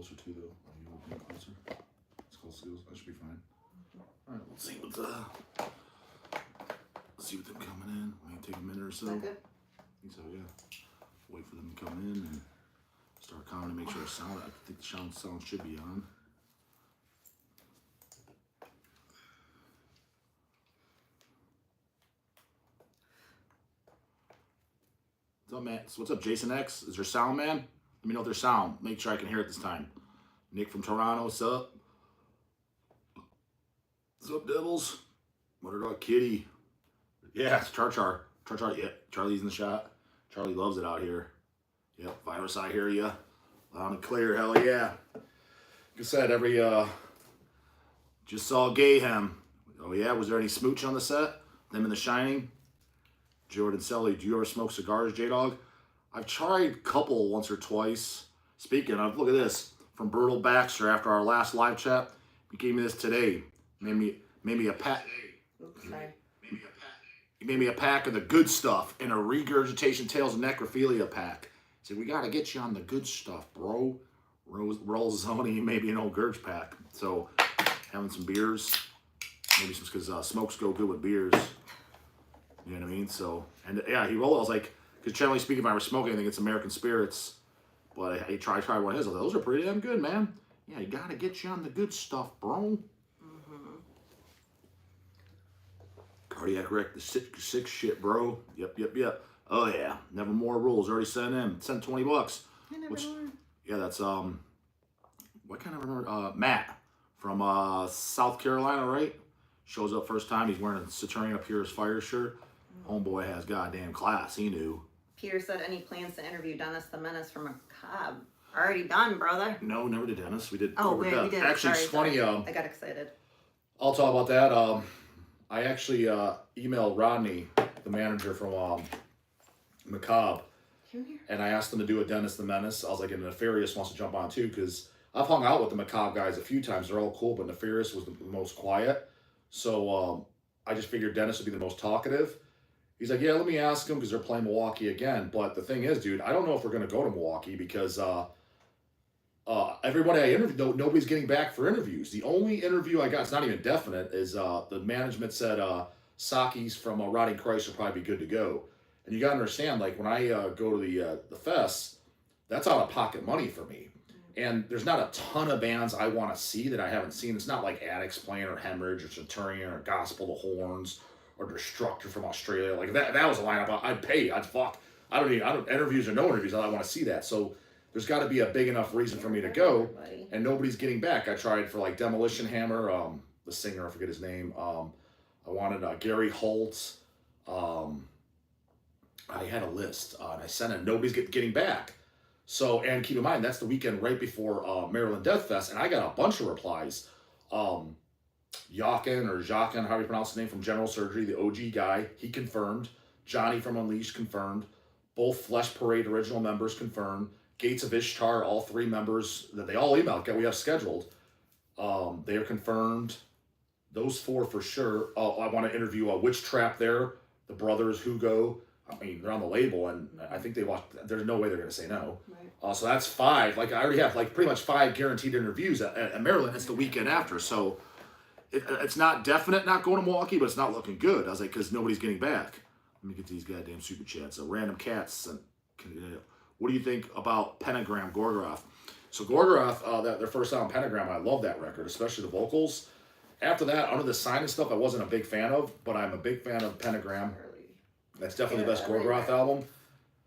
closer too, though. You want to be closer? It's close to those. That should be fine. All right, let's see what's let's see what them coming in. Might take a minute or so. Is that good? I think so, yeah. Wait for them to come in and start counting to make sure the sound. I think the sound should be on. What's up, man? What's up, Jason X? Is there sound, man? Let me know if there's sound. Make sure I can hear it this time. Nick from Toronto, what's up? What's up, Devils? What about Kitty? Yeah, it's Char. Yeah, Charlie's in the shot. Charlie loves it out here. Yep, Virus, I hear ya. Loud and clear, hell yeah. Like I said, just saw Gayhem. Oh yeah, was there any smooch on the set? Them in The Shining? Jordan Selly, do you ever smoke cigars, J-Dawg? I've tried a couple once or twice. Speaking of, look at this. From Brutal Baxter after our last live chat. He gave me this today. Made me a pack. Oops, sorry. He made me a pack of the good stuff and a Regurgitation Tales of Necrophilia pack. He said, we got to get you on the good stuff, bro. Rolls Zoni, maybe an old Gurge pack. So, having some beers. Maybe some, because smokes go good with beers. You know what I mean? So, and yeah, he rolled. I was like, because generally speaking, if I were smoking, I think it's American Spirits. But I tried one of his. I was like, those are pretty damn good, man. Yeah, you got to get you on the good stuff, bro. Cardiac wreck, the sick shit, bro. Yep. Oh yeah, Nevermore Rules already sent in. Sent $20. Which, yeah, that's what kind of remember? Matt from South Carolina, right? Shows up first time. He's wearing a Saturnian Purist Fire shirt. Homeboy has goddamn class. He knew. Peter said, any plans to interview Dennis the Menace from a Cobb? Already done, brother. No, never did Dennis. We did. Oh, wait, we did. Actually, sorry, it's funny. I got excited. I'll talk about that. I actually emailed Rodney, the manager from Macabre, and I asked him to do a Dennis the Menace. I was like, and Nefarious wants to jump on too, because I've hung out with the Macabre guys a few times. They're all cool, but Nefarious was the most quiet. So I just figured Dennis would be the most talkative. He's like, yeah, let me ask him, because they're playing Milwaukee again. But the thing is, dude, I don't know if we're going to go to Milwaukee, because everybody I interviewed, nobody's getting back for interviews. The only interview I got, it's not even definite, is the management said Saki's from Rotting Christ will probably be good to go. And you got to understand, like, when I go to the fest, that's out of pocket money for me. And there's not a ton of bands I want to see that I haven't seen. It's not like Addicts playing, or Hemorrhage, or Centurion, or Gospel of Horns, or Destructor from Australia. Like, that was a lineup I'd pay. I'd fuck. I don't interviews or no interviews. I want to see that. So there's got to be a big enough reason for me to go, and nobody's getting back. I tried for like Demolition Hammer, the singer, I forget his name. I wanted Gary Holtz. I had a list, and I sent it. Nobody's getting back. So, and keep in mind, that's the weekend right before Maryland Death Fest, and I got a bunch of replies. Jochen, however you pronounce the name, from General Surgery, the OG guy, he confirmed. Johnny from Unleashed confirmed. Both Flesh Parade original members confirmed. Gates of Ishtar, all three members, that they all emailed, we have scheduled. They are confirmed. Those four for sure. I want to interview Witch Trap there, the brothers, Hugo. I mean, they're on the label, and I think they watch. There's no way they're going to say no. Right. So that's 5. Like, I already have like pretty much 5 guaranteed interviews at Maryland. It's the weekend after, so it's not definite not going to Milwaukee, but it's not looking good. I was like, because nobody's getting back. Let me get these goddamn super chats. Random Cats. What do you think about Pentagram, Gorgoroth? So Gorgoroth, their first album, Pentagram, I love that record, especially the vocals. After that, Under the Sign and stuff, I wasn't a big fan of, but I'm a big fan of Pentagram. That's definitely the best Gorgoroth album.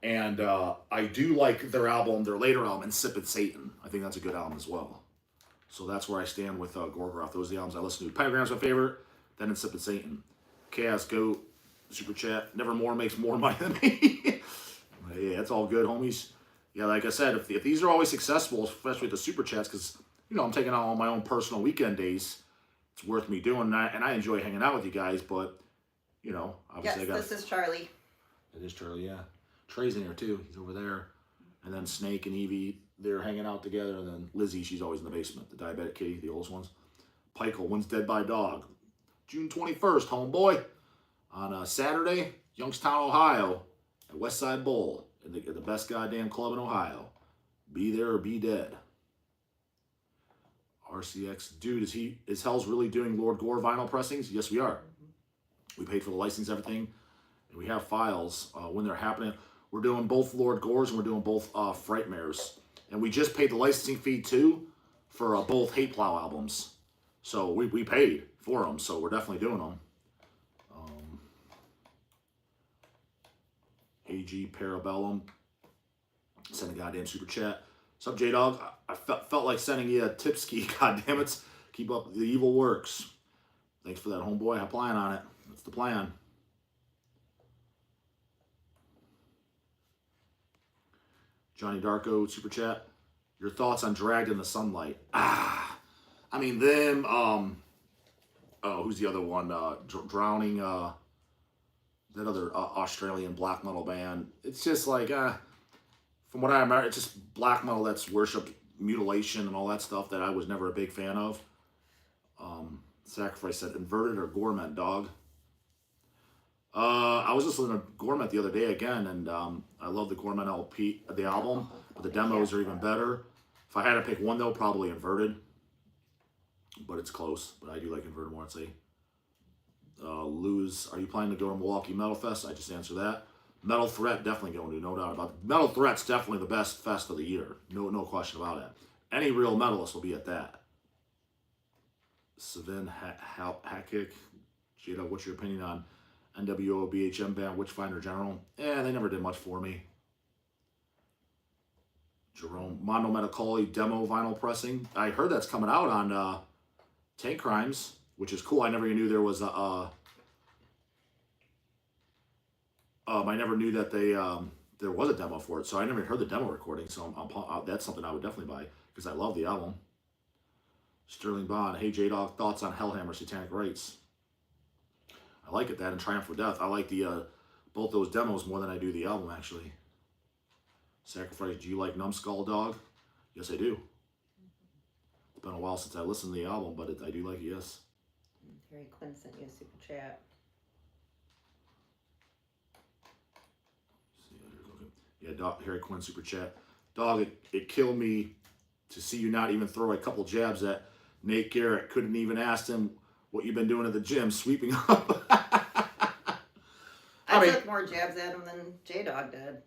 And I do like their later album, Insipid Satan. I think that's a good album as well. So that's where I stand with Gorgoroth. Those are the albums I listen to. Pentagram's my favorite, then Insipid Satan. Chaos Goat, Super Chat. Nevermore makes more money than me. Yeah, it's all good, homies. Yeah, like I said, if these are always successful, especially with the Super Chats, because, you know, I'm taking out all my own personal weekend days, it's worth me doing that, and I enjoy hanging out with you guys, but, you know, obviously yes, this is Charlie. It is Charlie, yeah. Trey's in here, too. He's over there. And then Snake and Evie, they're hanging out together, and then Lizzie, she's always in the basement, the diabetic kitty, the oldest ones. Pikel, when's Dead by Dog? June 21st, homeboy. On Saturday, Youngstown, Ohio, at Westside Bowl, at the best goddamn club in Ohio. Be there or be dead. RCX, dude, is Hell's really doing Lord Gore vinyl pressings? Yes, we are. We paid for the license, everything, and we have files when they're happening. We're doing both Lord Gores and we're doing both Frightmares, and we just paid the licensing fee too for both Hate Plow albums. So we paid for them, so we're definitely doing them. AG Parabellum, send a goddamn super chat. What's up, J-Dawg? I felt like sending you a tip ski. God damn it. Keep up the evil works. Thanks for that, homeboy. I'm planning on it. That's the plan. Johnny Darko, super chat. Your thoughts on Dragged in the Sunlight? I mean, them, who's the other one? Drowning, that other Australian black metal band. It's just like, from what I remember, it's just black metal that's worshipped mutilation and all that stuff that I was never a big fan of. Sacrifice said inverted or gourmet dog. I was listening to Gourmet the other day again, and I love the Gourmet LP, the album, but the demos are even better. If I had to pick one, though, probably Inverted, but it's close. But I do like Inverted more, I'd say. Lose, are you planning to go to Milwaukee Metal Fest? I just answered that. Metal Threat, definitely going to, no doubt about it. Metal Threat's definitely the best fest of the year. No question about it. Any real metalist will be at that. Savin Hakick, Jada, what's your opinion on NWO BHM band Witchfinder General? They never did much for me. Jerome, Mondo Metacoli demo vinyl pressing. I heard that's coming out on Tank Crimes, which is cool. I never even knew there was a. I never knew that there was a demo for it, so I never heard the demo recording. So that's something I would definitely buy because I love the album. Sterling Bond, hey J-Dawg, thoughts on Hellhammer Satanic Rites? I like it, that and Triumph for Death. I like the both those demos more than I do the album, actually. Sacrifice, do you like Numbskull Dog? Yes, I do. It's been a while since I listened to the album, but I do like it, yes. Harry Quinn sent you a super chat. Yeah, Harry Quinn super chat. Dog, it killed me to see you not even throw a couple jabs at Nate Garrett. Couldn't even ask him what you've been doing at the gym, sweeping up. I took more jabs at him than J-Dawg did.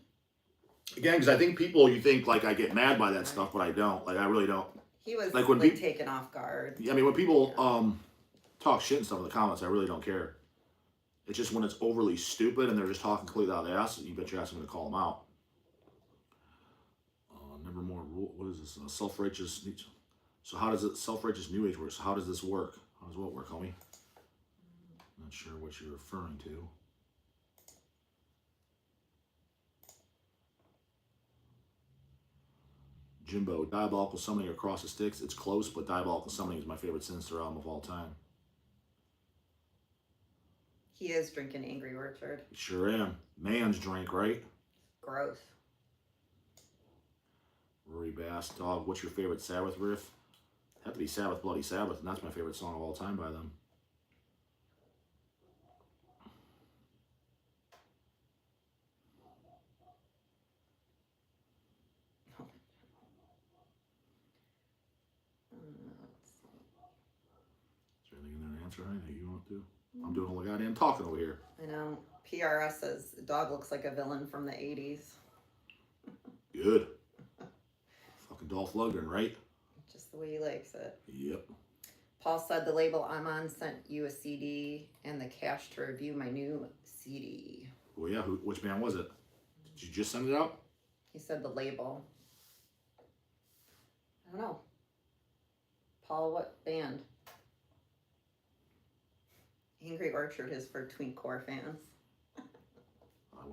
Again, because I think people, you think like I get mad by that stuff, but I don't. Like I really don't. He was like when taken off guard. I mean, when people talk shit and stuff in the comments, I really don't care. It's just when it's overly stupid and they're just talking completely out of the ass, you bet your ass I'm going to call them out. Nevermore rule. What is this? Self-righteous. So how does it self-righteous New Age work? So how does this work? How does what work, homie? Not sure what you're referring to. Jimbo, Diabolical Summoning Across the Sticks. It's close, but Diabolical Summoning is my favorite Sinister album of all time. He is drinking Angry Orchard. Sure am. Man's drink, right? Gross. Rory Bass, Dog, what's your favorite Sabbath riff? Have to be Sabbath Bloody Sabbath, and that's my favorite song of all time by them. Is there anything in there to answer that you want to? I'm doing all the goddamn talking over here. I know. PRS says Dog looks like a villain from the 80s. Good. Fucking Dolph Lundgren, right? Just the way he likes it. Yep. Paul said the label I'm on sent you a CD and the cash to review my new CD. Well, yeah. Which band was it? Did you just send it out? He said the label. I don't know. Paul, what band? Angry Orchard is for tweencore fans.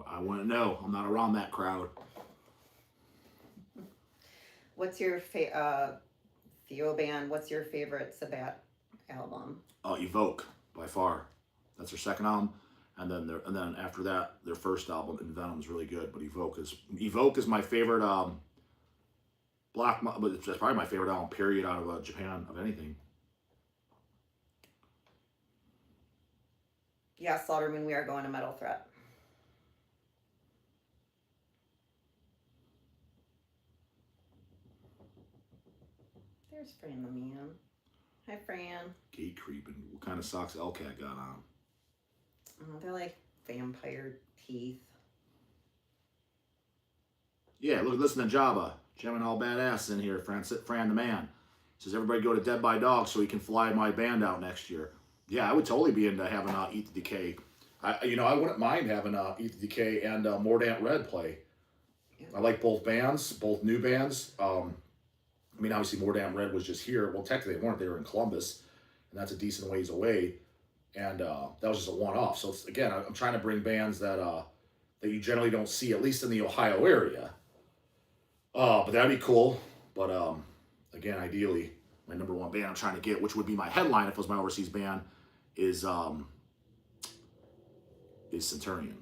I want to know. I'm not around that crowd. What's your Theo band? What's your favorite Sabbath album? Evoke by far. That's their second album, and then after that, their first album, In Venom, is really good. But Evoke is my favorite black. But that's probably my favorite album. Period. Out of Japan, of anything. Yeah, Slaughtermoon, we are going to Metal Threat. There's Frame the Man. Hi, Fran. Gate creeping. What kind of socks L-cat got on? Oh, they're like vampire teeth. Yeah, look, listen to Jabba. Jamming all badass in here. Fran the man. Says, everybody go to Dead by Dog so he can fly my band out next year. Yeah, I would totally be into having Eat the Decay. I wouldn't mind having Eat the Decay and Mordant Red play. Yeah. I like both bands, both new bands. I mean, obviously Mordant Red was just here. Well, technically they weren't. They were in Columbus, and that's a decent ways away. And that was just a one-off. So again, I'm trying to bring bands that you generally don't see, at least in the Ohio area. But that'd be cool. But again, ideally, my number one band I'm trying to get, which would be my headline if it was my overseas band, is Centurion.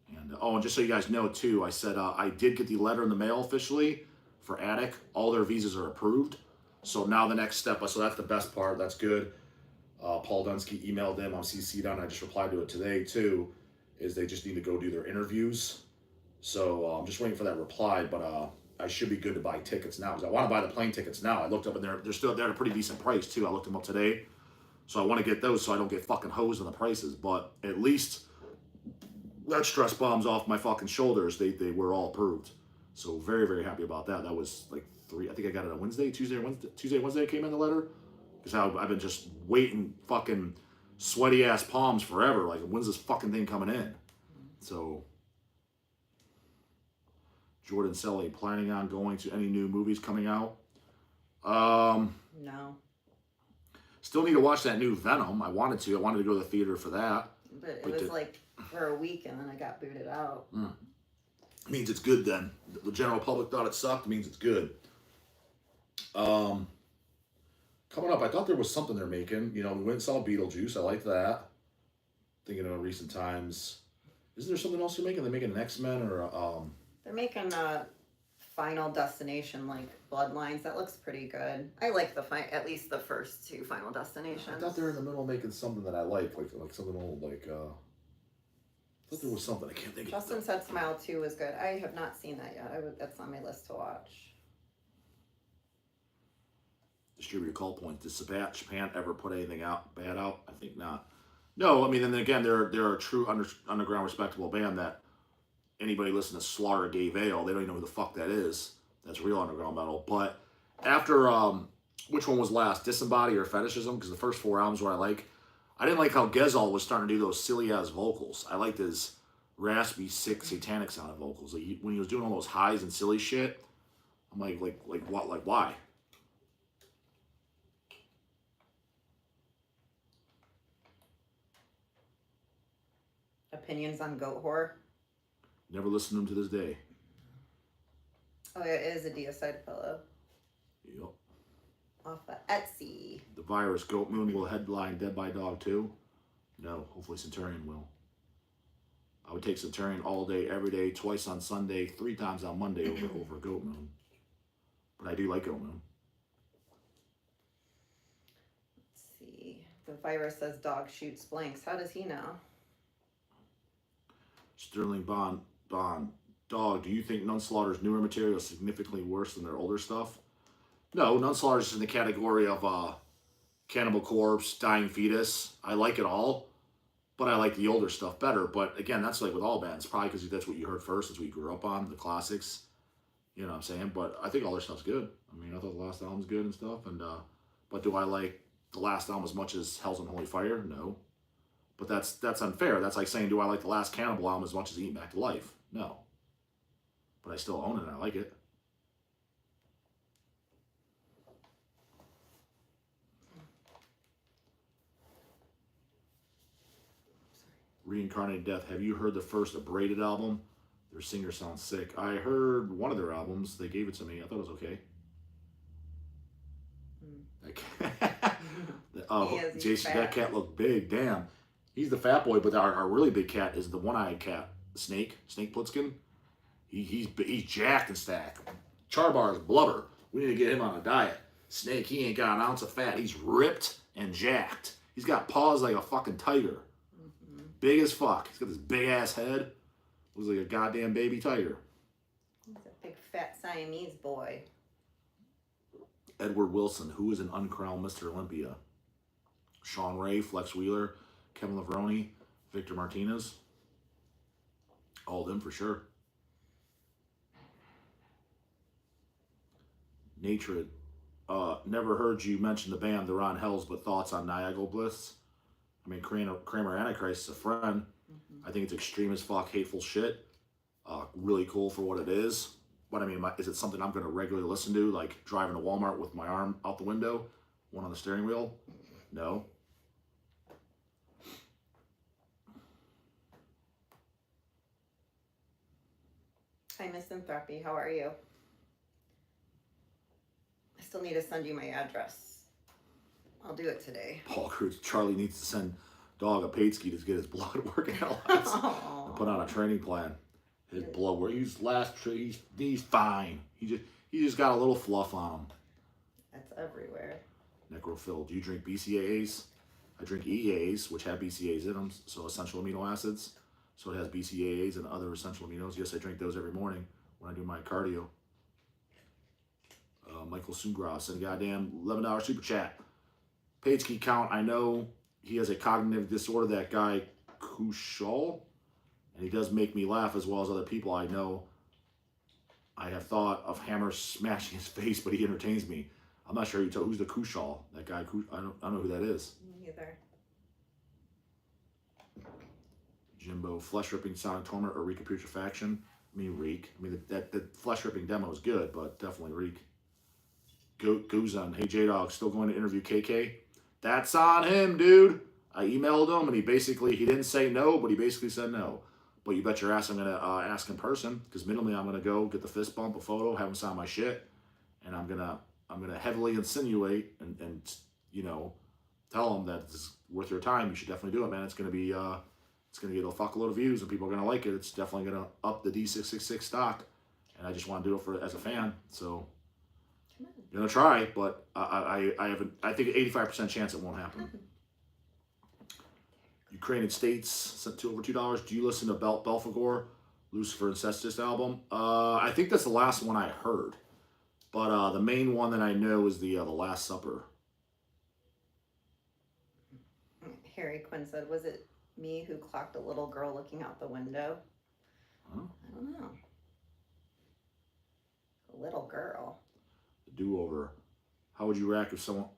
And just so you guys know too, I said I did get the letter in the mail officially for Attic. All their visas are approved. So now the next step, so that's the best part. That's good. Paul Dunsky emailed them. I'm CC'd on. I just replied to it today too. Is they just need to go do their interviews. So I'm just waiting for that reply. But I should be good to buy tickets now because I want to buy the plane tickets now. I looked up and they're still at a pretty decent price too. I looked them up today. So I want to get those so I don't get fucking hosed on the prices. But at least that stress bombs off my fucking shoulders. They were all approved. So very, very happy about that. That was like I think I got it on Tuesday, Wednesday it came in the letter. Because I've been just waiting fucking sweaty ass palms forever. Like, when's this fucking thing coming in? So, Jordan Selly, planning on going to any new movies coming out? No. Still need to watch that new Venom. I wanted to go to the theater for that. But it was like for a week and then I got booted out. Means it's good then. The general public thought it sucked. Means it's good. Coming up, I thought there was something they're making. We went and saw Beetlejuice. I like that. Thinking of recent times. Isn't there something else they're making? They're making an X-Men or They're making a Final Destination, like Bloodlines. That looks pretty good. I like at least the first two Final Destinations. I thought they were in the middle of making something that I like something old, I thought there was something I can't think of. Justin said Smile 2 was good. I have not seen that yet. That's on my list to watch. Distributor call point. Does Japan ever put anything bad out? I think not. No, I mean, and then again, they're a true underground respectable band that anybody listening to Slaughter Gay Veil, they don't even know who the fuck that is. That's real underground metal. But after, which one was last? Disembody or Fetishism? Because the first 4 albums were I didn't like how Gezal was starting to do those silly ass vocals. I liked his raspy, sick, satanic sounding vocals. When he was doing all those highs and silly shit, I'm like what? Like, why? Opinions on Goat Horror? Never listened to them to this day. Oh, yeah, it is a Deicide pillow. Yep. Off of Etsy. The Virus, Goat Moon will headline Dead by Dog 2? No, hopefully Centurion will. I would take Centurion all day, every day, twice on Sunday, 3 times on Monday over Goat Moon. But I do like Goat Moon. Let's see. The Virus says dog shoots blanks. How does he know? Sterling Bond, Dog, do you think Nunslaughter's newer material is significantly worse than their older stuff? No, Nunslaughter's in the category of Cannibal Corpse, Dying Fetus. I like it all, but I like the older stuff better. But again, that's like with all bands, probably because that's what you heard first, that's what you grew up on, the classics. You know what I'm saying? But I think all their stuff's good. I mean, I thought the last album's good and stuff. And but do I like the last album as much as Hell's and Holy Fire? No. But that's unfair. That's like saying, do I like the last Cannibal album as much as Eating Back to Life? No. But I still own it and I like it. Reincarnated Death. Have you heard the first Abraded album? Their singer sounds sick. I heard one of their albums. They gave it to me. I thought it was okay. Jason, that cat looked big. Damn. He's the fat boy, but our really big cat is the one-eyed cat, Snake Plissken. He's jacked and stacked. Charbar's blubber. We need to get him on a diet. Snake, he ain't got an ounce of fat. He's ripped and jacked. He's got paws like a fucking tiger. Big as fuck. He's got this big ass head. Looks like a goddamn baby tiger. He's a big fat Siamese boy. Edward Wilson, who is an uncrowned Mr. Olympia. Sean Ray, Flex Wheeler, Kevin Levrone, Victor Martinez. All of them for sure. Natred, never heard you mention the band They're on Hells, but thoughts on Niagara Bliss? I mean, Kramer Antichrist is a friend. I think it's extreme as fuck, hateful shit. Really cool for what it is. But I mean, is it something I'm going to regularly listen to, like driving to Walmart with my arm out the window, one on the steering wheel? No. Hi, Misanthropy. How are you? I still need to send you my address. I'll do it today. Paul Cruz, Charlie needs to send Dog a paid ski to get his blood work analyzed and put on a training plan. His blood work, he's fine. He just got a little fluff on him. That's everywhere. Necrophil, do you drink BCAAs? I drink EAAs, which have BCAAs in them, so essential amino acids. So it has BCAAs and other essential aminos. Yes, I drink those every morning when I do my cardio. Michael Sungras and a goddamn $11 super chat. Page key count. I know he has a cognitive disorder, that guy Kushal, and he does make me laugh as well as other people I know. I have thought of hammer smashing his face, but he entertains me. I'm not sure who's the Kushal. That guy, I don't know who that is. Me either. Jimbo, flesh ripping sonic torment or reek of putrefaction. I mean, reek. I mean, the flesh ripping demo is good, but definitely reek. Guzan, hey J-dawg, still going to interview KK? That's on him, dude. I emailed him and he didn't say no, but he basically said no. But you bet your ass I'm gonna ask in person, because minimally I'm gonna go get the fist bump, a photo, have him sign my shit, and I'm gonna heavily insinuate and you know, tell him that it's worth your time. You should definitely do it, man. It's gonna be it's gonna get a fuckload of views and people are gonna like it. It's definitely gonna up the D666 stock, and I just want to do it as a fan. So I'm gonna try, but I think 85% chance it won't happen. Ukrainian States sent to over $2. Do you listen to Belphegor, Lucifer and Cestus album? I think that's the last one I heard, but the main one that I know is the Last Supper. Harry Quinn said, "Was it me who clocked a little girl looking out the window?" Huh? I don't know. A little girl. Do-over. How would you react if someone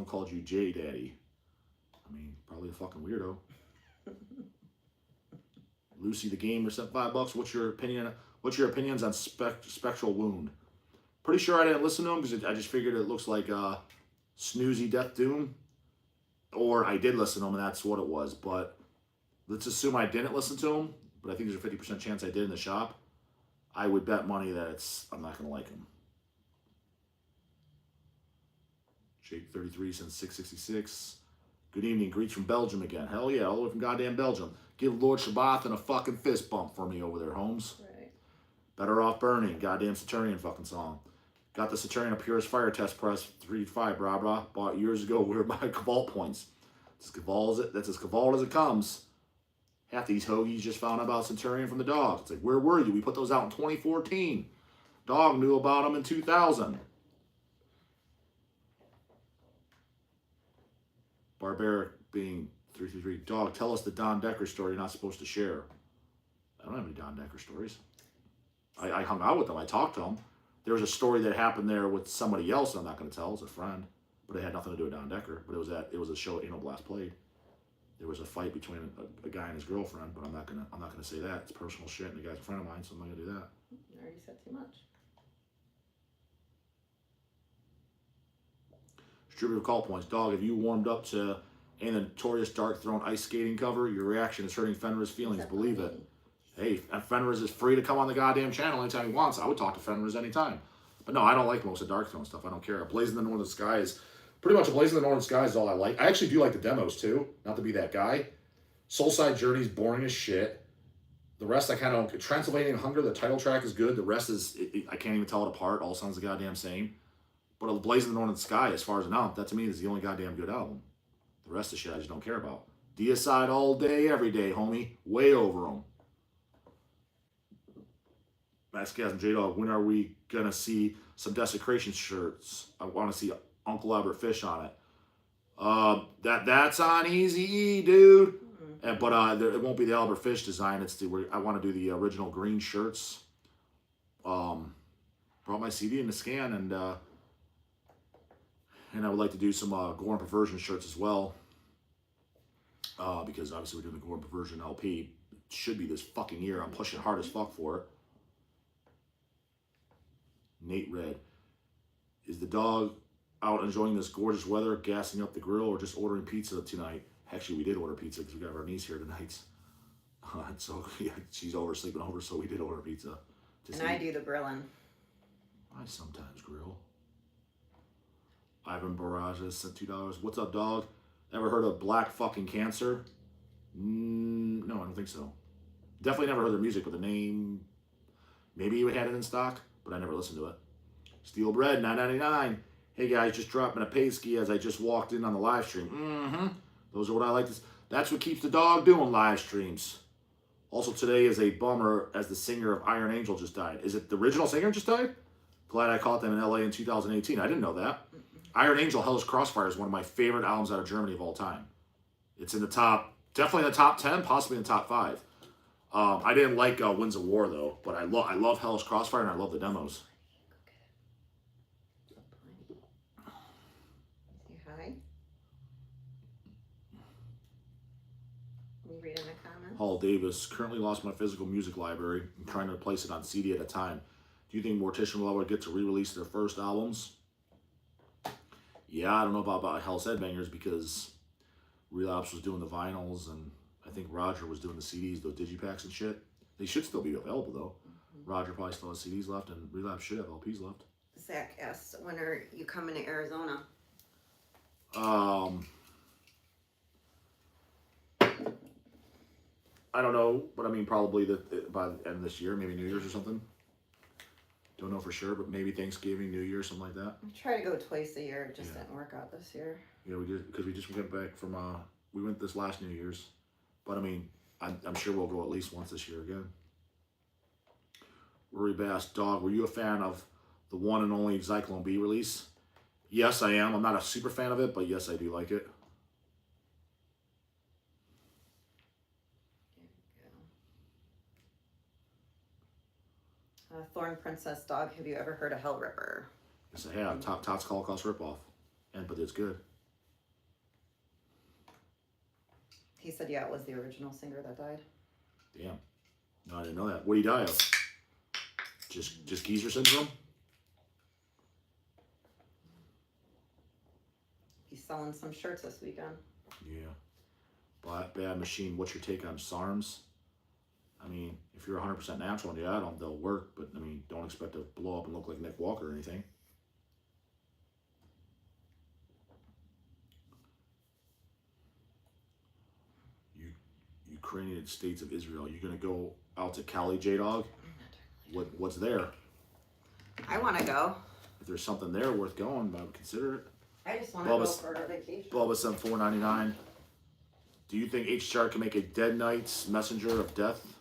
called you J Daddy? I mean, probably a fucking weirdo. Lucy the Gamer sent $5. What's your opinions on Spectral Wound? Pretty sure I didn't listen to him because I just figured it looks like Snoozy Death Doom. Or I did listen to him and that's what it was. But let's assume I didn't listen to him. But I think there's a 50% chance I did in the shop. I would bet money that I'm not going to like him. Jake 33 since 666. Good evening. Greets from Belgium again. Hell yeah, all the way from goddamn Belgium. Give Lord Shabbat and a fucking fist bump for me over there, Holmes. Right. Better Off Burning. Goddamn Saturnian fucking song. Got the Saturnian Purest Fire Test Press 3.5, brah brah. Bought years ago. We were buying Cavalt points. That's as Cavalt as it comes. Half these hoagies just found out about Centurion from the dog. It's like, where were you? We put those out in 2014. Dog knew about them in 2000. Barbaric being 333. Dog, tell us the Don Decker story you're not supposed to share. I don't have any Don Decker stories. I hung out with him. I talked to him. There was a story that happened there with somebody else I'm not going to tell. It was a friend. But it had nothing to do with Don Decker. But it was a show Anal Blast played. There was a fight between a guy and his girlfriend, but I'm not gonna say that. It's personal shit, and the guy's a friend of mine, so I'm not gonna do that. You already said too much. Distributor call points. Dog, have you warmed up to a notorious Dark Throne ice skating cover? Your reaction is hurting Fenrir's feelings. Believe it. Hey, Fenrir's is free to come on the goddamn channel anytime he wants. I would talk to Fenrir's anytime. But no, I don't like most of Dark Throne stuff. I don't care. Blazing the Northern Sky is pretty much Blazing the Northern Sky is all I like. I actually do like the demos too. Not to be that guy. Soulside Journey's boring as shit. The rest I kind of Transylvanian Hunger. The title track is good. The rest is I can't even tell it apart. All sounds the goddamn same. But Blazing the Northern Sky, as far as I know, that to me is the only goddamn good album. The rest of the shit I just don't care about. Deicide all day, every day, homie. Way over them. Mascasm J-Dawg, when are we gonna see some Desecration shirts? I want to see Uncle Albert Fish on it. That's on Easy E, dude. But it won't be the Albert Fish design. It's I want to do the original green shirts. Brought my CD in the scan, and I would like to do some Gore and Perversion shirts as well. Because obviously we're doing the Gore and Perversion LP. It should be this fucking year. I'm pushing hard as fuck for it. Nate Red. Is the dog out enjoying this gorgeous weather, gassing up the grill, or just ordering pizza tonight? Actually, we did order pizza because we got our niece here tonight. So yeah, she's sleeping over, so we did order pizza. And I do the grilling. I sometimes grill. Ivan Barajas sent $2. What's up, dog? Ever heard of Black Fucking Cancer? No, I don't think so. Definitely never heard their music, but the name, maybe we had it in stock, but I never listened to it. Steel Bread, $9.99. Hey guys, just dropping a pay ski as I just walked in on the live stream. Those are what I like to. That's what keeps the dog doing live streams. Also, today is a bummer as the singer of Iron Angel just died. Is it the original singer just died? Glad I caught them in LA in 2018. I didn't know that. Iron Angel, Hell's Crossfire is one of my favorite albums out of Germany of all time. It's in the top, definitely in the top 10, possibly in the top 5. I didn't like Winds of War though, but I love Hell's Crossfire and I love the demos. Say hi. You reading the comments? Paul Davis, currently lost my physical music library. I'm trying to replace it on CD at a time. Do you think Mortician will ever get to re-release their first albums? Yeah, I don't know about Hell's Headbangers because Relapse was doing the vinyls and I think Roger was doing the CDs, those digipacks and shit. They should still be available though. Roger probably still has CDs left and Relapse should have LPs left. Zach asked, when are you coming to Arizona? I don't know, but I mean probably by the end of this year, maybe New Year's or something. Don't know for sure, but maybe Thanksgiving, New Year, something like that. I try to go twice a year. It just didn't work out this year. Yeah, we did because we just went back from we went this last New Year's, but I mean I'm sure we'll go at least once this year again. Rory Bass, dog, were you a fan of the one and only Zyklon B release? Yes, I am. I'm not a super fan of it, but yes, I do like it. Thorn Princess Dog, have you ever heard of Hell Ripper? Yes, I have. Tots Holocaust ripoff, but it's good. He said, yeah, it was the original singer that died. Damn. No, I didn't know that. What did he die of? Just geezer syndrome? He's selling some shirts this weekend. Yeah. Bad Machine, what's your take on SARMs? I mean, if you're 100% natural, yeah, they'll work, but I mean, don't expect to blow up and look like Nick Walker or anything. Ukrainian States of Israel. You're gonna go out to Cali, J-Dawg? What's there? I want to go. If there's something there worth going, I would consider it. I just want to go for a vacation. Bubba sent $4.99. Do you think HCR can make a Dead Knights Messenger of Death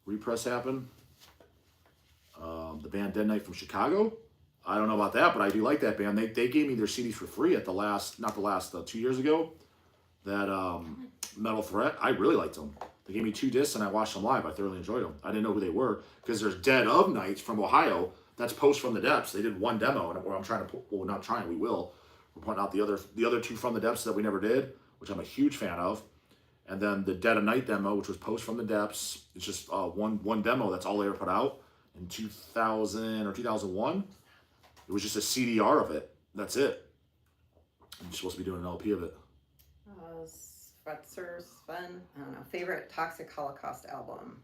repress happen? The band Dead Knight from Chicago? I don't know about that, but I do like that band. They gave me their CDs for free at 2 years ago. That Metal Threat, I really liked them. They gave me 2 discs and I watched them live. I thoroughly enjoyed them. I didn't know who they were because there's Dead of Nights from Ohio. That's Post from the Depths. They did one demo, and I'm trying to put, well, not trying, we will. We're putting out the other 2 from the Depths that we never did, which I'm a huge fan of. And then the Dead of Night demo, which was Post from the Depths. It's just one demo. That's all they ever put out in 2000 or 2001. It was just a CDR of it. That's it. I'm supposed to be doing an LP of it. Spencer, Sven, I don't know. Favorite Toxic Holocaust album?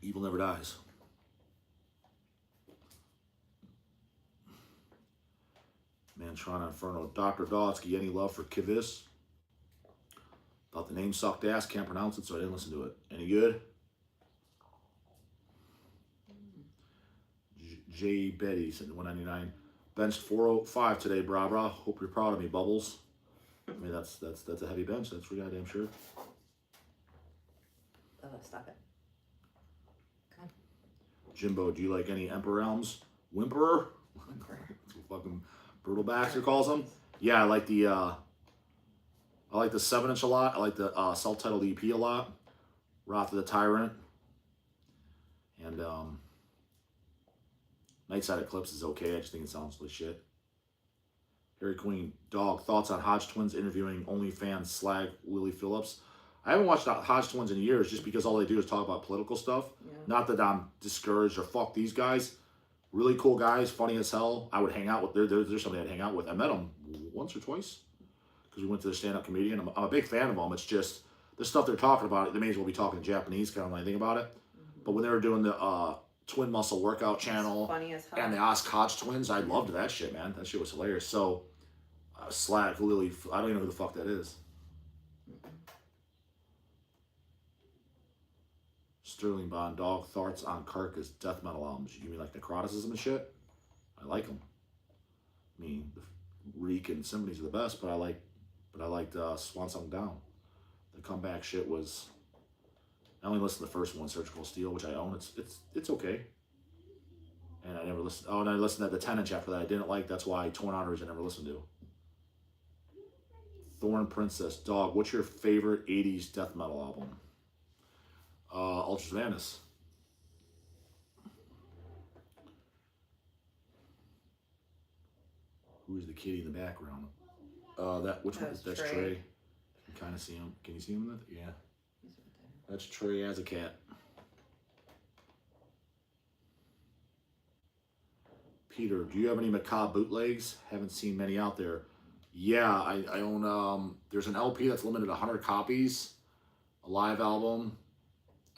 Evil Never Dies. Mantrana Inferno. Dr. Dodsky, any love for Kivis? Thought the name sucked ass, can't pronounce it, so I didn't listen to it. Any good? J. Betty said $1.99. Benched 405 today, brah. Hope you're proud of me, Bubbles. I mean, that's a heavy bench. That's for goddamn sure. Stop it. Jimbo, do you like any Emperor Elms? Whimperer? That's what fucking Brutal Baxter calls them. Yeah, I like the 7-inch a lot. I like the self-titled EP a lot. Wrath of the Tyrant. And Nightside Eclipse is okay. I just think it sounds like shit. Harry Queen, Dog, thoughts on Hodge Twins interviewing OnlyFans slag Lily Phillips? I haven't watched Hodge Twins in years just because all they do is talk about political stuff. Yeah. Not that I'm discouraged or fuck these guys. Really cool guys, funny as hell. I would hang out with, there's somebody I'd hang out with. I met them once or twice because we went to the stand-up comedian. I'm a big fan of them. It's just the stuff they're talking about, they may as well be talking Japanese, kind of when I think about it. Mm-hmm. But when they were doing the Twin Muscle Workout channel funny as hell. And the Ask Hodge Twins, I loved that shit, man. That shit was hilarious. So, slag Lily, I don't even know who the fuck that is. Sterling Bond, Dog, thoughts on Carcass death metal albums. You mean like Necroticism and shit? I like them. I mean, the Reek and Symphonies are the best, but I liked Swan Song Down. The comeback shit was. I only listened to the first one, Surgical Steel, which I own. It's okay. And I never listened. Oh, and I listened to the 10-inch after that. I didn't like. That's why Torn Arteries I never listened to. Thorn Princess, Dog. What's your favorite '80s death metal album? Ultra Vanus. Who's the kitty in the background? Which one? That's Trey. You can kind of see him. Can you see him? Yeah. That's Trey as a cat. Peter, do you have any Macabre bootlegs? Haven't seen many out there. Yeah, I own, there's an LP that's limited to 100 copies. A live album.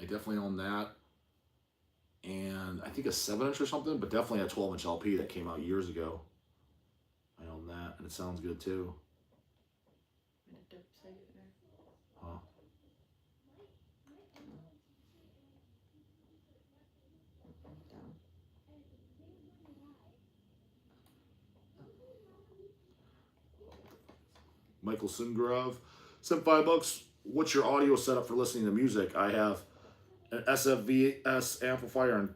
I definitely own that. And I think a 7-inch or something, but definitely a 12-inch LP that came out years ago. I own that, and it sounds good too. Huh? Michael Sungrove, sent $5. What's your audio setup for listening to music? I have an SFVS amplifier and,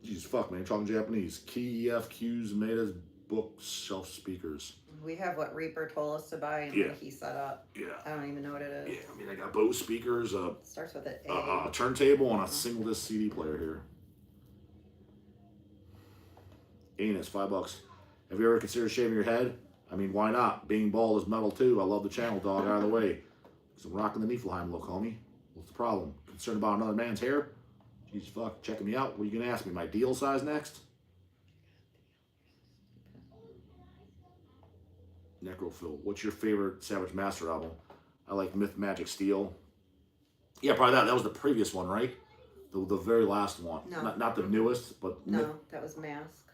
Jesus fuck man, I'm talking Japanese. Key EFQs made as bookshelf speakers. We have what Reaper told us to buy and what he set up. Yeah. I don't even know what it is. Yeah, I mean, I got Bose speakers, starts with an a turntable, and a single disc CD player here. Anus, $5. Have you ever considered shaving your head? I mean, why not? Being bald is metal too. I love the channel, Dog, out of the way. Because I'm rocking the Niflheim look, homie. What's the problem? Concerned about another man's hair? Jesus fuck, checking me out? What are you going to ask me? My deal size next? Necrophil, what's your favorite Savage Master album? I like Myth Magic Steel. Yeah, probably that. That was the previous one, right? The very last one. No. Not the newest, but... No, that was Mask.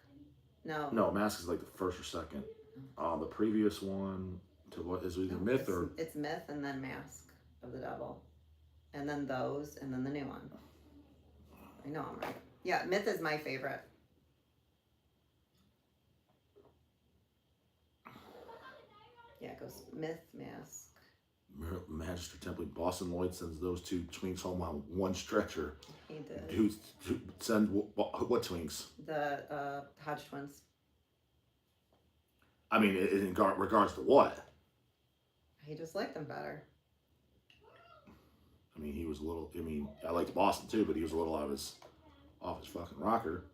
No. No, Mask is like the first or second. The previous one to what is either Myth or... It's Myth and then Mask of the Devil. And then those, and then the new one. I know I'm right. Yeah, Myth is my favorite. Yeah, it goes Myth, Mask. Magister Temple, Boston Lloyd sends those two twinks home on one stretcher. He did. Who send what twinks? The Hodge Twins. I mean, in regards to what? He just liked them better. I mean, he was a little. I mean, I liked Boston too, but he was a little off his fucking rocker.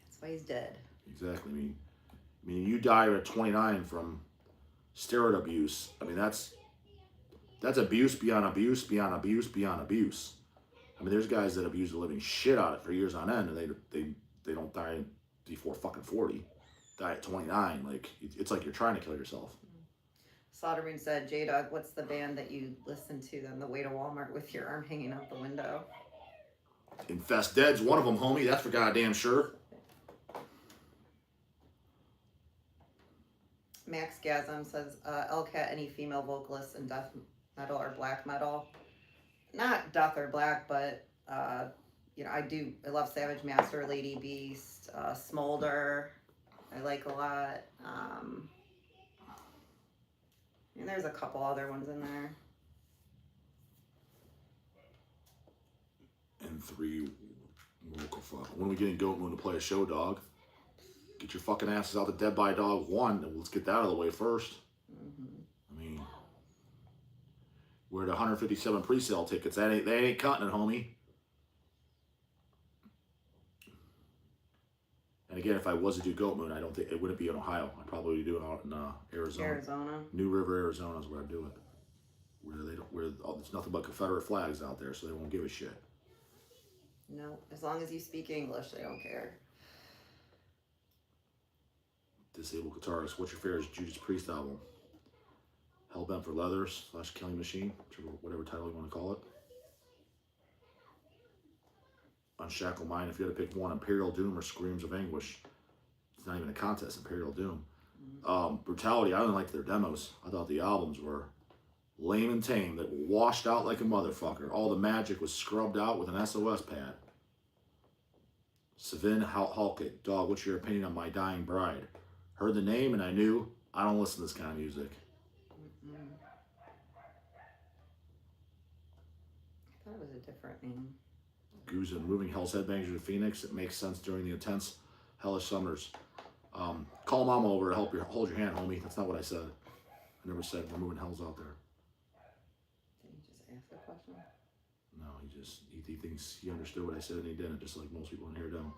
That's why he's dead. Exactly. I mean, you die at 29 from steroid abuse. I mean, that's abuse beyond abuse beyond abuse beyond abuse. I mean, there's guys that abuse the living shit out of it for years on end, and they don't die before fucking 40. Die at 29. Like, it's like you're trying to kill yourself. Slaughtermoon said, J-Dawg, what's the band that you listen to on the way to Walmart with your arm hanging out the window? Infest Dead's one of them, homie. That's for goddamn sure. Max Gasm says, L-cat, any female vocalists in death metal or black metal? Not death or black, but, you know, I love Savage Master, Lady Beast, Smolder, I like a lot. And there's a couple other ones in there. And 3, When are we getting Goat Moon to play a show, dog? Get your fucking asses out to Dead by Dog 1, and let's get that out of the way first. I mean, we're at 157 pre-sale tickets. They ain't cutting it, homie. And again, if I was to do Goat Moon, I don't think it wouldn't be in Ohio. I'd probably do it out in Arizona. New River, Arizona is where I'd do it. Where there's nothing but Confederate flags out there, so they won't give a shit. No, as long as you speak English, they don't care. Disabled guitarist. What's your favorite Judas Priest album? Hellbent for Leathers / Killing Machine, whatever title you want to call it. Unshackle Mind. If you had to pick one, Imperial Doom or Screams of Anguish. It's not even a contest. Imperial Doom. Brutality. I didn't like their demos. I thought the albums were lame and tame. That washed out like a motherfucker. All the magic was scrubbed out with an SOS pad. Savin Halkett. Dog, what's your opinion on My Dying Bride? Heard the name and I knew I don't listen to this kind of music. I thought it was a different name. Goose and moving Hell's Headbangers to Phoenix. It makes sense during the intense hellish summers. Call Mama over to help hold your hand, homie. That's not what I said. I never said we're moving Hells out there. Did he just ask a question? No, he thinks he understood what I said and he didn't, just like most people in here don't.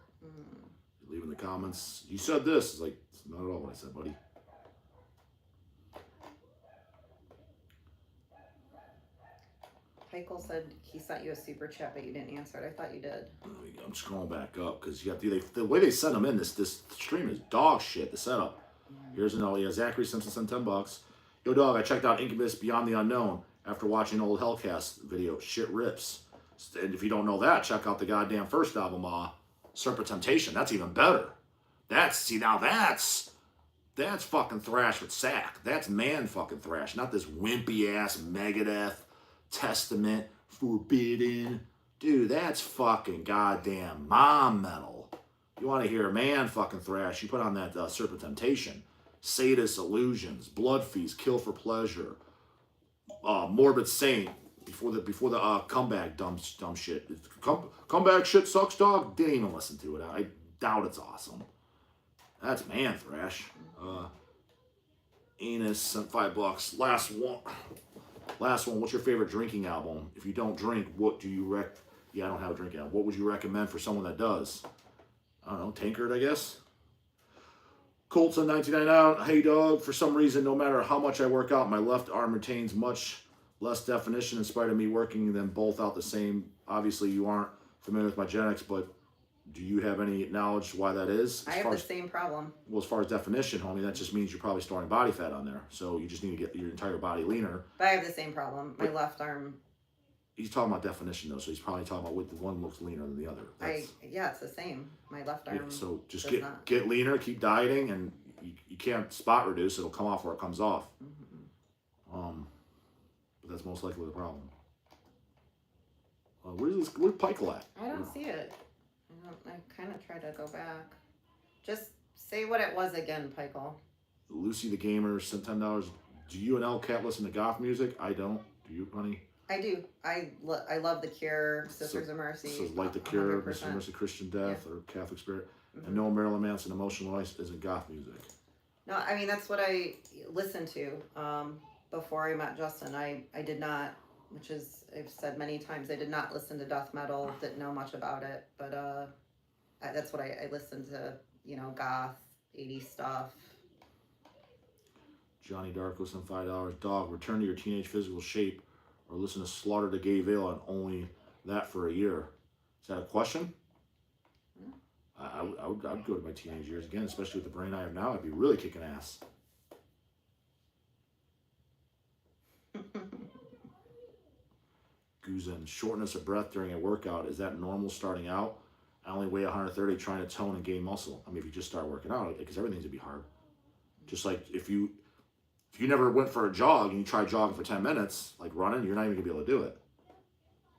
Leave in the comments. You said this. It's like, it's not at all what I said, buddy. Michael said he sent you a super chat, but you didn't answer it. I thought you did. I'm scrolling back up because you got the way they sent them in. This stream is dog shit. The setup. Here's an yeah. Zachary Simpson sent $10. Yo, dog. I checked out Incubus Beyond the Unknown after watching an old Hellcast video. Shit rips. And if you don't know that, check out the goddamn first album, Serpent Temptation. That's even better. That's fucking thrash with sack. That's man fucking thrash, not this wimpy ass Megadeth, Testament, Forbidden. Dude, that's fucking goddamn mom metal. You want to hear man fucking thrash, you put on that Serpent Temptation. Sadist Illusions, Blood Feast, Kill for Pleasure, Morbid Saint, before the comeback dumb shit. Comeback shit sucks, dog. Didn't even listen to it. I doubt it's awesome. That's man thrash. Enos sent $5. Last one. What's your favorite drinking album? If you don't drink, what do you Yeah, I don't have a drinking album. What would you recommend for someone that does? I don't know. Tankard, I guess. Colts on 1999. Hey, dog. For some reason, no matter how much I work out, my left arm retains much less definition in spite of me working them both out the same. Obviously, you aren't familiar with my genetics, but do you have any knowledge why that is? I have the same problem. Well, as far as definition, homie, that just means you're probably storing body fat on there. So you just need to get your entire body leaner. But I have the same problem. My left arm. He's talking about definition, though, so he's probably talking about what the one looks leaner than the other. Yeah, it's the same. My left arm. Yeah, so just get leaner, keep dieting, and you can't spot reduce. It'll come off where it comes off. But that's most likely the problem. Where's Pikel at? I don't see it. I kind of try to go back. Just say what it was again, Pikel. Lucy the Gamer sent $10. Do you and L-cat listen to goth music? I don't. Do you, honey? I do. I love The Cure, Sisters of Mercy. So like The Cure, Sisters of Mercy, Christian Death, or Catholic Spirit. And no Marilyn Manson, Emotional Life isn't goth music. No, I mean, that's what I listened to before I met Justin. I did not, which is, I've said many times, I did not listen to death metal, didn't know much about it, but that's what I listened to, goth, 80s stuff. Johnny Darko sent $5. Dog, return to your teenage physical shape or listen to Slaughter to Gay Veil and only that for a year. Is that a question? I would go to my teenage years again, especially with the brain I have now. I'd be really kicking ass. Guzan, shortness of breath during a workout, is that normal starting out? I only weigh 130 trying to tone and gain muscle. I mean, if you just start working out, because everything's gonna be hard. Just like if you never went for a jog and you try jogging for 10 minutes, like running, you're not even gonna be able to do it.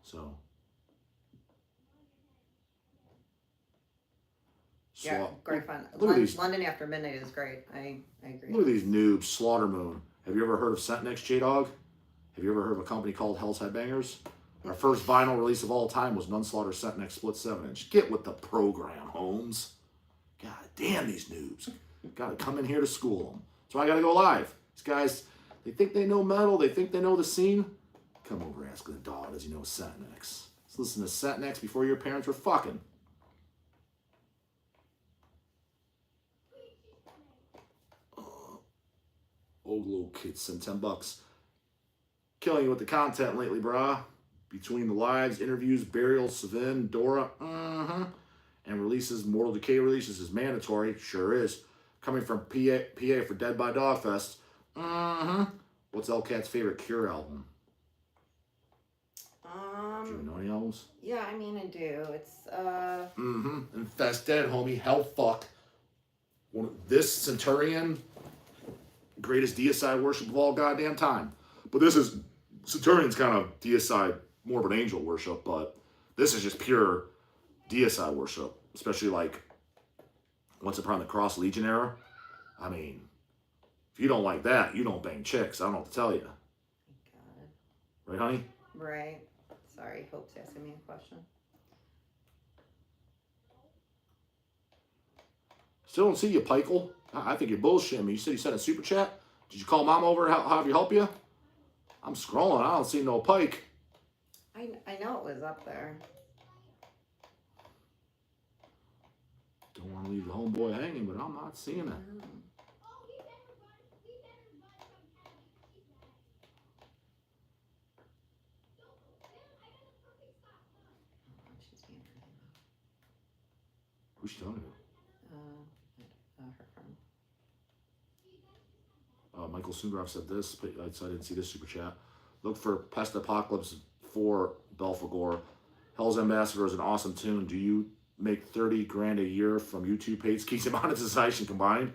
So. Yeah, great fun. London After Midnight is great. I agree. Look at these noobs. Slaughter Moon. Have you ever heard of Centnex, J-Dawg? Have you ever heard of a company called Hell's Headbangers? Our first vinyl release of all time was Nunslaughter Sentenex Split 7-inch. Get with the program, Holmes. God damn these noobs. Gotta come in here to school them. So I gotta go live. These guys, they think they know metal. They think they know the scene. Come over and ask the dog, does he know Sentenex? Let's listen to Sentenex before your parents were fucking. Old little kids sent $10. Killing you with the content lately, brah. Between the lives, interviews, burials, Savin, Dora, and releases, Mortal Decay releases is mandatory. Sure is. Coming from PA for Dead by Dogfest. What's L-cat's favorite Cure album? Do you know any albums? Yeah, I mean I do. It's Infested, homie. Hell fuck. This Centurion, greatest Deicide worship of all goddamn time. But this is Centurion's kind of Deicide, more of an angel worship, but this is just pure Deicide worship, especially like Once Upon the Cross Legion era. I mean, if you don't like that, you don't bang chicks. I don't know what to tell you. God. Right, honey? Right. Sorry, Hope's asking me a question. Still don't see you, Pikel. I think you're bullshitting me. You said you sent a super chat. Did you call mom over? How have you help you? I'm scrolling. I don't see no Pike. I know it was up there. Don't want to leave the homeboy hanging, but I'm not seeing it. Who's she talking to? Her friend. Michael Sungraf said this, but I didn't see this super chat. Look for Pest Apocalypse 4 Belphegor. Hell's Ambassador is an awesome tune. Do you make 30 grand a year from YouTube paid skis and monetization combined?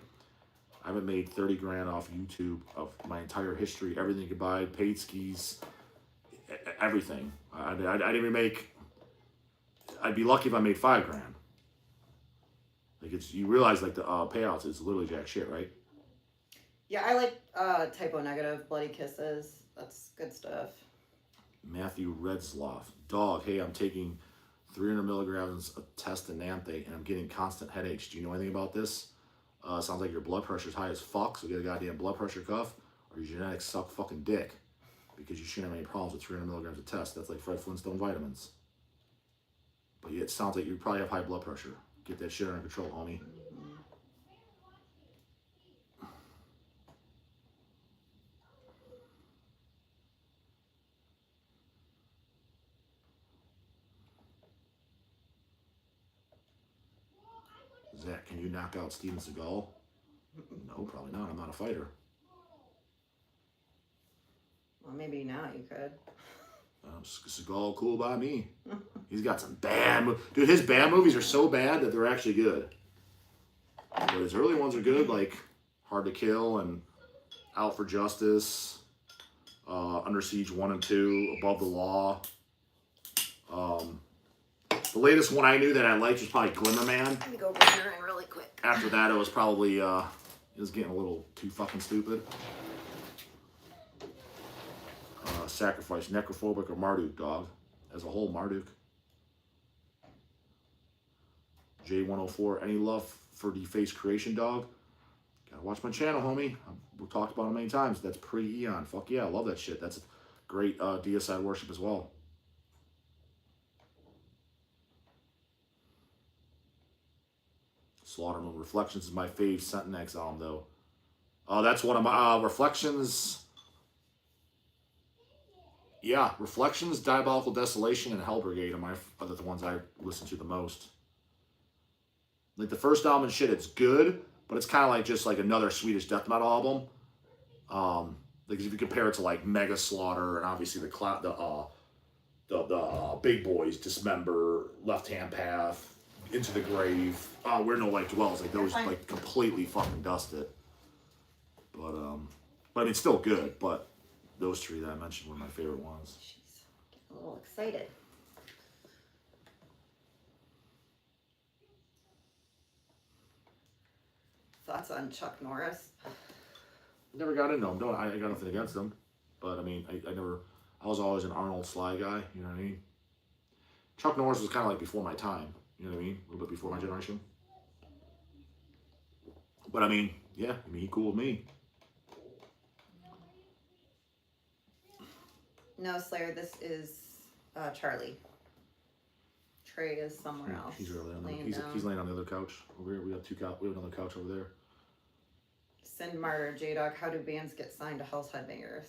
I haven't made 30 grand off YouTube of my entire history. Everything you could buy, paid skis, everything. I didn't even make. I'd be lucky if I made 5 grand. Like you realize like the payouts is literally jack shit, right? Yeah, I like Typo Negative, Bloody Kisses. That's good stuff. Matthew Redsloff. Dog, hey, I'm taking 300 milligrams of Testananthe and I'm getting constant headaches. Do you know anything about this? Sounds like your blood pressure's high as fuck, so get a goddamn blood pressure cuff, or your genetics suck fucking dick. Because you shouldn't have any problems with 300 milligrams of test. That's like Fred Flintstone vitamins. But yeah, it sounds like you probably have high blood pressure. Get that shit under control, homie. Zach, can you knock out Steven Seagal? No, probably not. I'm not a fighter. Well, maybe now you could. Seagal, cool by me. He's got some bad dude, his bad movies are so bad that they're actually good. But his early ones are good, like Hard to Kill and Out for Justice, Under Siege 1 and 2, Above the Law. The latest one I knew that I liked was probably Glimmer Man. Let me go bring her in really quick. After that, it was probably, it was getting a little too fucking stupid. Sacrifice, Necrophobic, or Marduk, dog. As a whole, Marduk. J104, any love for Defaced Creation, dog? Gotta watch my channel, homie. We've talked about it many times. That's pre-Eon. Fuck yeah, I love that shit. That's great Deicide worship as well. Slaughter Moon Reflections is my fave Sentenex album, though. That's one of my Reflections. Yeah, Reflections, Diabolical Desolation, and Hell Brigade are the ones I listen to the most. Like the first album and shit, it's good, but it's kind of like just like another Swedish death metal album. Like if you compare it to like Mega Slaughter and obviously the big boys, Dismember, Left Hand Path, Into the Grave, Where No Light Dwells, like those like completely fucking dust it. But I mean, it's still good, but those three that I mentioned were my favorite ones. She's getting a little excited. Thoughts on Chuck Norris? Never got into them. I got nothing against them, but I mean, I was always an Arnold Sly guy, you know what I mean? Chuck Norris was kind of like before my time, you know what I mean? A little bit before my generation. But I mean, yeah, I mean, he cool with me. No, Slayer, this is Charlie. Trey is somewhere else. He's really on laying he's down. laying on the other couch over here. We have another couch over there. Send Martyr, J-Dawg, how do bands get signed to Hell's Headbangers?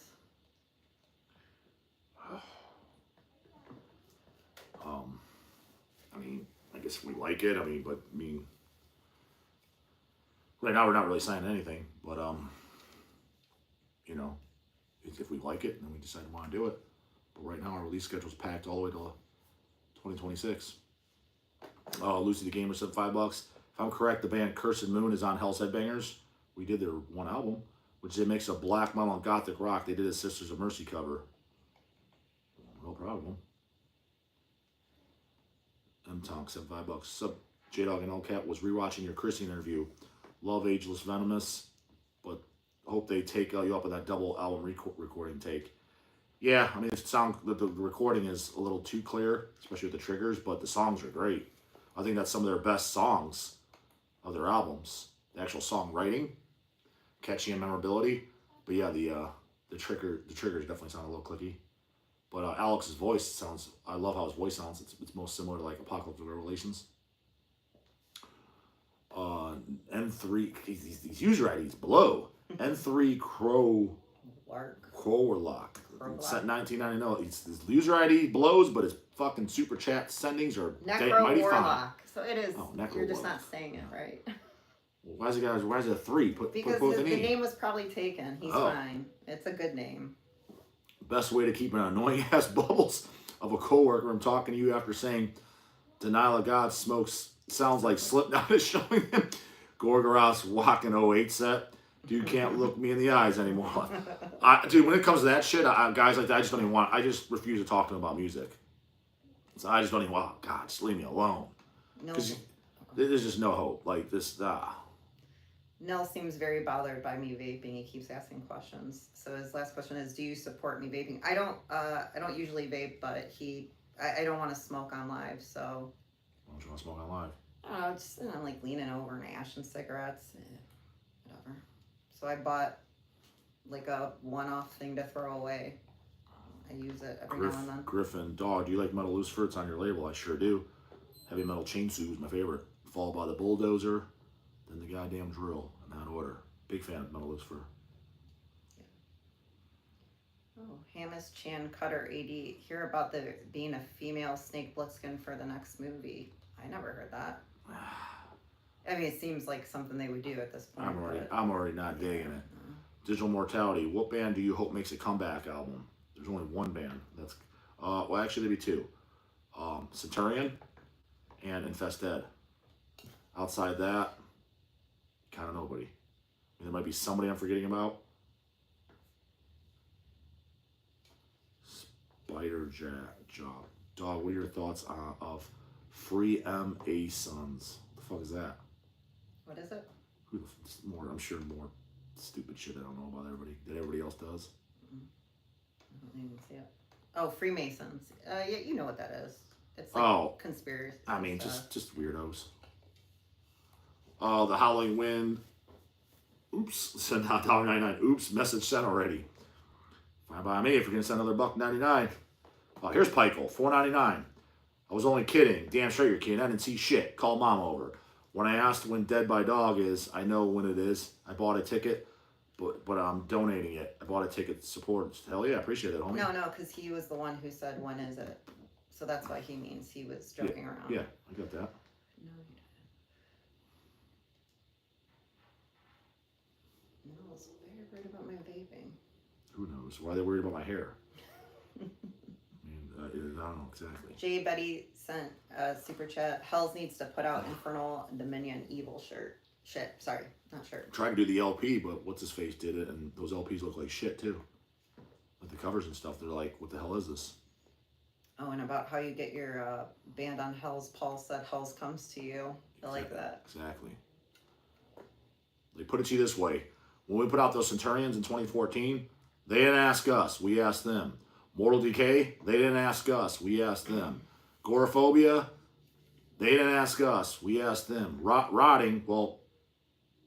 I mean, I guess we like it. I mean, right now we're not really signing anything. But you know, if we like it, then we decide we want to do it. But right now our release schedule's packed all the way to 2026. Lucy the Gamer said $5. If I'm correct, the band Cursed Moon is on Hell's Headbangers. We did their one album, which they mix of black metal and gothic rock. They did a Sisters of Mercy cover. No problem. M-Tonk said $5. Sub J-Dawg and L-cat was rewatching your Christine interview. Love Ageless Venomous, but hope they take you up on that double album recording take. Yeah, I mean, the recording is a little too clear, especially with the triggers, but the songs are great. I think that's some of their best songs of their albums. The actual songwriting, catchy and memorability. But yeah, the triggers definitely sound a little clicky. But Alex's voice sounds, I love how his voice sounds. It's most similar to like Apocalypse of Revelations. N3, these user IDs below. N3 Crowwarlock. Set 1999. His user ID blows, but his fucking super chat sendings are mighty fine. So it is. You're just not saying it right. Well, why is it a 3? Put because both the in E. name was probably taken. He's fine. It's a good name. Best way to keep an annoying ass bubbles of a coworker. I'm talking to you after saying Denial of God smokes sounds like Slipknot is showing him. Gorgoroth's walking 08 set. Dude can't look me in the eyes anymore. Dude, when it comes to that shit, guys like that, I just don't even want. I just refuse to talk to them about music. So I just don't even want. God, just leave me alone. Because there's just no hope. Like this. Nell seems very bothered by me vaping. He keeps asking questions. So his last question is, do you support me vaping? I don't usually vape, but I don't want to smoke on live, so. Why don't you want to smoke on live? I don't know, just I'm like leaning over and ashing cigarettes, whatever. So I bought like a one-off thing to throw away. I use it every now and then. Griffin, dog, do you like Metal Lucifer? It's on your label. I sure do. Heavy Metal Chainsaw is my favorite. Followed by the Bulldozer, then the goddamn Drill, in that order. Big fan of Metal Lucifer. Yeah. Oh, Hamas Chan Cutter 80. Hear about the being a female Snake Plissken for the next movie. I never heard that. I mean, it seems like something they would do at this point. I'm already not digging it. Digital Mortality. What band do you hope makes a comeback album? There's only one band. That's well, actually there'd be two. Centurion and Infested. Outside that, kind of nobody. I mean, there might be somebody I'm forgetting about. Spider Job. Dog, what are your thoughts of Free M.A. Sons? What the fuck is that? What is it? I'm sure more stupid shit I don't know about that everybody else does. I don't even see it. Oh, Freemasons. Yeah, you know what that is. It's like conspiracy. I mean, just weirdos. The Howling Wind. Oops, send out $1.99. Oops, message sent already. Fine by me if you're gonna send another $1.99. Here's Pikel, $4.99. I was only kidding. Damn straight you're kidding. I didn't see shit. Call mom over. When I asked when Dead by Dog is, I know when it is. I bought a ticket, but I'm donating it. I bought a ticket to support. Hell yeah, appreciate it, homie. No, because he was the one who said, when is it? So that's why he means he was joking around. Yeah, I got that. No, you didn't. No, I was very worried about my vaping. Who knows? Why are they worried about my hair? I don't know exactly. J. Betty sent a super chat. Hells needs to put out Infernal Dominion Evil shirt. Sorry, not shirt. Tried to do the LP, but what's his face did it, and those LPs look like shit too. Like the covers and stuff, they're like, what the hell is this? Oh, and about how you get your band on Hell's Pulse said Hell's comes to you. I like that. Exactly. They put it to you this way. When we put out those Centurions in 2014, they didn't ask us. We asked them. Mortal Decay, they didn't ask us. We asked them. Goraphobia, they didn't ask us. We asked them. Rotting, well,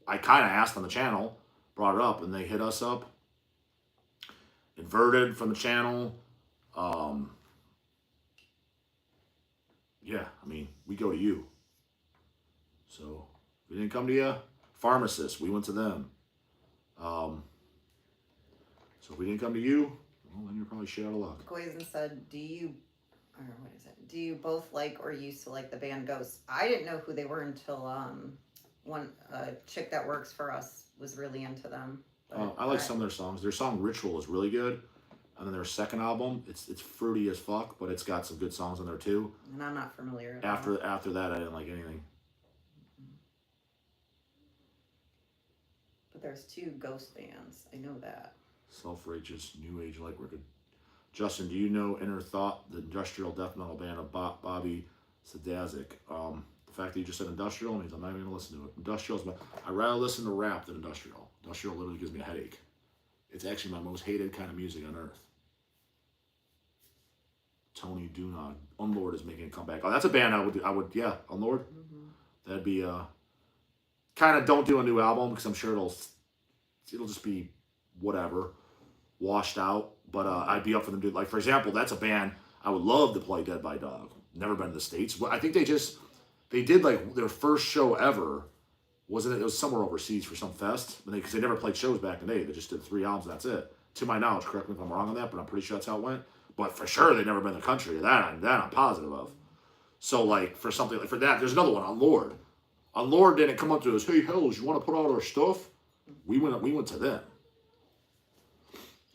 I kind of asked on the channel, brought it up, and they hit us up. Inverted from the channel. Yeah, I mean, we go to you. So, we didn't come to you. Pharmacists, we went to them. So, if we didn't come to you, well, then you're probably shit out of luck. Poison said, do you both like or used to like the band Ghost? I didn't know who they were until one chick that works for us was really into them. I like some of their songs. Their song Ritual is really good. And then their second album, it's fruity as fuck, but it's got some good songs on there too. And I'm not familiar. After that, I didn't like anything. But there's 2 Ghost bands. I know that. Self-Righteous, New Age light record. Justin, do you know Inner Thought, the industrial death metal band of Bobby Sadazik? The fact that you just said industrial means I'm not even going to listen to it. Industrial's I'd rather listen to rap than industrial. Industrial literally gives me a headache. It's actually my most hated kind of music on earth. Tony Dunod, Unlord is making a comeback. Oh, that's a band I would, yeah, Unlord. Mm-hmm. That'd be kind of don't do a new album because I'm sure it'll just be whatever, washed out. But I'd be up for them to do, like, for example, that's a band I would love to play, Dead by Dog. Never been to the States. But I think they did like their first show ever. Wasn't it? It was somewhere overseas for some fest. Because they never played shows back in the day. They just did 3 albums and that's it. To my knowledge, correct me if I'm wrong on that, but I'm pretty sure that's how it went. But for sure, they've never been in the country. That I'm positive of. So, like, for something like for that, there's another one, Unlord. Unlord didn't come up to us, hey, Hells, you want to put out our stuff? We went to them.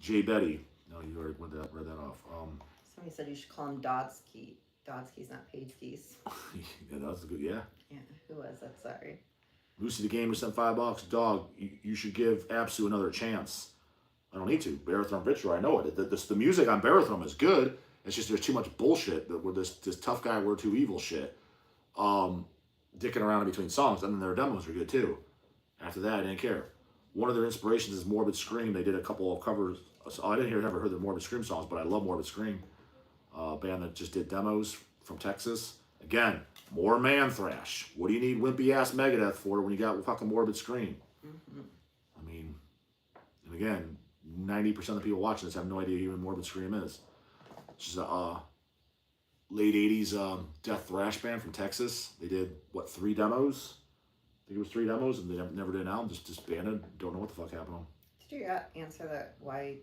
Jay Betty. No, you already read that off. Somebody said you should call him Dodski. Dodski's not Paidskis. Yeah, that was a good, yeah. Yeah, who was that? Sorry. Lucy the Gamer sent $5. Dog, you should give Apsu another chance. I don't need to. Barathrum Vitro, I know it. The music on Barathrum is good. It's just there's too much bullshit with this tough guy, we're too evil shit. Dicking around in between songs. And then their demos are good too. After that, I didn't care. One of their inspirations is Morbid Scream. They did a couple of covers. I didn't ever heard the Morbid Scream songs, but I love Morbid Scream. Band that just did demos from Texas. Again, more man thrash. What do you need wimpy ass Megadeth for when you got fucking Morbid Scream? Mm-hmm. I mean, and again, 90% of the people watching this have no idea who Morbid Scream is. It's just a late 80s death thrash band from Texas. They did, 3 demos? I think it was 3 demos, and they never did an album, just disbanded. Don't know what the fuck happened to them. Did you answer that why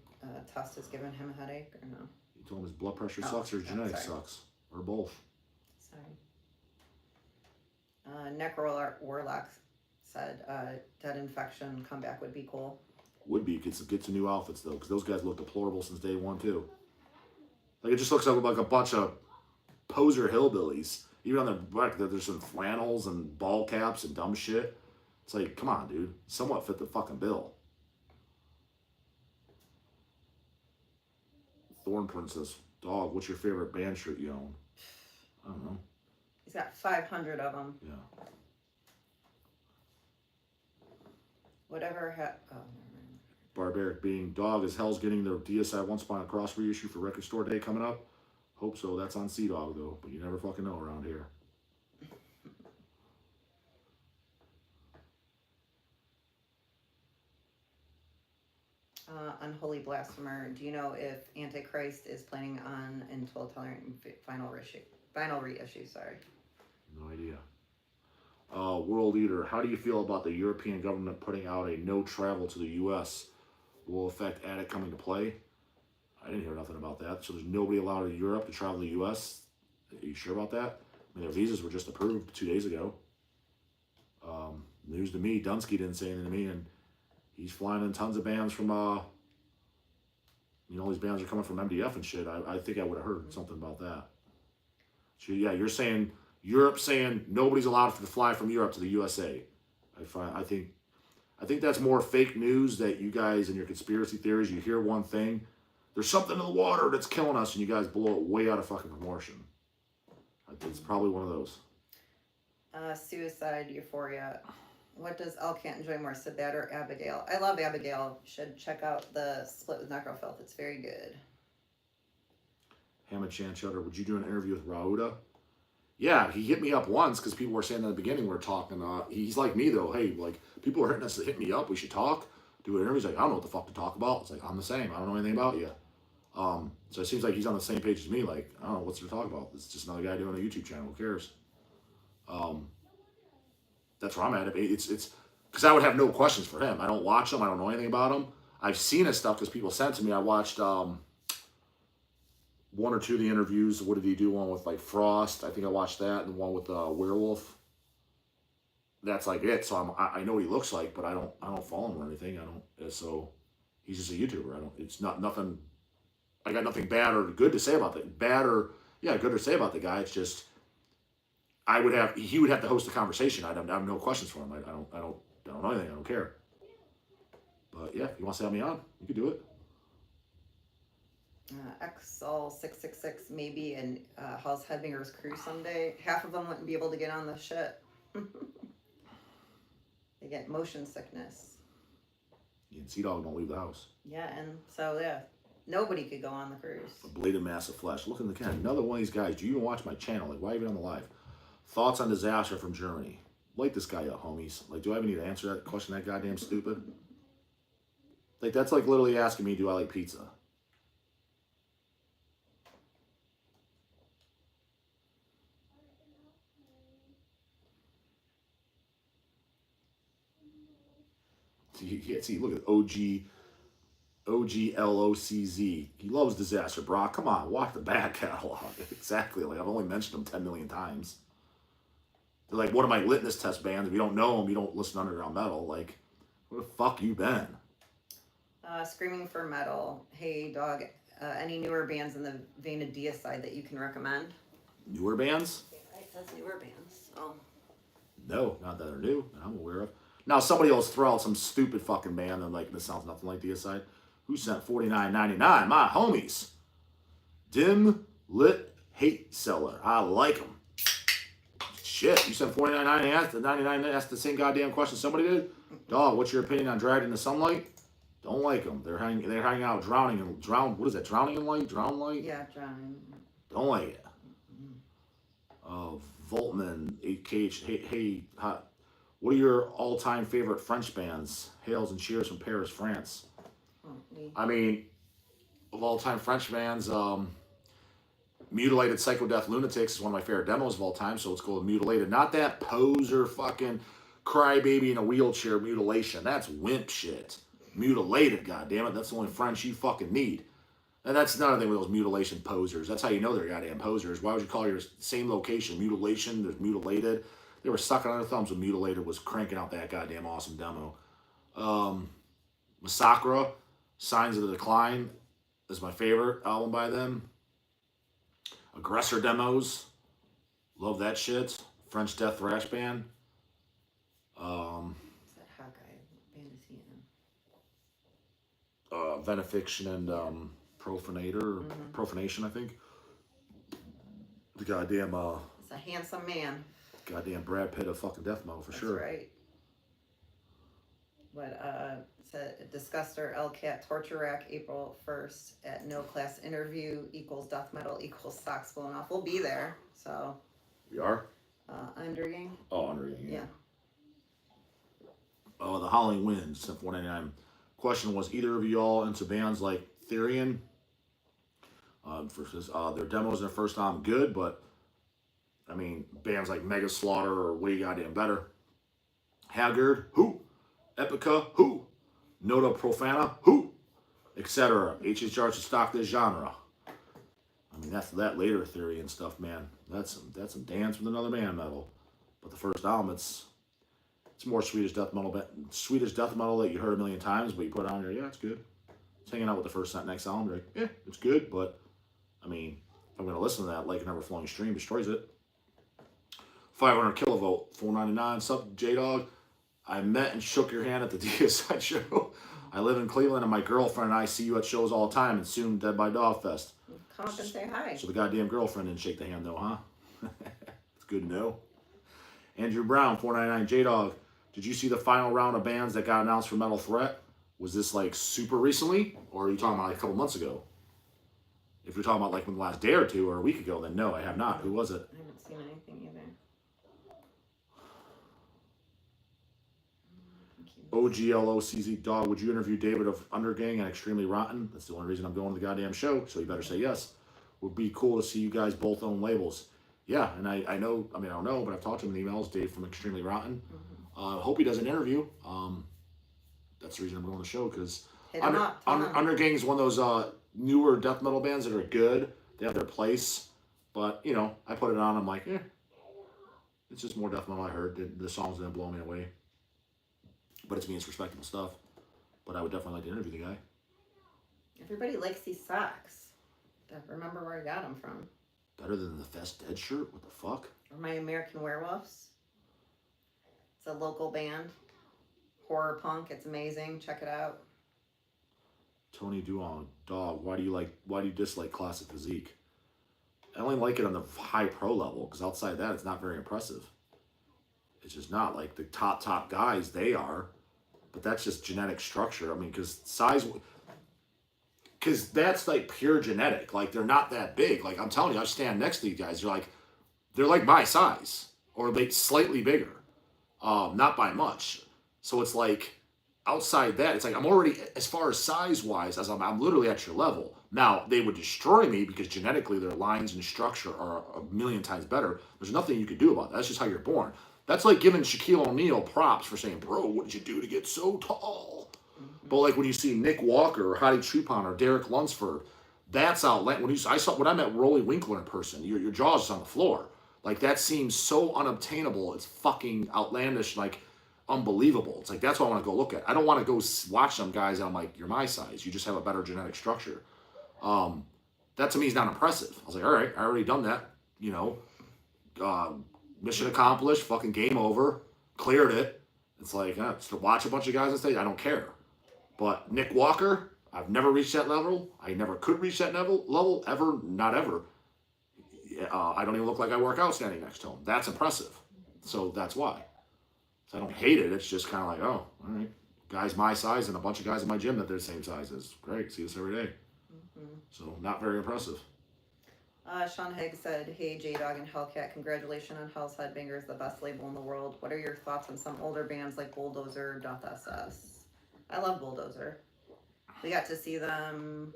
Tust has given him a headache, or no? You told him his blood pressure sucks or his genetics sucks, or both. Sorry. Necro Warlock said Dead Infection comeback would be cool. Would be. Get some new outfits, though, because those guys look deplorable since day one, too. Like, it just looks like a bunch of poser hillbillies. Even on their back, there's some flannels and ball caps and dumb shit. It's like, come on, dude. Somewhat fit the fucking bill. Thorn Princess. Dog, what's your favorite band shirt you own? I don't know. He's got 500 of them. Yeah. Whatever. Barbaric Being. Dog, is Hell's getting their Deicide One Spinal Cross reissue for Record Store Day coming up? Hope so. That's on Dog though, but you never fucking know around here. Unholy Blasphemer. Do you know if Antichrist is planning on Intolerant final reissue? Sorry. No idea. World Leader. How do you feel about the European government putting out a no travel to the U.S. will affect Attic coming to play? I didn't hear nothing about that. So there's nobody allowed in Europe to travel to the U.S. Are you sure about that? I mean, their visas were just approved 2 days ago. News to me. Dunsky didn't say anything to me, and he's flying in tons of bands from, all these bands are coming from MDF and shit. I think I would have heard something about that. So, yeah, you're saying, Europe saying nobody's allowed to fly from Europe to the USA. I think that's more fake news that you guys and your conspiracy theories, you hear one thing, there's something in the water that's killing us, and you guys blow it way out of fucking proportion. It's probably one of those. Suicide Euphoria. What does L-cat enjoy more, Sabat or Abigail? I love Abigail. Should check out the split with Necrofilth. It's very good. Hammond Chanchutter, would you do an interview with Rauda? Yeah, he hit me up once because people were saying in the beginning we were talking. He's like me though. Hey, like people are hitting us to hit me up. We should talk. Do an interview. He's like, I don't know what the fuck to talk about. It's like I'm the same. I don't know anything about you. So it seems like he's on the same page as me. Like I don't know what's to talk about. It's just another guy doing a YouTube channel. Who cares? That's where I'm at. It's because I would have no questions for him. I don't watch him. I don't know anything about him. I've seen his stuff because people sent to me. I watched one or two of the interviews. What did he do? One with like Frost. I think I watched that, and one with Werewolf. That's like it. So I know what he looks like, but I don't follow him or anything. So he's just a YouTuber. It's not nothing. I got nothing bad or good to say about the good to say about the guy. It's just he would have to host the conversation. I have no questions for him. I don't know anything. I don't care. But yeah, if you want to have me on, you can do it. XL666 maybe and Hall's Headbangers crew someday. Half of them wouldn't be able to get on the shit. They get motion sickness. You can see J-dawg don't leave the house. Yeah, and so yeah, nobody could go on the cruise. A bladed mass of flesh. Look in the can. Another one of these guys. Do you even watch my channel? Like, why even on the live? Thoughts on disaster from Germany. Light this guy up, homies. Like, do I even need to answer that question? That goddamn stupid. Like, that's like literally asking me, do I like pizza? See, look at OGLOCZ. He loves Disaster, bro. Come on, watch the back catalog. Exactly. Like, I've only mentioned them 10 million times. They're like, what are my litmus test bands? If you don't know them, you don't listen to underground metal. Like, where the fuck you been? Screaming for Metal. Hey, dog. Any newer bands in the vein of Deicide that you can recommend? Newer bands? Yeah, it says newer bands. Oh. No, not that are new that I'm aware of. Now, somebody else throw out some stupid fucking band and like, this sounds nothing like Deicide. Who sent $49.99? My homies. Dim Lit Hate Seller. I like them. Shit, you sent $49.99 asked the same goddamn question somebody did? Dog, what's your opinion on Dragged in the Sunlight? Don't like them. They're hanging out drowning in light? Drown light? Yeah, drowning. Don't like it. Voltman, 8KH, hey, hot. What are your all-time favorite French bands? Hails and cheers from Paris, France. I mean, of all-time French bands, Mutilated Psychodeath Lunatics is one of my favorite demos of all time, so it's called Mutilated. Not that poser fucking crybaby in a wheelchair mutilation. That's wimp shit. Mutilated, goddammit. That's the only French you fucking need. And that's another thing with those mutilation posers. That's how you know they're goddamn posers. Why would you call your same location mutilation? There's Mutilated. They were sucking on their thumbs when Mutilated was cranking out that goddamn awesome demo. Massacra, Signs of the Decline is my favorite album by them. Aggressor Demos, love that shit. French Death Thrash Band. What's that Hawkeye band is he in? Venefiction and Profanation, I think. The goddamn It's a handsome man. goddamn Brad Pitt of fucking death metal for sure. That's right. What it's a Disguster L-cat torture rack April 1st at No Class Interview equals death metal equals socks blown off. We'll be there. So We are? Undergang. Oh, Undergang, Yeah. Oh, the Howling Wind, sent 499. Question was, either of y'all into bands like Therian? Their demos in their first album good, but I mean, bands like Mega Slaughter are way goddamn better. Haggard, who? Epica, who? Nota Profana, who? Etc. HHR should stock this genre. I mean, that's that later theory and stuff, man. That's some dance with another man metal. But the first album, it's more Swedish death metal that you heard a million times, but you put it on there, yeah, it's good. It's hanging out with the first next album, you're like, yeah, it's good, but I mean, if I'm gonna listen to that, like an ever-flowing stream destroys it. 500 kilovolt, 499. Sup, J-dawg? I met and shook your hand at the Deicide show. I live in Cleveland, and my girlfriend and I see you at shows all the time, and soon Dead by Dogfest. Come up and say hi. So the goddamn girlfriend didn't shake the hand, though, huh? It's good to know. Andrew Brown, 499. J-dawg, did you see the final round of bands that got announced for Metal Threat? Was this like super recently, or are you talking about like a couple months ago? If you're talking about like from the last day or two or a week ago, then no, I have not. Who was it? I haven't seen anything either. OGLOCZ Dog, would you interview David of Undergang and Extremely Rotten? That's the only reason I'm going to the goddamn show, so you better say yes. Would be cool to see you guys both own labels. Yeah, and I know, I mean, I don't know, but I've talked to him in emails, Dave from Extremely Rotten. Hope he does an interview. That's the reason I'm going to the show, because Undergang is one of those newer death metal bands that are good. They have their place, but, you know, I put it on, I'm like, it's just more death metal I heard. The songs didn't blow me away. But it's me, it's respectable stuff. But I would definitely like to interview the guy. Everybody likes these socks. Remember where I got them from. Better than the Fest Dead shirt? What the fuck? Or my American Werewolves. It's a local band. Horror punk. It's amazing. Check it out. Tony Duong, Dog, why do you dislike classic physique? I only like it on the high pro level, because outside that, it's not very impressive. It's just not. Like the top guys, they are. But that's just genetic structure. I mean, because size... Because that's like pure genetic. Like, they're not that big. Like, I'm telling you, I stand next to these guys. They're like my size. Or like slightly bigger. Not by much. So it's like, outside that, it's like I'm already, as far as size-wise, as I'm literally at your level. Now, they would destroy me because genetically their lines and structure are a million times better. There's nothing you can do about that. That's just how you're born. That's like giving Shaquille O'Neal props for saying, bro, what did you do to get so tall? But like when you see Nick Walker or Hadi Chupon or Derek Lunsford, that's outlandish. When I met Rolly Winkler in person, your jaw's just on the floor. Like, that seems so unobtainable. It's fucking outlandish, like unbelievable. It's like, that's what I want to go look at. I don't want to go watch some guys and I'm like, you're my size. You just have a better genetic structure. That to me is not impressive. I was like, all right, I already done that. You know, mission accomplished, fucking game over, cleared it. It's like, to watch a bunch of guys on stage, I don't care. But Nick Walker, I've never reached that level. I never could reach that level ever, not ever. I don't even look like I work out standing next to him. That's impressive. So that's why. So I don't hate it. It's just kind of like, oh, all right. Guys my size and a bunch of guys in my gym that they're the same size as. Great, see this every day. So not very impressive. Sean Higgs said, hey, J-dawg and L-cat, congratulations on Hell's Headbangers, the best label in the world. What are your thoughts on some older bands like Bulldozer, .ss? I love Bulldozer. We got to see them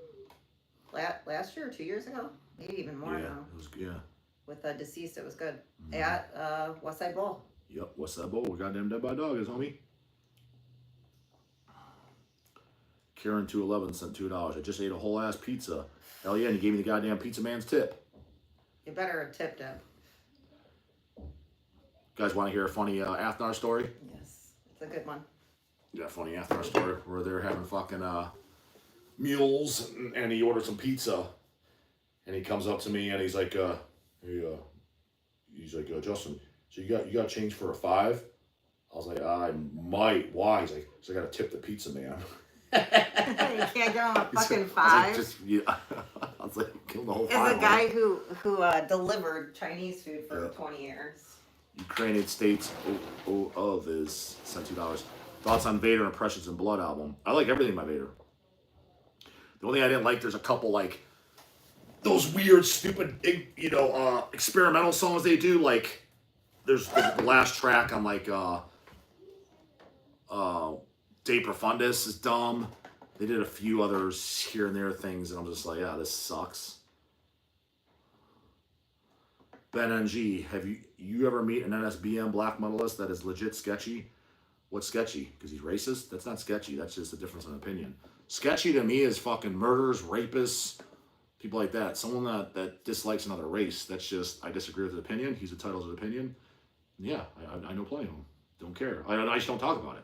last year or 2 years ago, maybe even more now. It was, yeah. With Deceased, it was good. At Westside Bowl. Yep, Westside Bowl. We're goddamn Dead by Dog, is homie. Karen211 sent $2. I just ate a whole ass pizza. Hell yeah, and you gave me the goddamn pizza man's tip. You better have tipped him. Guys want to hear a funny Athnar story? Yes, it's a good one. Yeah, funny Athnar story where they're having fucking meals and he ordered some pizza and he comes up to me and he's like, Justin, so you got change for a $5? I was like, I might. Why? He's like, so I got to tip the pizza man. You can't give him a fucking $5. I was like, kill the whole $5. It's a guy who delivered Chinese food for 20 years. Ukrainian States of is sent $2. Thoughts on Vader Impressions in Blood album? I like everything by Vader. The only thing I didn't like, there's a couple like those weird, stupid, experimental songs they do. Like there's the last track on like De Profundis is dumb. They did a few others here and there things, and I'm just like, yeah, this sucks. Ben NG, have you ever meet an NSBM black metalist that is legit sketchy? What's sketchy? Because he's racist? That's not sketchy. That's just a difference in opinion. Sketchy to me is fucking murderers, rapists, people like that. Someone that dislikes another race. That's just, I disagree with his opinion. He's entitled to his opinion. Yeah, I know plenty of them. Don't care. I just don't talk about it.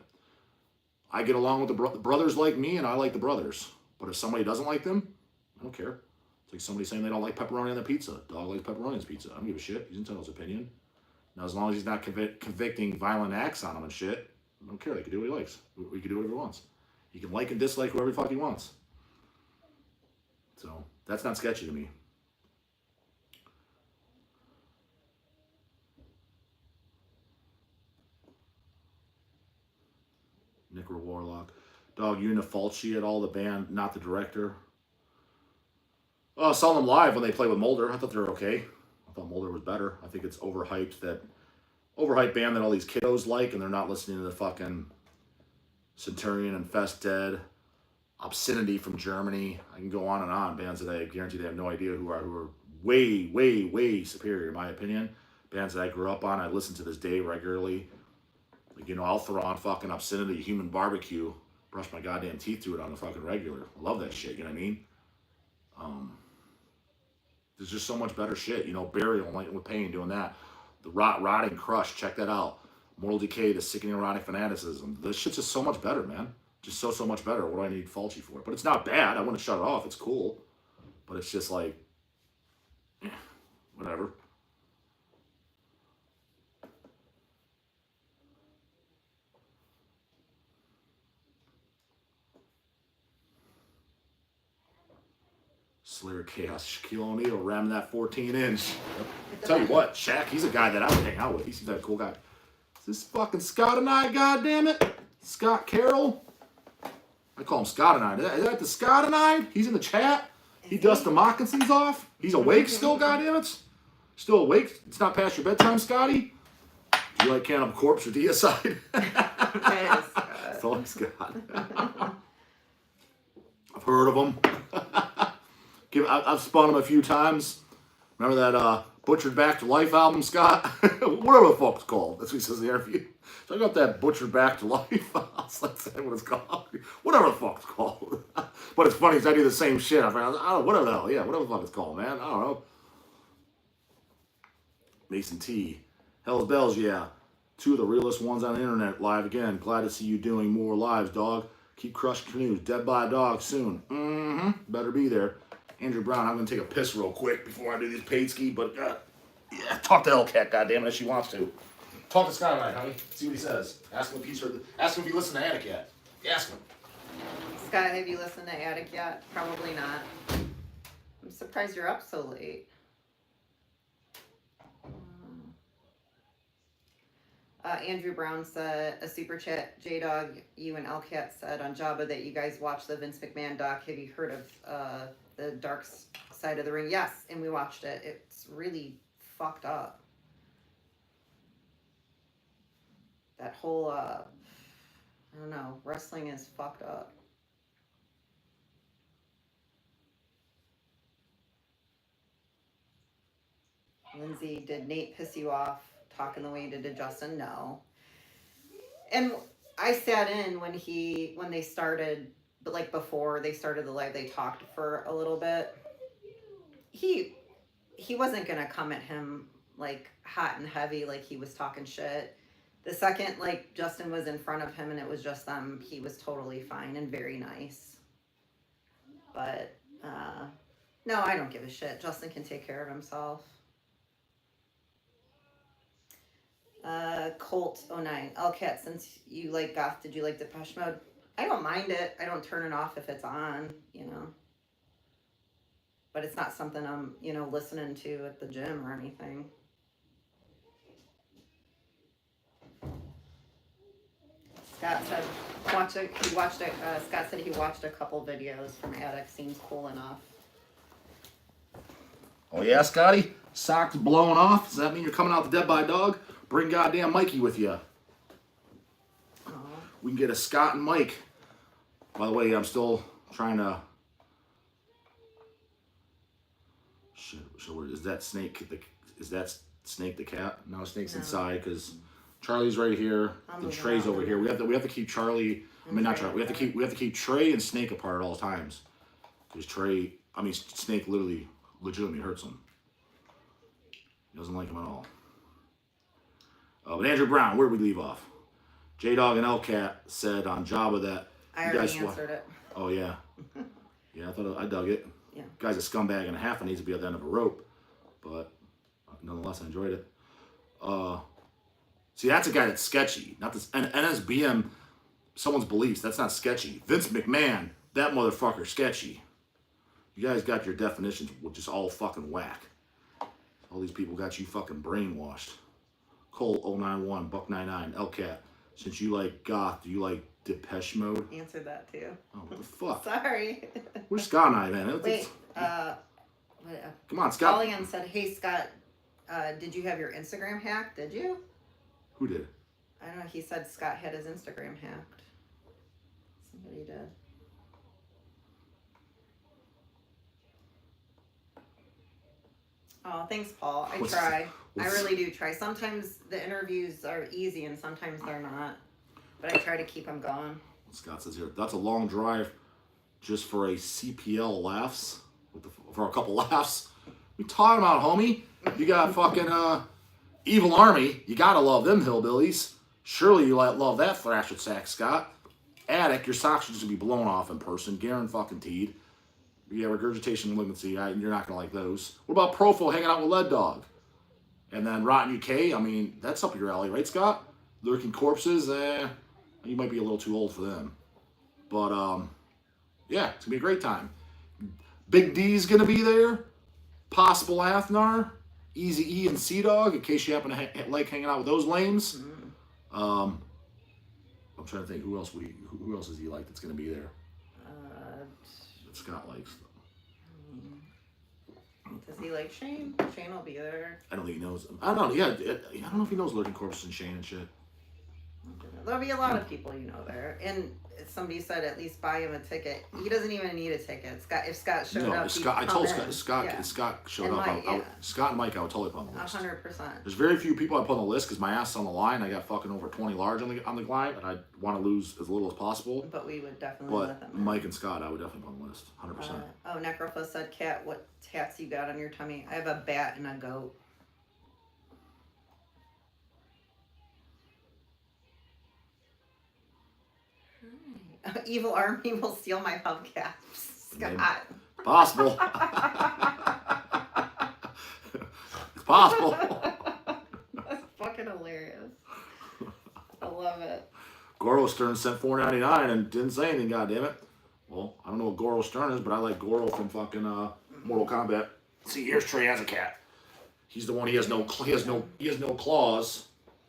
I get along with the brothers like me, and I like the brothers. But if somebody doesn't like them, I don't care. It's like somebody saying they don't like pepperoni on their pizza. Dog likes pepperoni on his pizza. I don't give a shit. He's entitled to his opinion. Now, as long as he's not convicting violent acts on them and shit, I don't care. He can do what he likes. He can do whatever he wants. He can like and dislike whoever the fuck he wants. So, that's not sketchy to me. Nick Warlock. Dog, you Nafalchi at all, the band, not the director? saw them live when they played with Mulder. I thought they were okay. I thought Mulder was better. I think it's overhyped band that all these kiddos like, and they're not listening to the fucking Centurion and Fest Dead, Obscenity from Germany. I can go on and on. Bands that I guarantee they have no idea who are way, way, way superior in my opinion. Bands that I grew up on, I listen to this day regularly. Like, you know, I'll throw on fucking Obscenity, Human Barbecue, brush my goddamn teeth to it on the fucking regular. I love that shit, you know what I mean? There's just so much better shit, you know, Burial, Light with Pain, doing that. The Rotting Crush, check that out. Mortal Decay, The Sickening Erotic Fanaticism. This shit's just so much better, man. Just so much better. What do I need Fulci for? But it's not bad. I wouldn't shut it off. It's cool. But it's just like, whatever. Slayer Chaos. Shaquille O'Neal ramming that 14-inch. Tell you what, Shaq, he's a guy that I would hang out with. He's that cool guy. Is this fucking Scott and I, goddammit? Scott Carroll? I call him Scott and I. Is that the Scott and I? He's in the chat. He dusts the moccasins off. He's awake still, goddammit. Still awake? It's not past your bedtime, Scotty? Do you like Cannibal Corpse or Deicide? That's all he's got. I've heard of him. I've spun him a few times. Remember that Butchered Back to Life album, Scott? Whatever the fuck it's called. That's what he says in the interview. So I got that Butchered Back to Life. I was like, that's what it's called. Whatever the fuck it's called. But it's funny because I do the same shit. I don't know, whatever the hell. Yeah, whatever the fuck it's called, man. I don't know. Mason T. Hell's Bells, yeah. Two of the realest ones on the internet live again. Glad to see you doing more lives, dog. Keep crushing canoes. Dead by a dog soon. Better be there. Andrew Brown, I'm going to take a piss real quick before I do these paid ski, but yeah, talk to L-cat, goddammit, if she wants to. Talk to Scott tonight, honey. See what he says. Ask him if he's heard. Ask him if he listened to Attic yet. Ask him. Scott, have you listened to Attic yet? Probably not. I'm surprised you're up so late. Andrew Brown said, a super chat, J-Dawg, you and L-cat said on Jabba that you guys watched the Vince McMahon doc. Have you heard of the Dark Side of the Ring? Yes, and we watched it. It's really fucked up. That whole, I don't know, wrestling is fucked up. Lindsay, did Nate piss you off talking the way he did to Justin? No. And I sat in when they started, but like before they started the live, they talked for a little bit. He wasn't gonna come at him like hot and heavy like he was talking shit. The second like Justin was in front of him and it was just them, he was totally fine and very nice. But no, I don't give a shit. Justin can take care of himself. Colt 09. L-cat, since you like goth, did you like Depeche Mode? I don't mind it. I don't turn it off if it's on, you know. But it's not something I'm, you know, listening to at the gym or anything. Scott said Scott said he watched a couple videos from Attic. Seems cool enough. Oh yeah, Scotty? Socks blowing off? Does that mean you're coming out the Dead by Dog? Bring goddamn Mikey with you. Aww. We can get a Scott and Mike. By the way, I'm still trying to... Shit, so is that Snake the cat? No, Snake's inside because Charlie's right here. And Trey's over here. We have to keep Charlie. I mean, not Charlie. We have to keep Trey and Snake apart at all times. Because Snake legitimately hurts him. He doesn't like him at all. But Andrew Brown, where did we leave off? J-Dawg and L-cat said on Jabba that I already answered it. Oh yeah, yeah. I dug it. Yeah. Guy's a scumbag and a half and needs to be at the end of a rope, but nonetheless, I enjoyed it. See, that's a guy that's sketchy. Not this NSBM, someone's beliefs. That's not sketchy. Vince McMahon, that motherfucker, sketchy. You guys got your definitions, which is all fucking whack. All these people got you fucking brainwashed. Cole 091, Buck 99, L-cat. Since you like goth, do you like Depeche Mode? Answered that too. Oh, what the fuck? Sorry. Where's Scott and I, man? Wait, Come on, Scott. Paulian said, "Hey Scott, did you have your Instagram hacked? Did you?" Who did? I don't know. He said Scott had his Instagram hacked. Somebody did. Oh, thanks, Paul. I try. I really do try. Sometimes the interviews are easy and sometimes they're not. But I try to keep them going. Scott says here, that's a long drive just for a CPL laughs, for a couple laughs. What you talking about, homie? You got fucking Evil Army. You gotta love them hillbillies. Surely you love that Thrasher sack, Scott. Attic, your socks are just gonna be blown off in person. Guaranteed. Yeah, regurgitation and malignancy, you're not gonna like those. What about Profo hanging out with Lead Dog? And then Rotten UK, I mean, that's up your alley, right, Scott? Lurking Corpses, you might be a little too old for them. But, yeah, it's gonna be a great time. Big D's gonna be there. Possible Athnar. Easy E and J-dawg, in case you happen to like hanging out with those lames. I'm trying to think, who else does he like that's gonna be there? That Scott likes. Does he like Shane? Shane will be there. I don't think he knows. I don't know. Yeah, I don't know if he knows Lurking Corpses and Shane and shit. There'll be a lot of people you know there. And somebody said at least buy him a ticket. He doesn't even need a ticket. If Scott showed up, I told Scott, if Scott showed and up, Mike, Scott and Mike, I would totally put on the list. 100%. There's very few people I put on the list because my ass is on the line. I got fucking over 20 large on the line, and I want to lose as little as possible. But we would definitely let them in. Mike and Scott, I would definitely put on the list, 100%. Necropha said, Kat, what tats you got on your tummy? I have a bat and a goat. Evil Army will steal my hubcaps. Scott. Possible. It's possible. That's fucking hilarious. I love it. Goro Stern sent $4.99 and didn't say anything, goddammit. Well, I don't know what Goro Stern is, but I like Goro from fucking Mortal Kombat. See, here's Trey as a cat. He's the one, he has no claws,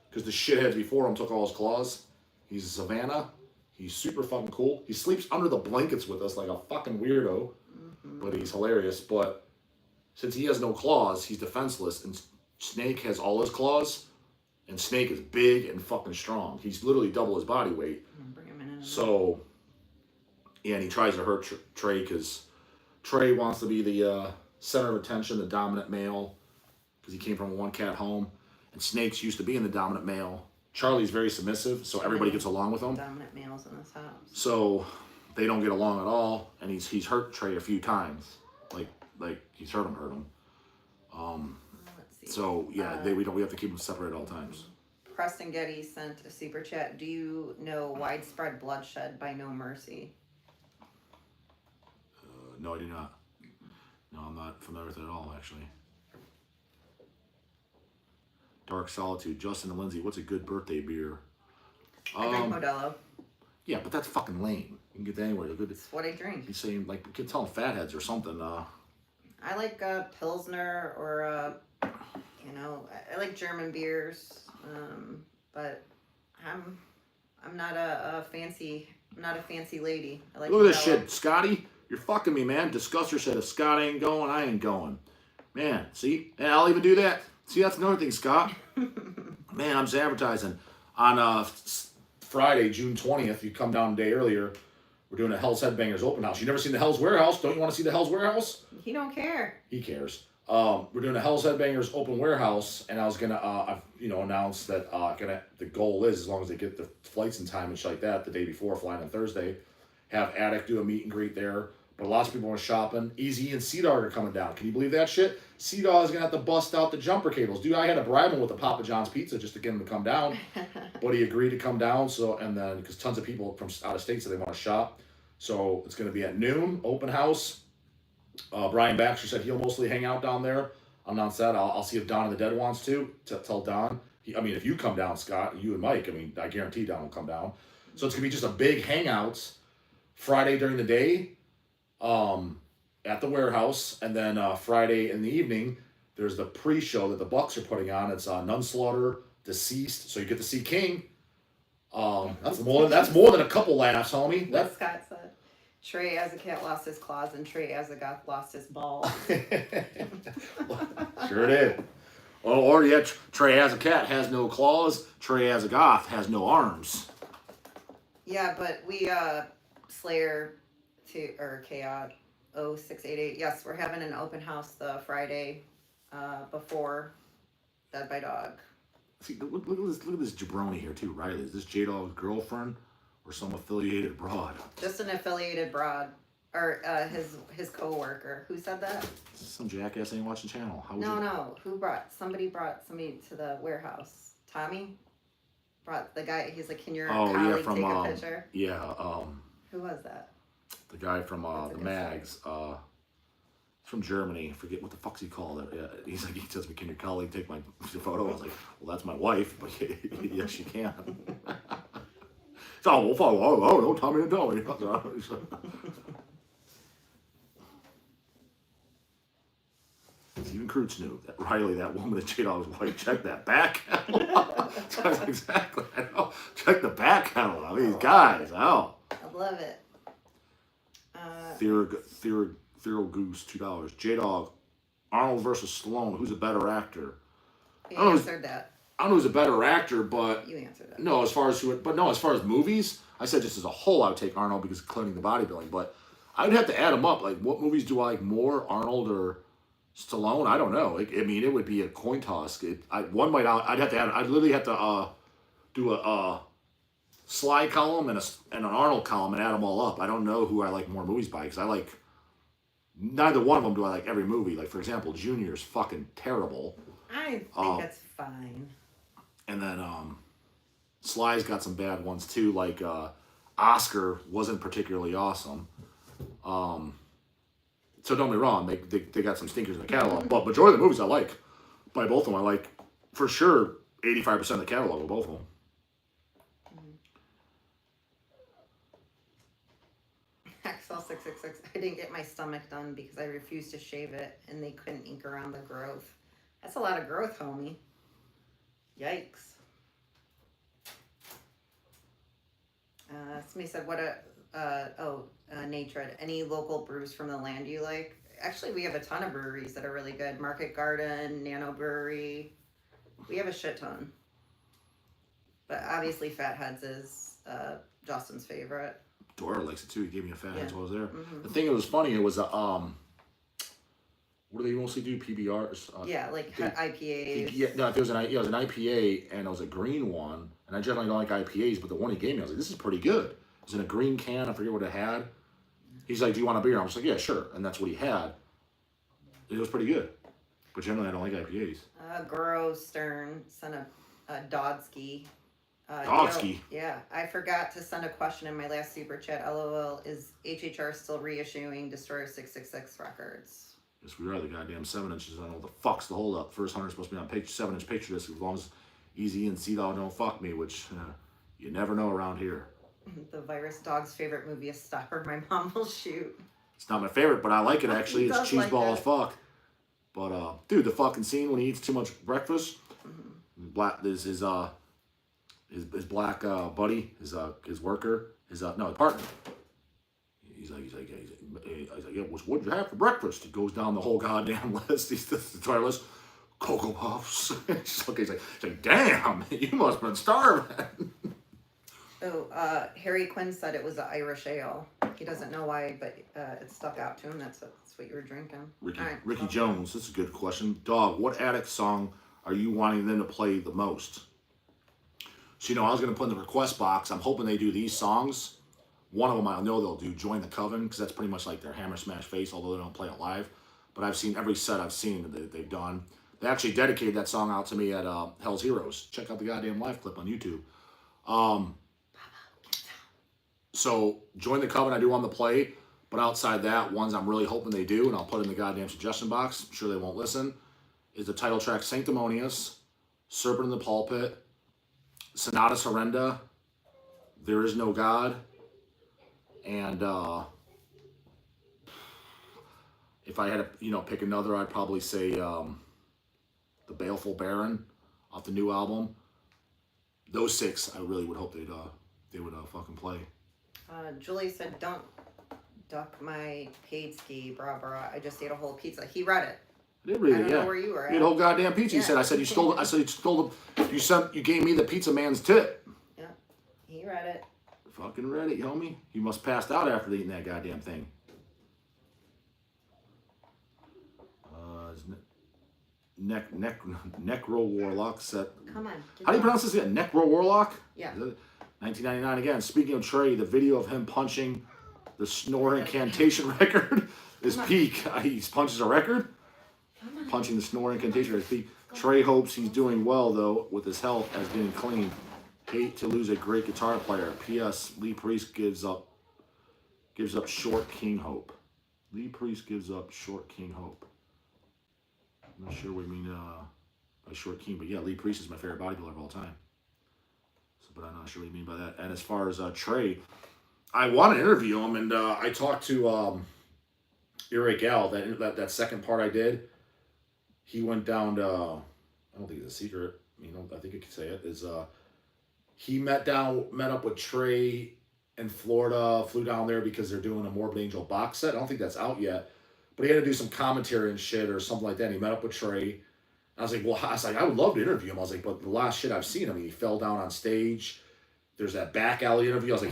because the shitheads before him took all his claws. He's Savannah. He's super fucking cool. He sleeps under the blankets with us like a fucking weirdo, but he's hilarious. But since he has no claws, he's defenseless, and Snake has all his claws, and Snake is big and fucking strong. He's literally double his body weight. Bring him in. So, yeah, and he tries to hurt Trey because Trey wants to be the center of attention, the dominant male, because he came from a one-cat home, and Snake's used to being the dominant male. Charlie's very submissive, so everybody gets along with him. Dominant males in this house. So they don't get along at all, and he's hurt Trey a few times, like he's hurt him. Let's see. So yeah, we have to keep them separate at all times. Preston Getty sent a super chat. Do you know Widespread Bloodshed by No Mercy? No, I do not. No, I'm not familiar with it at all, actually. Dark Solitude, Justin and Lindsay, what's a good birthday beer? I drink Modelo. Yeah, but that's fucking lame. You can get that anywhere. That's what I drink. He's saying, like, you can tell them fatheads or something. I like Pilsner or, I like German beers. But I'm not a fancy lady. I like Look at this Modelo. shit, Scotty. You're fucking me, man. Discuss your shit. If Scott ain't going, I ain't going. Man, see? And I'll even do that. See, that's another thing, Scott. Man, I'm just advertising. On Friday, June 20th, you come down a day earlier, we're doing a Hell's Headbangers open house. You never seen the Hell's Warehouse? Don't you want to see the Hell's Warehouse? He don't care. He cares. We're doing a Hell's Headbangers open warehouse, and I was going to, announce that the goal is, as long as they get the flights in time and shit like that, the day before, flying on Thursday, have Attic do a meet and greet there. But lots of people are shopping. Easy and J-dawg are coming down. Can you believe that shit? J-dawg is going to have to bust out the jumper cables. Dude, I had to bribe him with a Papa John's pizza just to get him to come down. But he agreed to come down. So, and then, because tons of people from out of state said they want to shop. So, it's going to be at noon, open house. Brian Baxter said he'll mostly hang out down there. I'll announce that. I'll see if Don and the Dead wants to tell Don. If you come down, Scott, you and Mike, I guarantee Don will come down. So, it's going to be just a big hangouts Friday during the day. At the warehouse, and then Friday in the evening, there's the pre-show that the Bucks are putting on. It's Nunslaughter, Deceased, so you get to see King. That's more than a couple laughs, homie. What Scott said. Trey as a cat lost his claws, and Trey as a goth lost his balls. Sure did. Or yeah, Trey as a cat has no claws. Trey as a goth has no arms. Yeah, but we Slayer or Chaos 0688. Yes, we're having an open house the Friday before Dead by Dog. See, look at this jabroni here too, Riley. Is this J-Dawg's girlfriend or some affiliated broad? Just an affiliated broad, or his coworker. Who said that? Some jackass ain't watching channel. How No. Somebody brought somebody to the warehouse. Tommy brought the guy. He's like, can your colleague take a picture? Yeah. Who was that? The guy from the Mags. Story. From Germany. I forget what the fuck's he called. He's like, he tells me, can your colleague take my photo? I was like, well, that's my wife, but yes, she can. So, oh, don't tell me to tell me. Even Croots knew that Riley, that woman that J-Dawg was like, check that back catalog. Exactly. I know. Check the back catalog. These guys. Oh. I love it. Thero Goose, $2. J-Dawg, Arnold versus Stallone. Who's a better actor? You answered that. I don't know who's a better actor, but you answered that. No, as far as movies, I said just as a whole, I would take Arnold because of cleaning the bodybuilding. But I'd have to add them up. Like, what movies do I like more, Arnold or Stallone? I don't know. It would be a coin toss. I'd literally have to do a Sly column and an Arnold column and add them all up. I don't know who I like more movies by because I like neither one of them do I like every movie. Like, for example, Junior's fucking terrible. I think it's fine. And then Sly's got some bad ones too. Like Oscar wasn't particularly awesome. So don't be wrong, they got some stinkers in the catalog. But majority of the movies I like. By both of them, I like for sure 85% of the catalog of both of them. XL666. I didn't get my stomach done because I refused to shave it and they couldn't ink around the growth. That's a lot of growth, homie. Yikes. Somebody said, Natred, any local brews from the land you like? Actually, we have a ton of breweries that are really good. Market Garden, Nano Brewery. We have a shit ton. But obviously Fatheads is Justin's favorite. Dora likes it too. He gave me a Fatheads while I was there. Mm-hmm. The thing that was funny, it was what do they mostly do? PBRs? IPAs. No, it was an IPA, and it was a green one. And I generally don't like IPAs, but the one he gave me, I was like, this is pretty good. It was in a green can. I forget what it had. He's like, do you want a beer? I was like, yeah, sure. And that's what he had. It was pretty good. But generally, I don't like IPAs. Goro Stern sent a Dodski. Dogski. Yeah, I forgot to send a question in my last super chat. LOL, is HHR still reissuing Destroyer 666 records? Yes, we are the goddamn 7 inches. I don't know what the fuck's the hold up. First 100 supposed to be on 7-inch picture disc as long as Easy and C-Dog don't fuck me, which you never know around here. The Virus Dog's favorite movie is Stopper My Mom Will Shoot. It's not my favorite, but I like it actually. It's cheeseball as fuck. But dude, the fucking scene when he eats too much breakfast. Mm-hmm. His black buddy, his worker, his partner. He's like, yeah, what'd you have for breakfast? He goes down the whole goddamn list. He's the entire list. Cocoa Puffs. He's like, damn, you must have been starving. Oh, Harry Quinn said it was an Irish ale. He doesn't know why, but it stuck out to him. That's what you were drinking. Ricky Jones, that's a good question. Dog, what Addict song are you wanting them to play the most? So, I was going to put in the request box. I'm hoping they do these songs. One of them I know they'll do Join the Coven, because that's pretty much like their Hammer Smash Face, although they don't play it live. But I've seen every set that they've done. They actually dedicated that song out to me at Hell's Heroes. Check out the goddamn live clip on YouTube. So, Join the Coven I do on the play. But outside that, ones I'm really hoping they do, and I'll put in the goddamn suggestion box. I'm sure they won't listen. Is the title track Sanctimonious, Serpent in the Pulpit, Sonata Surrenda, There Is No God, and if I had to, pick another, I'd probably say The Baleful Baron off the new album. Those 6, I really would hope they would fucking play. Julie said, duck my paid ski, bra bra. I just ate a whole pizza. He read it. I did read I it, don't yeah. know where you were You ate at. a whole goddamn pizza. Yeah. He said, I said you stole you gave me the pizza man's tip. Yeah, he read it. Fucking read it, homie. He must passed out after eating that goddamn thing. Necro Warlock set. Come on. How do you pronounce this again? Necro Warlock? Yeah. 1999 again. Speaking of Trey, the video of him punching the snore incantation record is peak. He punches a record. Punching the snore incantation record is peak. Trey hopes he's doing well though with his health as getting clean. Hate to lose a great guitar player. P.S. Lee Priest gives up short king hope. Lee Priest gives up short king hope. I'm not sure what you mean by short king, but yeah, Lee Priest is my favorite bodybuilder of all time. So, but I'm not sure what you mean by that. And as far as Trey, I want to interview him, and I talked to Eric Al. That second part I did, he went down to. I don't think it's a secret. I think I can say it. He met up with Trey in Florida, flew down there because they're doing a Morbid Angel box set. I don't think that's out yet. But he had to do some commentary and shit or something like that. And he met up with Trey. I was like, I would love to interview him. I was like, but the last shit I've seen him, he fell down on stage. There's that back alley interview. I was like,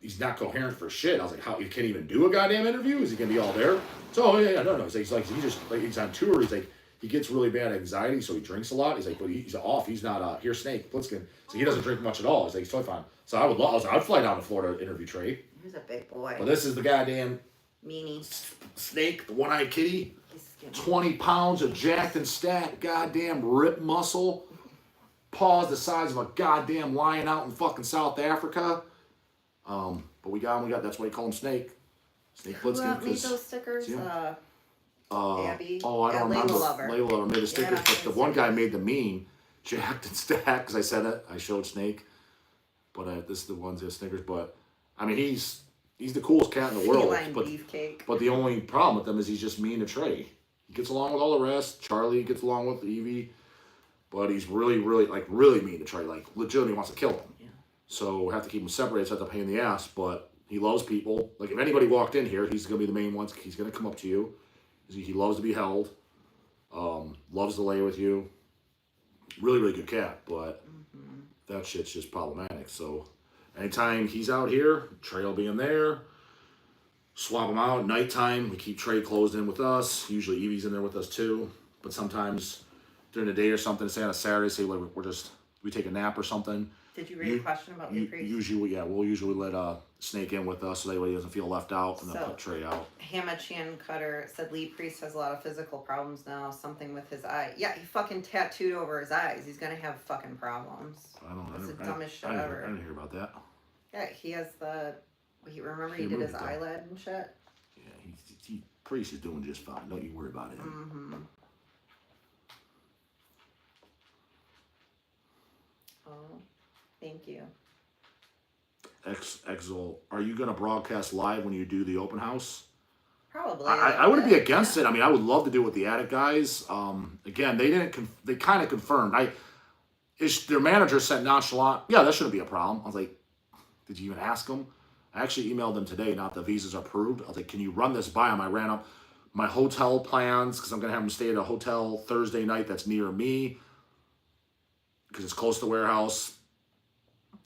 he's not coherent for shit. I was like, how he can't even do a goddamn interview? Is he gonna be all there? So no. He's on tour. He's like, he gets really bad anxiety, so he drinks a lot. He's like, but he's off. He's not here. Snake Plitskin. So he doesn't drink much at all. He's like, he's totally fine. So I'd fly down to Florida to interview Trey. He's a big boy. But this is the goddamn meanie Snake, the one-eyed kitty. 20 pounds of jacked and stacked goddamn rip muscle. Paws the size of a goddamn lion out in fucking South Africa. But we got that's why you call him Snake. Snake Plitskin. Who made those stickers? Abby. Oh, I don't remember. Label Lover made the stickers, Yeah, but the one guy made the meme, jacked and stacked, because I said it. I showed Snake. But this is the ones that stickers. But, I mean, he's the coolest cat in the world. But the only problem with him is he's just mean to Trey. He gets along with all the rest. Charlie gets along with Evie. But he's really mean to Trey. Like, legitimately wants to kill him. Yeah. So we have to keep him separated. It's not a pain in the ass. But he loves people. Like, if anybody walked in here, he's going to be the main one. He's going to come up to you. He loves to be held. Loves to lay with you. Really, really good cat. But that shit's just problematic. So anytime he's out here, Trey will be in there. Swap him out. Nighttime, we keep Trey closed in with us. Usually Evie's in there with us too. But sometimes during the day or something, say on a Saturday, say like we take a nap or something. Did you read a question about Lee Priest? We'll usually let Snake in with us so that way he doesn't feel left out, and then put Trey out. Hamachan Cutter said Lee Priest has a lot of physical problems now, something with his eye. Yeah, he fucking tattooed over his eyes. He's gonna have fucking problems. That's the dumbest shit ever. I didn't hear about that. Yeah, he has he did his eyelid and shit? Yeah, Priest is doing just fine. Don't you worry about him. Oh, thank you. Exil, are you going to broadcast live when you do the open house? Probably. I wouldn't be against it. I mean, I would love to do it with the Attic guys. Again, they kind of confirmed. Their manager said nonchalant, yeah, that shouldn't be a problem. I was like, did you even ask them? I actually emailed them today, not the visas approved. I was like, can you run this by them? I ran up my hotel plans because I'm going to have them stay at a hotel Thursday night that's near me because it's close to the warehouse.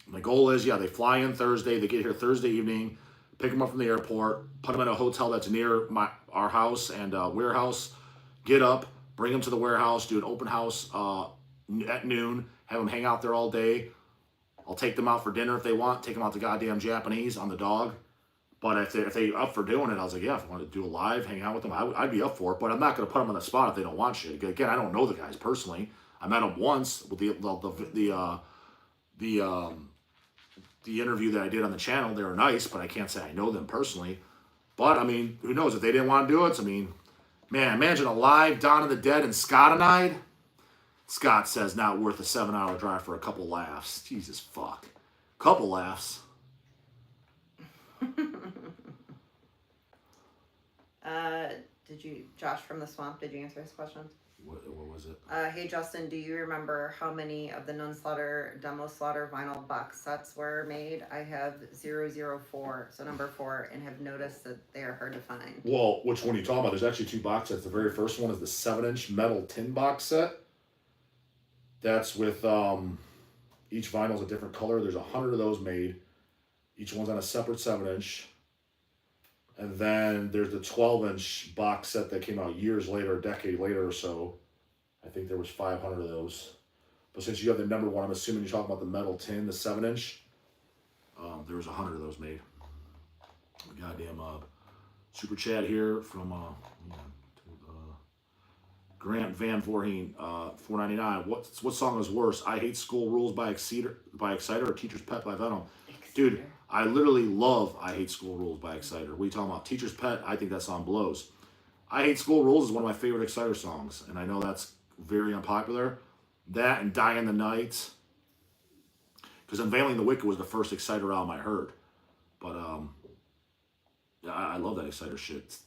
My goal is, they fly in Thursday. They get here Thursday evening, pick them up from the airport, put them in a hotel that's near our house and warehouse, get up, bring them to the warehouse, do an open house at noon, have them hang out there all day. I'll take them out for dinner if they want, take them out to goddamn Japanese on the dog. But if they up for doing it, I was like, yeah, if I want to do a live, hang out with them, I'd be up for it. But I'm not going to put them on the spot if they don't want shit. Again, I don't know the guys personally. I met them once with the interview that I did on the channel. They were nice, but I can't say I know them personally. But, I mean, who knows? If they didn't want to do it, I mean, man, imagine a live Dawn of the Dead and Scottonide. Scott says not worth a 7-hour drive for a couple laughs. Jesus fuck. Couple laughs. Josh from the Swamp, did you answer his question? What was it? Hey Justin, do you remember how many of the Nunslaughter Demo Slaughter vinyl box sets were made? I have 004, so number 4, and have noticed that they are hard to find. Well, which one are you talking about? There's actually 2 box sets. The very first one is the 7-inch metal tin box set. That's with each vinyl's a different color. There's 100 of those made. Each one's on a separate 7-inch. And then there's the 12-inch box set that came out years later, a decade later or so. I think there was 500 of those. But since you have the number 1, I'm assuming you're talking about the metal tin, the 7-inch. There was 100 of those made. Goddamn super chat here from Grant Van Voorheen, $4.99. What song is worse? I Hate School Rules by Exciter or Teacher's Pet by Venom? Dude, I literally love I Hate School Rules by Exciter. What are you talking about? Teacher's Pet, I think that song blows. I Hate School Rules is one of my favorite Exciter songs, and I know that's very unpopular. That and Die in the Night. Because Unveiling the Wicked was the first Exciter album I heard. But I love that Exciter shit.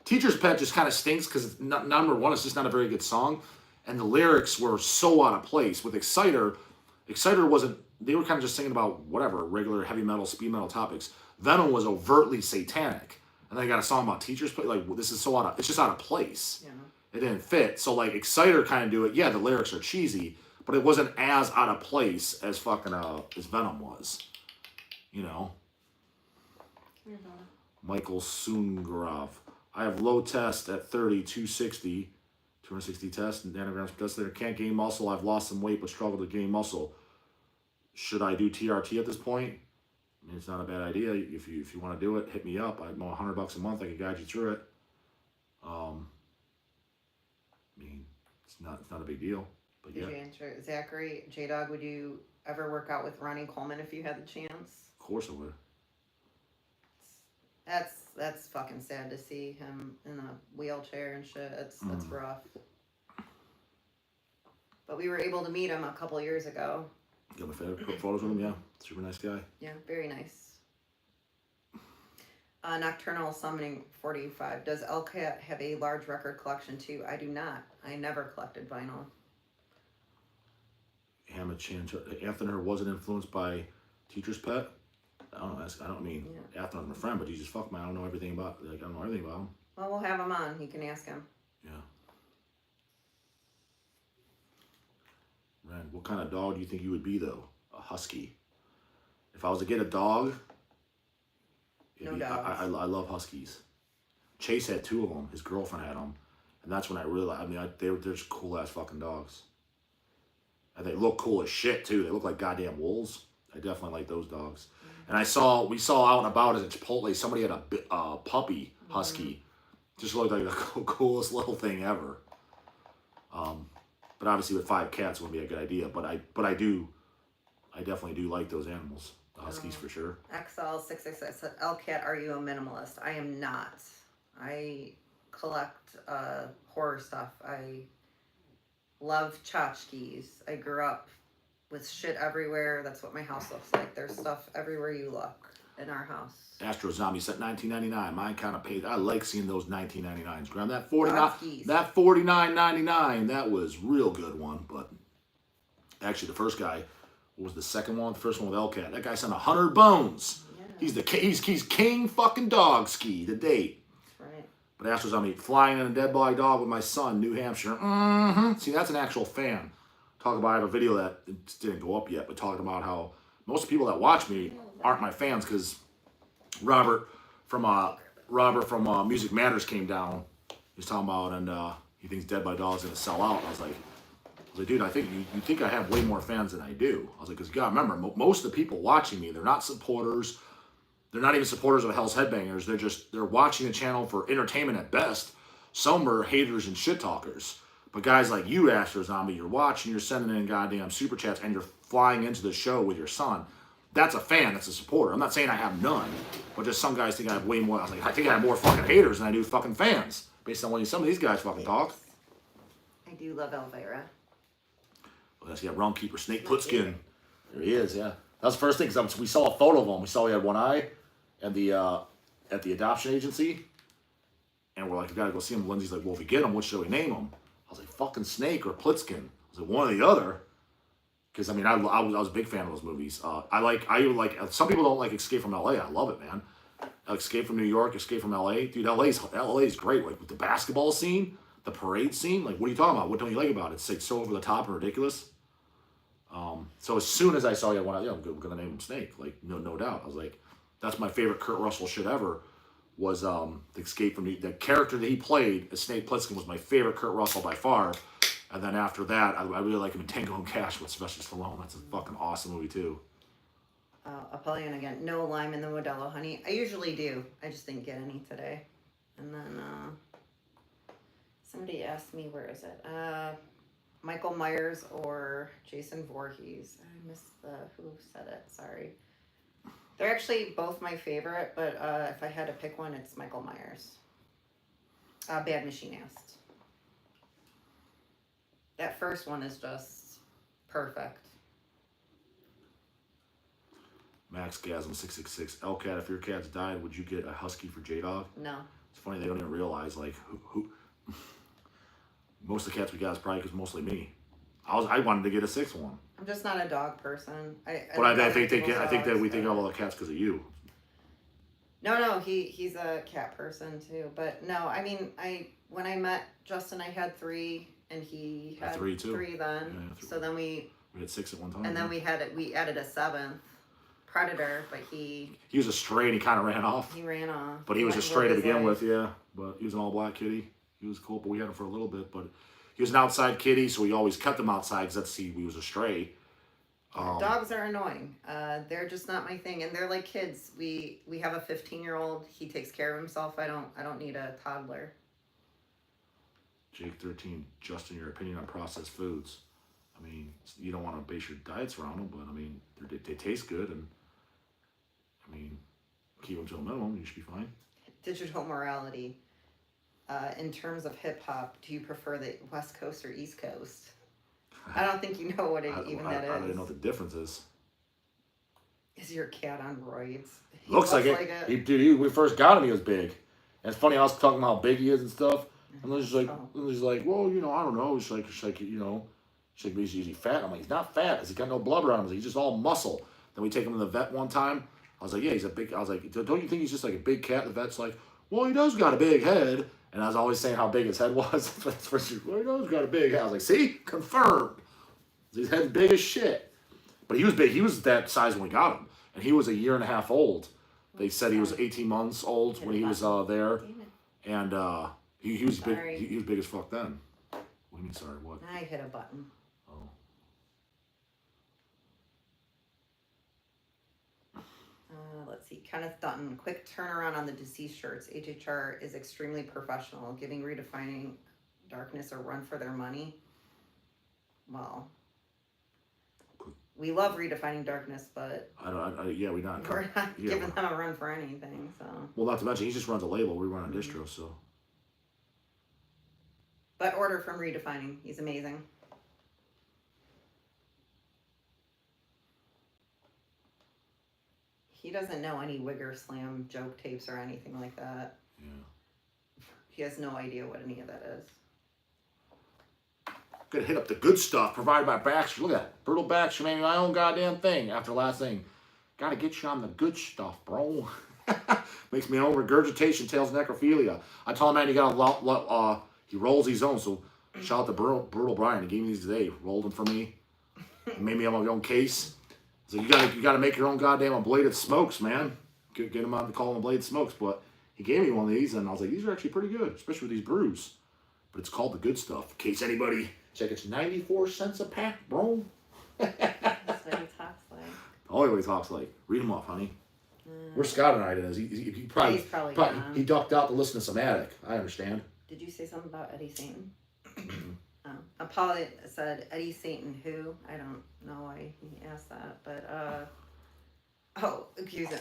Teacher's Pet just kind of stinks because number 1, it's just not a very good song. And the lyrics were so out of place. With Exciter wasn't, they were kind of just singing about whatever, regular heavy metal, speed metal topics. Venom was overtly satanic. And then they got a song about Teacher's Pet. Like, this is so it's just out of place. Yeah. It didn't fit. So, like, Exciter kind of do it. Yeah, the lyrics are cheesy, but it wasn't as out of place as fucking, as Venom was. You know? Michael Sungarov. I have low test at 30, 260 tests and nanograms per deciliter. Can't gain muscle. I've lost some weight but struggle to gain muscle. Should I do TRT at this point? I mean, it's not a bad idea. If you want to do it, hit me up. I'm $100 a month. I can guide you through it. I mean, it's not a big deal. But Did you answer Zachary J-dawg? Would you ever work out with Ronnie Coleman if you had the chance? Of course I would. That's fucking sad to see him in a wheelchair and shit. That's rough. But we were able to meet him a couple years ago. Got my favorite photos with him, yeah. Super nice guy. Yeah, very nice. Nocturnal Summoning 45. Does L-cat have a large record collection too? I do not. I never collected vinyl. Hammer Chan. Anthony wasn't influenced by Teacher's Pet. I mean, after I'm a friend, but Jesus fuck man, I don't know everything about I don't know everything about him. Well, we'll have him on. You can ask him. Yeah. Ren, what kind of dog do you think you would be though? A husky. If I was to get a dog, no dogs. I love huskies. Chase had 2 of them. His girlfriend had them, and that's when I realized. I mean, they're just cool ass fucking dogs, and they look cool as shit too. They look like goddamn wolves. I definitely like those dogs. And we saw out and about as a Chipotle, somebody had a puppy husky. Just looked like the coolest little thing ever. But obviously with 5 cats it wouldn't be a good idea. But I definitely do like those animals. The huskies for sure. XL666 said, L-cat, are you a minimalist? I am not. I collect horror stuff. I love tchotchkes. I grew up with shit everywhere. That's what my house looks like. There's stuff everywhere you look in our house. Astro Zombie set $19.99. Mine kind of paid. I like seeing those $19.99s. Graham, that $49.99. That was real good one. But actually, the first guy was the second one. The first one with L-cat. That guy sent 100 bones. Yeah. He's king fucking dog ski to date. That's right. But Astro Zombie flying in a dead body dog with my son, New Hampshire. See, that's an actual fan. Talk about, I have a video that it didn't go up yet, but talking about how most of the people that watch me aren't my fans because Robert from Music Matters came down. He was talking about, and he thinks Dead by Dog's gonna sell out. I was like, dude, I think you think I have way more fans than I do. I was like, because you gotta remember, most of the people watching me, they're not supporters. They're not even supporters of Hell's Headbangers. They're watching the channel for entertainment at best. Some are haters and shit talkers. But guys like you, Astro Zombie, you're watching, you're sending in goddamn super chats, and you're flying into the show with your son. That's a fan, that's a supporter. I'm not saying I have none, but just some guys think I have way more. I was like, I think I have more fucking haters than I do fucking fans, based on what some of these guys fucking talk. I do love Elvira. Well, that's, Realm Keeper, Snake Plissken. There he is, yeah. That was the first thing, because we saw a photo of him. We saw he had one eye at the adoption agency, and we're like, we gotta go see him. Lindsay's like, well, if we get him, what should we name him? I was like, fucking Snake or Plitskin. I was like, one or the other. Because, I mean, I was a big fan of those movies. I like, some people don't like Escape from LA. I love it, man. Escape from New York, Escape from LA. Dude, LA's great. Like, with the basketball scene, the parade scene. Like, what are you talking about? What don't you like about it? It's like so over the top and ridiculous. So as soon as I saw I'm going to name him Snake. Like, no doubt. I was like, that's my favorite Kurt Russell shit ever. Was the Escape from the character that he played as Snake Plissken was my favorite Kurt Russell by far. And then after that, I really like him in Tango and Cash with Sylvester Stallone. That's a fucking awesome movie too. Apollyon again. No lime in the Modelo honey. I usually do. I just didn't get any today. And then somebody asked me, where is it? Michael Myers or Jason Voorhees. I missed who said it. Sorry. They're actually both my favorite, but if I had to pick one, it's Michael Myers. Bad Machine asked. That first one is just perfect. MaxGasm666. L-cat, if your cat's died, would you get a husky for J-dawg? No. It's funny, they don't even realize, like, who most of the cats we got is probably because mostly me. I wanted to get a sixth one. I'm just not a dog person. I think that we think of all the cats because of you. No, he's a cat person too. But no, I mean, when I met Justin, I had 3, and he had 3 too. 3 then. Yeah, so then we had 6 at one time. And then we added a 7th Predator, but he was a stray and he kind of ran off. He ran off. But he was a stray to begin with, yeah. But he was an all-black kitty. He was cool, but we had him for a little bit. But he was an outside kitty, so we always kept him outside because he was a stray. Dogs are annoying. They're just not my thing, and they're like kids. We have a 15-year-old. He takes care of himself. I don't need a toddler. Jake 13, Justin, your opinion on processed foods? I mean, you don't want to base your diets around them, but I mean, they taste good, and I mean, keep them to a minimum. You should be fine. Digital morality. In terms of hip hop, do you prefer the West Coast or East Coast? I don't think you know what that is. I don't even know what the difference is. Is your cat on roids? Looks like it. Dude, when we first got him, he was big. And it's funny, I was talking about how big he is and stuff. And then she's like, well, I don't know. She's like, is he fat? I'm like, he's not fat. He's got no blubber on him. He's just all muscle. Then we take him to the vet one time. I was like, yeah, he's a big. I was like, don't you think he's just like a big cat? The vet's like, well, he does got a big head. And I was always saying how big his head was. Well, he does got a big head. I was like, see, confirmed. His head's big as shit. But he was big. He was that size when we got him, and he was a year and a half old. They said he was 18 months old when he was there, and he was big. He was big as fuck then. What do you mean? Sorry, what? I hit a button. Oh. Let's see. Kenneth Dutton. Quick turnaround on the deceased shirts. HHR is extremely professional, giving Redefining Darkness a run for their money. Well, we love Redefining Darkness, but we're not giving them a run for anything. So. Well, not to mention he just runs a label. We run a distro, so. But order from Redefining. He's amazing. He doesn't know any Wigger Slam joke tapes or anything like that. Yeah. He has no idea what any of that is. Gonna hit up the good stuff provided by Baxter. Look at that. Brutal Baxter made me my own goddamn thing after the last thing. Gotta get you on the good stuff, bro. Makes me own regurgitation, tails, necrophilia. I told him, man, he rolls his own. So shout out to Brutal Brian. He gave me these today. Rolled them for me. He made me on my own case. So you gotta make your own goddamn bladed smokes, man. Get him on to call them bladed smokes. But he gave me one of these, and I was like, these are actually pretty good, especially with these brews. But it's called the good stuff. In case anybody check, it's 94 cents a pack, bro. That's what he talks like. Only way he talks like. Read him off, honey. Where's Scott tonight is? He probably he ducked out to listen to some Attic. I understand. Did you say something about Eddie Satan? Apollo said Eddie Satan who? I don't know why he asked that, but excuse me.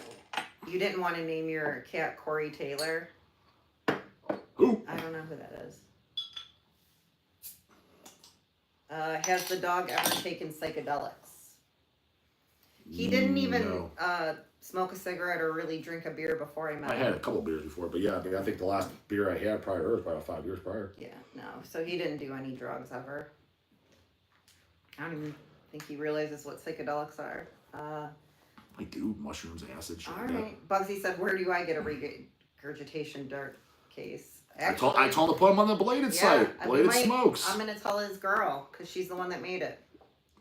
You didn't want to name your cat Corey Taylor? Who? I don't know who that is. Has the dog ever taken psychedelics? He didn't even smoke a cigarette or really drink a beer before I met I him. had a couple beers before, but yeah, I think the last beer I had prior to her was probably 5 years prior. Yeah, no. So he didn't do any drugs ever. I don't even think he realizes what psychedelics are. I do mushrooms, acid, shit. All like that. right. Bugsy said, "Where do I get a regurgitation dart case?" I told him to put him on the Bladed site. Bladed Smokes. I'm gonna tell his girl because she's the one that made it.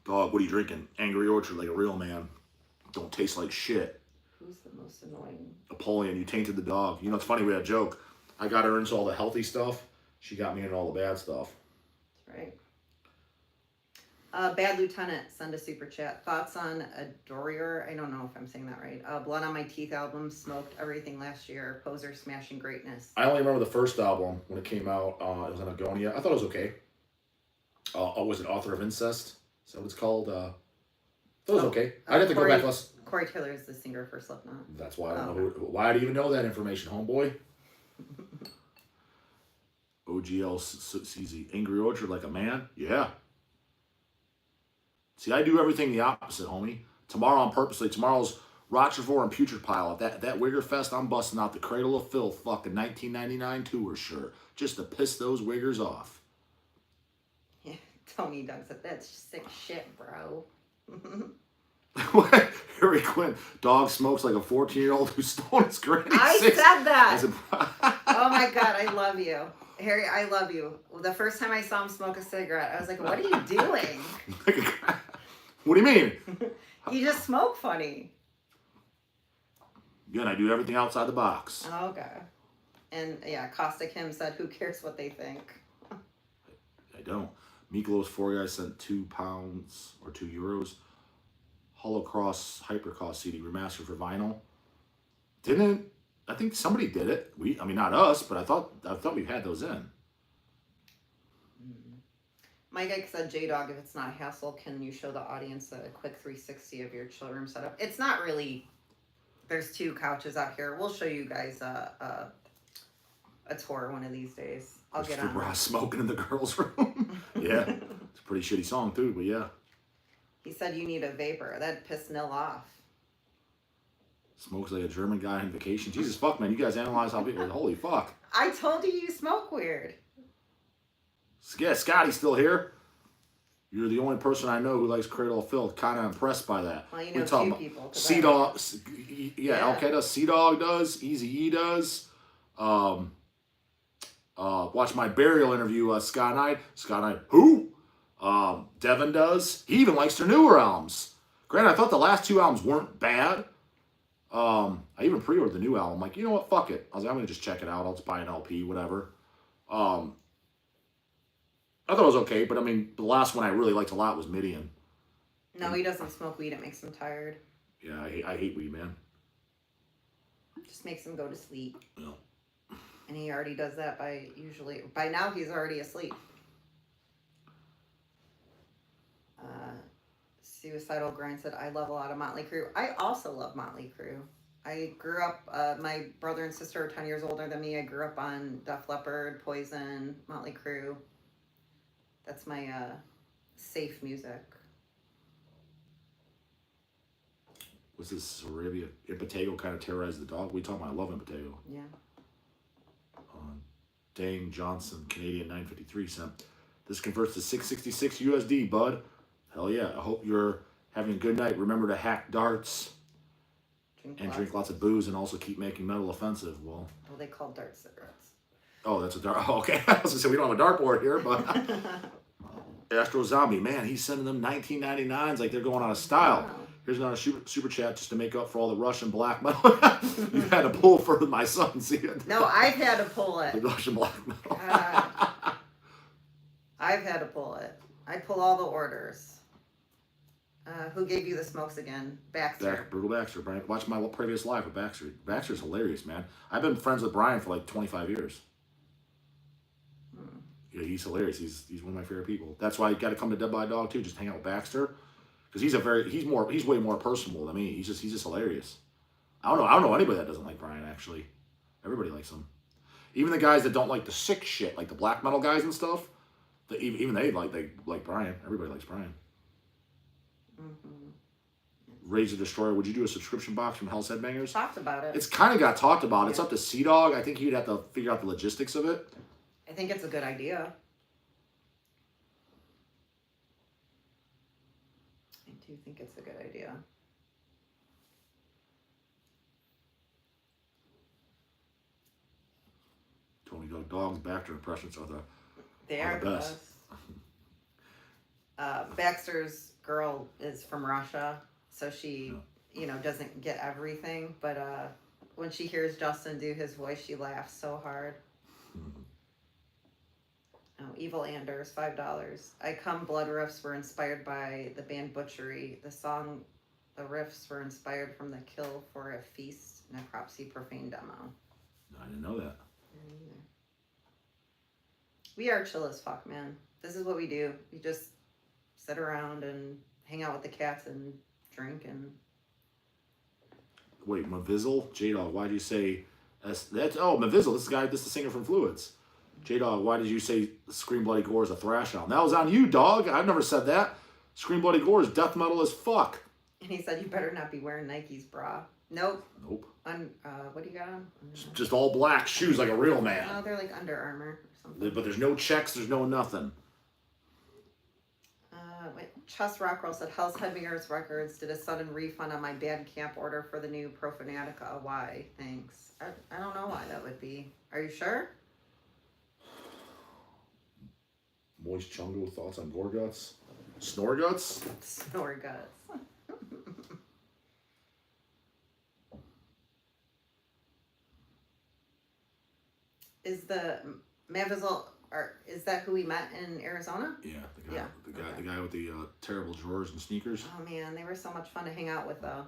Dog, what are you drinking? Angry Orchard, like a real man. Don't taste like shit. Who's the most annoying? Napoleon, you tainted the dog. You know, it's funny, we had a joke. I got her into all the healthy stuff. She got me into all the bad stuff. That's right. Bad Lieutenant, send a super chat. Thoughts on Adorier? I don't know if I'm saying that right. Blood on My Teeth album, smoked everything last year. Poser smashing greatness. I only remember the first album when it came out. It was on Agonia. I thought it was okay. Was it Author of Incest? Is that what it's called? I thought it was okay. I'd have to go back. Corey Taylor is the singer for Slipknot. That's why I don't know why do you even know that information, homeboy? OGL CZ. Angry Orchard like a man? Yeah. See, I do everything the opposite, homie. Tomorrow, tomorrow's Rochefort and Putrid Pile. At that Wigger Fest, I'm busting out the Cradle of Filth fucking 1999 tour shirt just to piss those Wiggers off. Yeah, Tony Doug said, that's sick shit, bro. Harry Quinn, dog smokes like a 14-year-old who stole his granny. I said that. Oh my God, I love you. Harry, I love you. The first time I saw him smoke a cigarette, I was like, what are you doing? What do you mean? You just smoke funny. Again, I do everything outside the box. Okay. And yeah, Caustic Him said, who cares what they think? I don't. Miklos 4 guys sent £2 or €2. Holocross Hypercost CD remastered for vinyl. I think somebody did it. I mean, not us, but I thought we had those in. Mike said, J-Dawg, if it's not a hassle, can you show the audience a quick 360 of your chill room setup? It's not really. There's 2 couches out here. We'll show you guys a tour one of these days. I'll get on. Ross smoking in the girls' room. Yeah, it's a pretty shitty song too, but yeah. He said you need a vapor. That pissed Nil off. Smokes like a German guy on vacation. Jesus fuck, man. You guys analyze how people. Holy fuck. I told you smoke weird. Yeah, Scotty's still here. You're the only person I know who likes Cradle of Filth. Kind of impressed by that. Well, you know 2 people. J-dawg, yeah, L-cat does. J-dawg does. Easy E does. Watch my burial interview. Scott Knight. Who? Devin does. He even likes their newer albums. Granted, I thought the last 2 albums weren't bad. I even pre-ordered the new album. Like, you know what? Fuck it. I was like, I'm gonna just check it out. I'll just buy an LP, whatever. I thought it was okay, but I mean, the last one I really liked a lot was Midian. No, he doesn't smoke weed. It makes him tired. Yeah, I hate weed, man. Just makes him go to sleep. Yeah. And he already does that by now he's already asleep. Suicidal Grind said, I love a lot of Motley Crue. I also love Motley Crue. I grew up, my brother and sister are 10 years older than me. I grew up on Def Leppard, Poison, Motley Crue. That's my safe music. What's this? Arabia? Impetigo kind of terrorized the dog. We talking about I love Impetigo. Yeah. Dane Johnson, Canadian 953 cent. This converts to 666 USD, bud. Hell yeah. I hope you're having a good night. Remember to hack darts drink lots of booze and also keep making metal offensive. Well, they call dart cigarettes. Oh, that's a dart. Oh, okay. I was going to say, we don't have a dartboard here, but Astro Zombie, man, he's sending them 1999s like they're going out of style. Wow. Here's another super chat just to make up for all the Russian black metal. You had to pull for my son. See it? No, I've had to pull it. The Russian black metal. I've had to pull it. I pull all the orders. Who gave you the smokes again? Baxter. Brutal Baxter. Brian, watch my previous live with Baxter. Baxter's hilarious, man. I've been friends with Brian for like 25 years. Yeah, he's hilarious. He's one of my favorite people. That's why you got to come to Dead by Dog too. Just hang out with Baxter, because he's way more personable than me. He's just hilarious. I don't know anybody that doesn't like Brian. Actually, everybody likes him. Even the guys that don't like the sick shit, like the black metal guys and stuff. Even they like Brian. Everybody likes Brian. Mm-hmm. Rage the Destroyer. Would you do a subscription box from Hell's Headbangers? Talked about it. It's kind of got talked about. Yeah. It's up to Dog. I think he'd have to figure out the logistics of it. I think it's a good idea. I do think it's a good idea. Tony Dog's Baxter impressions are the They are the best. Baxter's girl is from Russia, so she, doesn't get everything. But when she hears Justin do his voice, she laughs so hard. Oh, Evil Anders, $5. I Come Blood riffs were inspired by the band Butchery. The riffs were inspired from the Kill for a Feast Necropsy Profane demo. I didn't know that. We are chill as fuck, man. This is what we do. We just sit around and hang out with the cats and drink and... Wait, Mavizzle? J-Dawg, why did you say... Mavizzle, this is the singer from Fluids. J-Dawg, why did you say Scream Bloody Gore is a thrash album? That was on you, dog. I've never said that. Scream Bloody Gore is death metal as fuck. And he said, you better not be wearing Nike's bra. Nope. Nope. What do you got on? Just all black shoes like a real man. Oh, they're like Under Armour or something. But there's no checks, there's no nothing. Chess Rockwell said, Hell's Headbangers Records did a sudden refund on my Bandcamp order for the new Profanatica. Why? Thanks. I don't know why that would be. Are you sure? Moist Chungo, thoughts on Gore Guts? Snore Guts? Snore Guts. Is the Mavizzle, is that who we met in Arizona? Yeah, the guy with the terrible drawers and sneakers. Oh man, they were so much fun to hang out with though.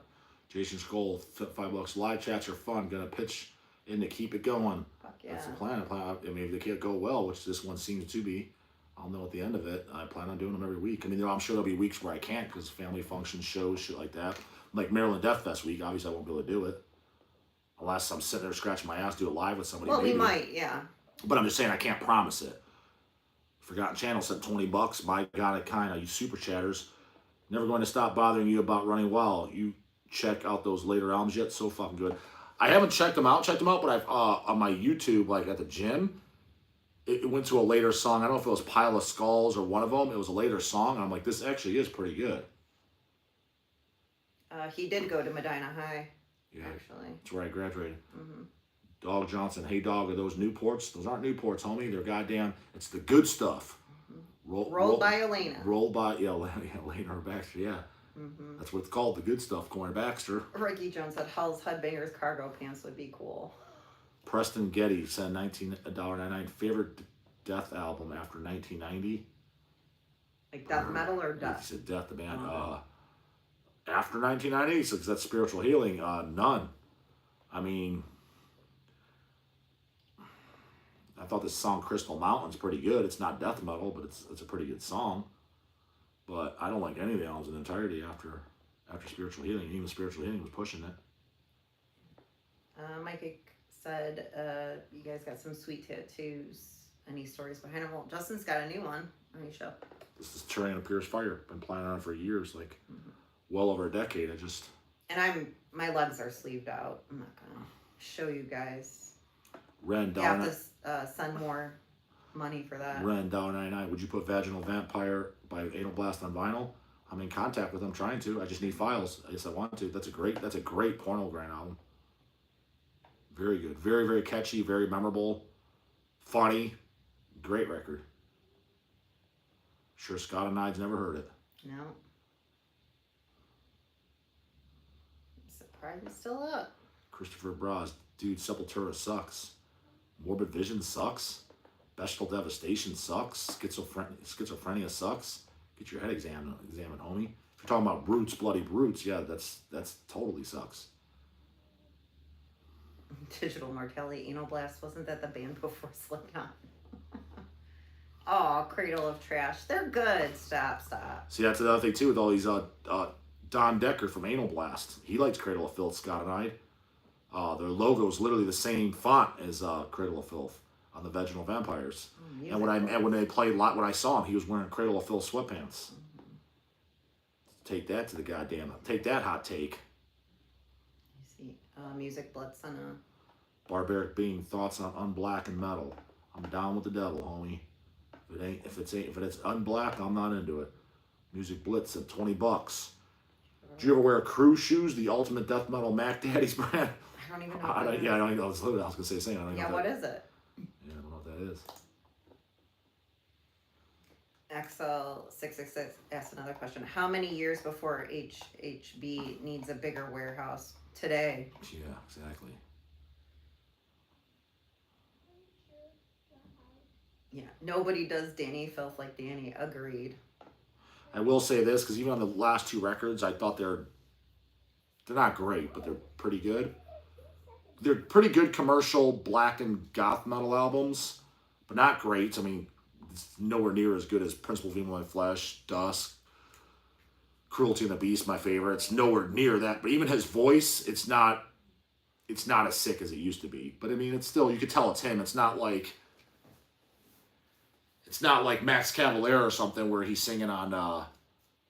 Jason Skoll, $5. Live chats are fun. Gonna pitch in to keep it going. Fuck yeah. That's the plan. I mean, if they can't go well, which this one seems to be, I'll know at the end of it. I plan on doing them every week. I mean, I'm sure there'll be weeks where I can't because family functions, shows, shit like that. Like Maryland Deathfest week, obviously I won't be able to do it. Unless I'm sitting there scratching my ass, do it live with somebody. Well, maybe. we might, yeah. But I'm just saying I can't promise it. Forgotten Channel sent $20. My God, it kind of, you super chatters. Never going to stop bothering you about running wild. You check out those later albums yet? So fucking good. I haven't checked them out, but I've on my YouTube, like at the gym, it went to a later song. I don't know if it was Pile of Skulls or one of them. It was a later song. And I'm like, this actually is pretty good. He did go to Medina High, Yeah, actually. that's where I graduated. Mm-hmm. Dog Johnson, hey dog, are those Newports? Those aren't Newports, homie. They're goddamn, it's the good stuff. Rolled by Elena. Rolled by, Elena or Baxter, yeah. Mm-hmm. That's what it's called, the good stuff, Corner Baxter. Ricky Jones said Hell's Headbangers cargo pants would be cool. Preston Getty said $19.99. Favorite death album after 1990? Like death metal or death? He said death, the band. After 1990, so that's spiritual healing. None. I mean, I thought this song Crystal Mountain's pretty good. It's not death metal, but it's a pretty good song. But I don't like any of the albums in entirety after spiritual healing. Even spiritual healing was pushing it. Mike said, you guys got some sweet tattoos. Any stories behind them? Well, Justin's got a new one on his show. This is Tyranny of Pierce Fire. Been playing on it for years, like well over a decade. And my legs are sleeved out. I'm not gonna show you guys. Ren You have to send more money for that. Ren $1.99. Would you put Vaginal Vampire by Anal Blast on vinyl? I'm in contact with them, trying to. I just need files. I guess I want to. That's a great Pornogram album. Very good. Very, very catchy, very memorable, funny, great record. Sure Scott and I'd never heard it. No. I'm surprised it's still up. Christopher Braz, dude, Sepultura sucks. Morbid Vision sucks. Bestial Devastation sucks. Schizophrenia sucks. Get your head examined, homie. If you're talking about Brutes, Bloody Brutes, yeah, that's totally sucks. Digital Martelli, Anal Blast, wasn't that the band before Slipknot? Oh, Cradle of Trash. They're good. Stop. See, that's another thing too with all these Don Decker from Anal Blast. He likes Cradle of Filth, Scott and I. Their logo is literally the same font as Cradle of Filth on the Vaginal Vampires. And when they played when I saw him, he was wearing Cradle of Filth sweatpants. Take that to the goddamn. Take that hot take. You see, Music Blitz on Barbaric Being, thoughts on unblack and metal. I'm down with the devil, homie. If it's unblack, I'm not into it. Music Blitz at $20. Do you ever wear Crew shoes, the ultimate death metal Mac Daddy's brand? I don't even know. I don't even know. I was gonna say the same. I don't even Yeah, know what is it? Yeah, I don't know what that is. XL666 asked another question. How many years before HHB needs a bigger warehouse? Today. Yeah, exactly. Yeah, nobody does Danny Filth like Danny. Agreed. I will say this, because even on the last two records, I thought they're not great, but they're pretty good. They're pretty good commercial black and goth metal albums, but not great. I mean, it's nowhere near as good as Principal of Evil in Flesh, Dusk, Cruelty and the Beast, my favorite. It's nowhere near that. But even his voice, it's not as sick as it used to be. But I mean, it's still, you could tell it's him. It's not like Max Cavalera or something where he's singing on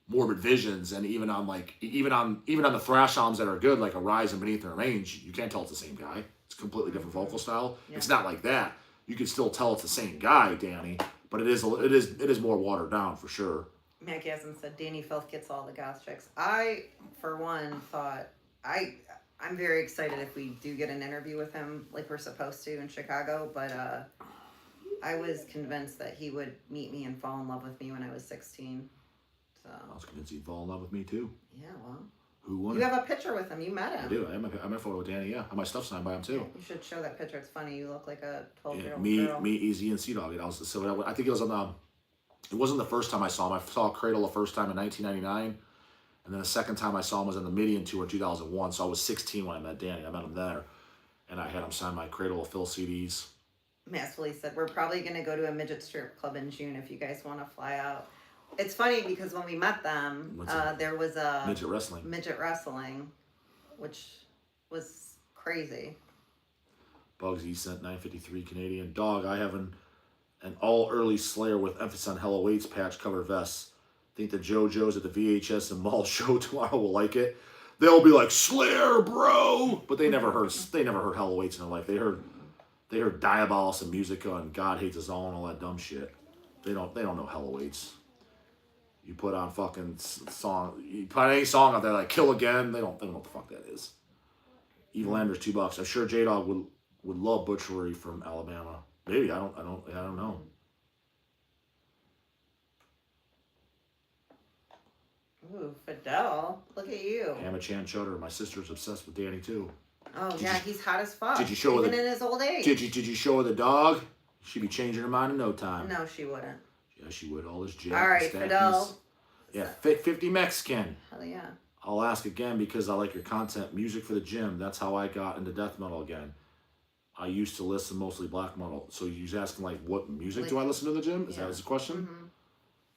Morbid Visions, and even on the thrash albums that are good, like Arise and Beneath the Remains, you can't tell it's the same guy. It's a completely different vocal style. Yeah. It's not like that. You can still tell it's the same guy, Danny, but it is more watered down for sure. Mac Yasmin said Danny Filth gets all the goth chicks. I, for one, thought I'm very excited if we do get an interview with him, like we're supposed to in Chicago, but I was convinced that he would meet me and fall in love with me when I was 16. So. I was convinced he'd fall in love with me too. Yeah, well. Who won? You have a picture with him. You met him. I do. I have my photo with Danny. Yeah, I have my stuff signed by him too. You should show that picture. It's funny. You look like a 12-year-old girl. Me, Easy, and J-dawg. I think it was on it wasn't the first time I saw him. I saw Cradle the first time in 1999, and then the second time I saw him was on the Midian tour in 2001. So I was 16 when I met Danny. I met him there, and I had him sign my Cradle of Filth CDs. Massfully said, we're probably going to go to a midget strip club in June if you guys want to fly out. It's funny because when we met them, there was a midget wrestling, which was crazy. Bugsy sent 953 Canadian. Dog, I have an all early Slayer with emphasis on Hell Awaits patch cover vests. Think the JoJo's at the VHS and Mall show tomorrow will like it. They'll be like, Slayer, bro! But they never heard Hell Awaits in their life. They heard Diabolos and Musica and God Hates Us All and all that dumb shit. They don't know Hell Awaits. You put on fucking song, you put any song out there like Kill Again, they don't know what the fuck that is. Evil Landers $2. I'm sure J-dawg would love Butchery from Alabama. Maybe I don't know. Ooh, Fidel, look at you. Hammer Chan Chutter. My sister's obsessed with Danny too. Oh yeah, he's hot as fuck. Did you show even her in his old age? Did you show her the dog? She'd be changing her mind in no time. No, she wouldn't. Yeah, she would. All this jack. All right, Fidel. Yeah, 50 Mexican. Hell yeah. I'll ask again because I like your content. Music for the gym. That's how I got into death metal again. I used to listen mostly black metal. So you're asking like, what music do I listen to in the gym? Is that his question? Mm-hmm.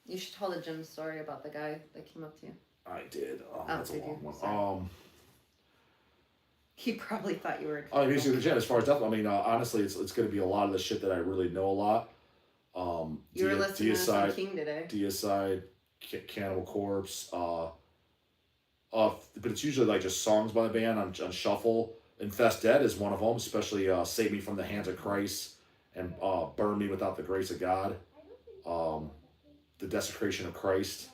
You should tell the gym story about the guy that came up to you. I did. That's a long one. Sorry. He probably thought you were. Music for the gym. As far as death, I mean, honestly, it's going to be a lot of the shit that I really know a lot. You were listening to some King today. Deicide, Cannibal Corpse, but it's usually like just songs by the band on shuffle. Infest Dead is one of them, especially Save Me from the Hands of Christ and Burn Me Without the Grace of God. The Desecration of Christ.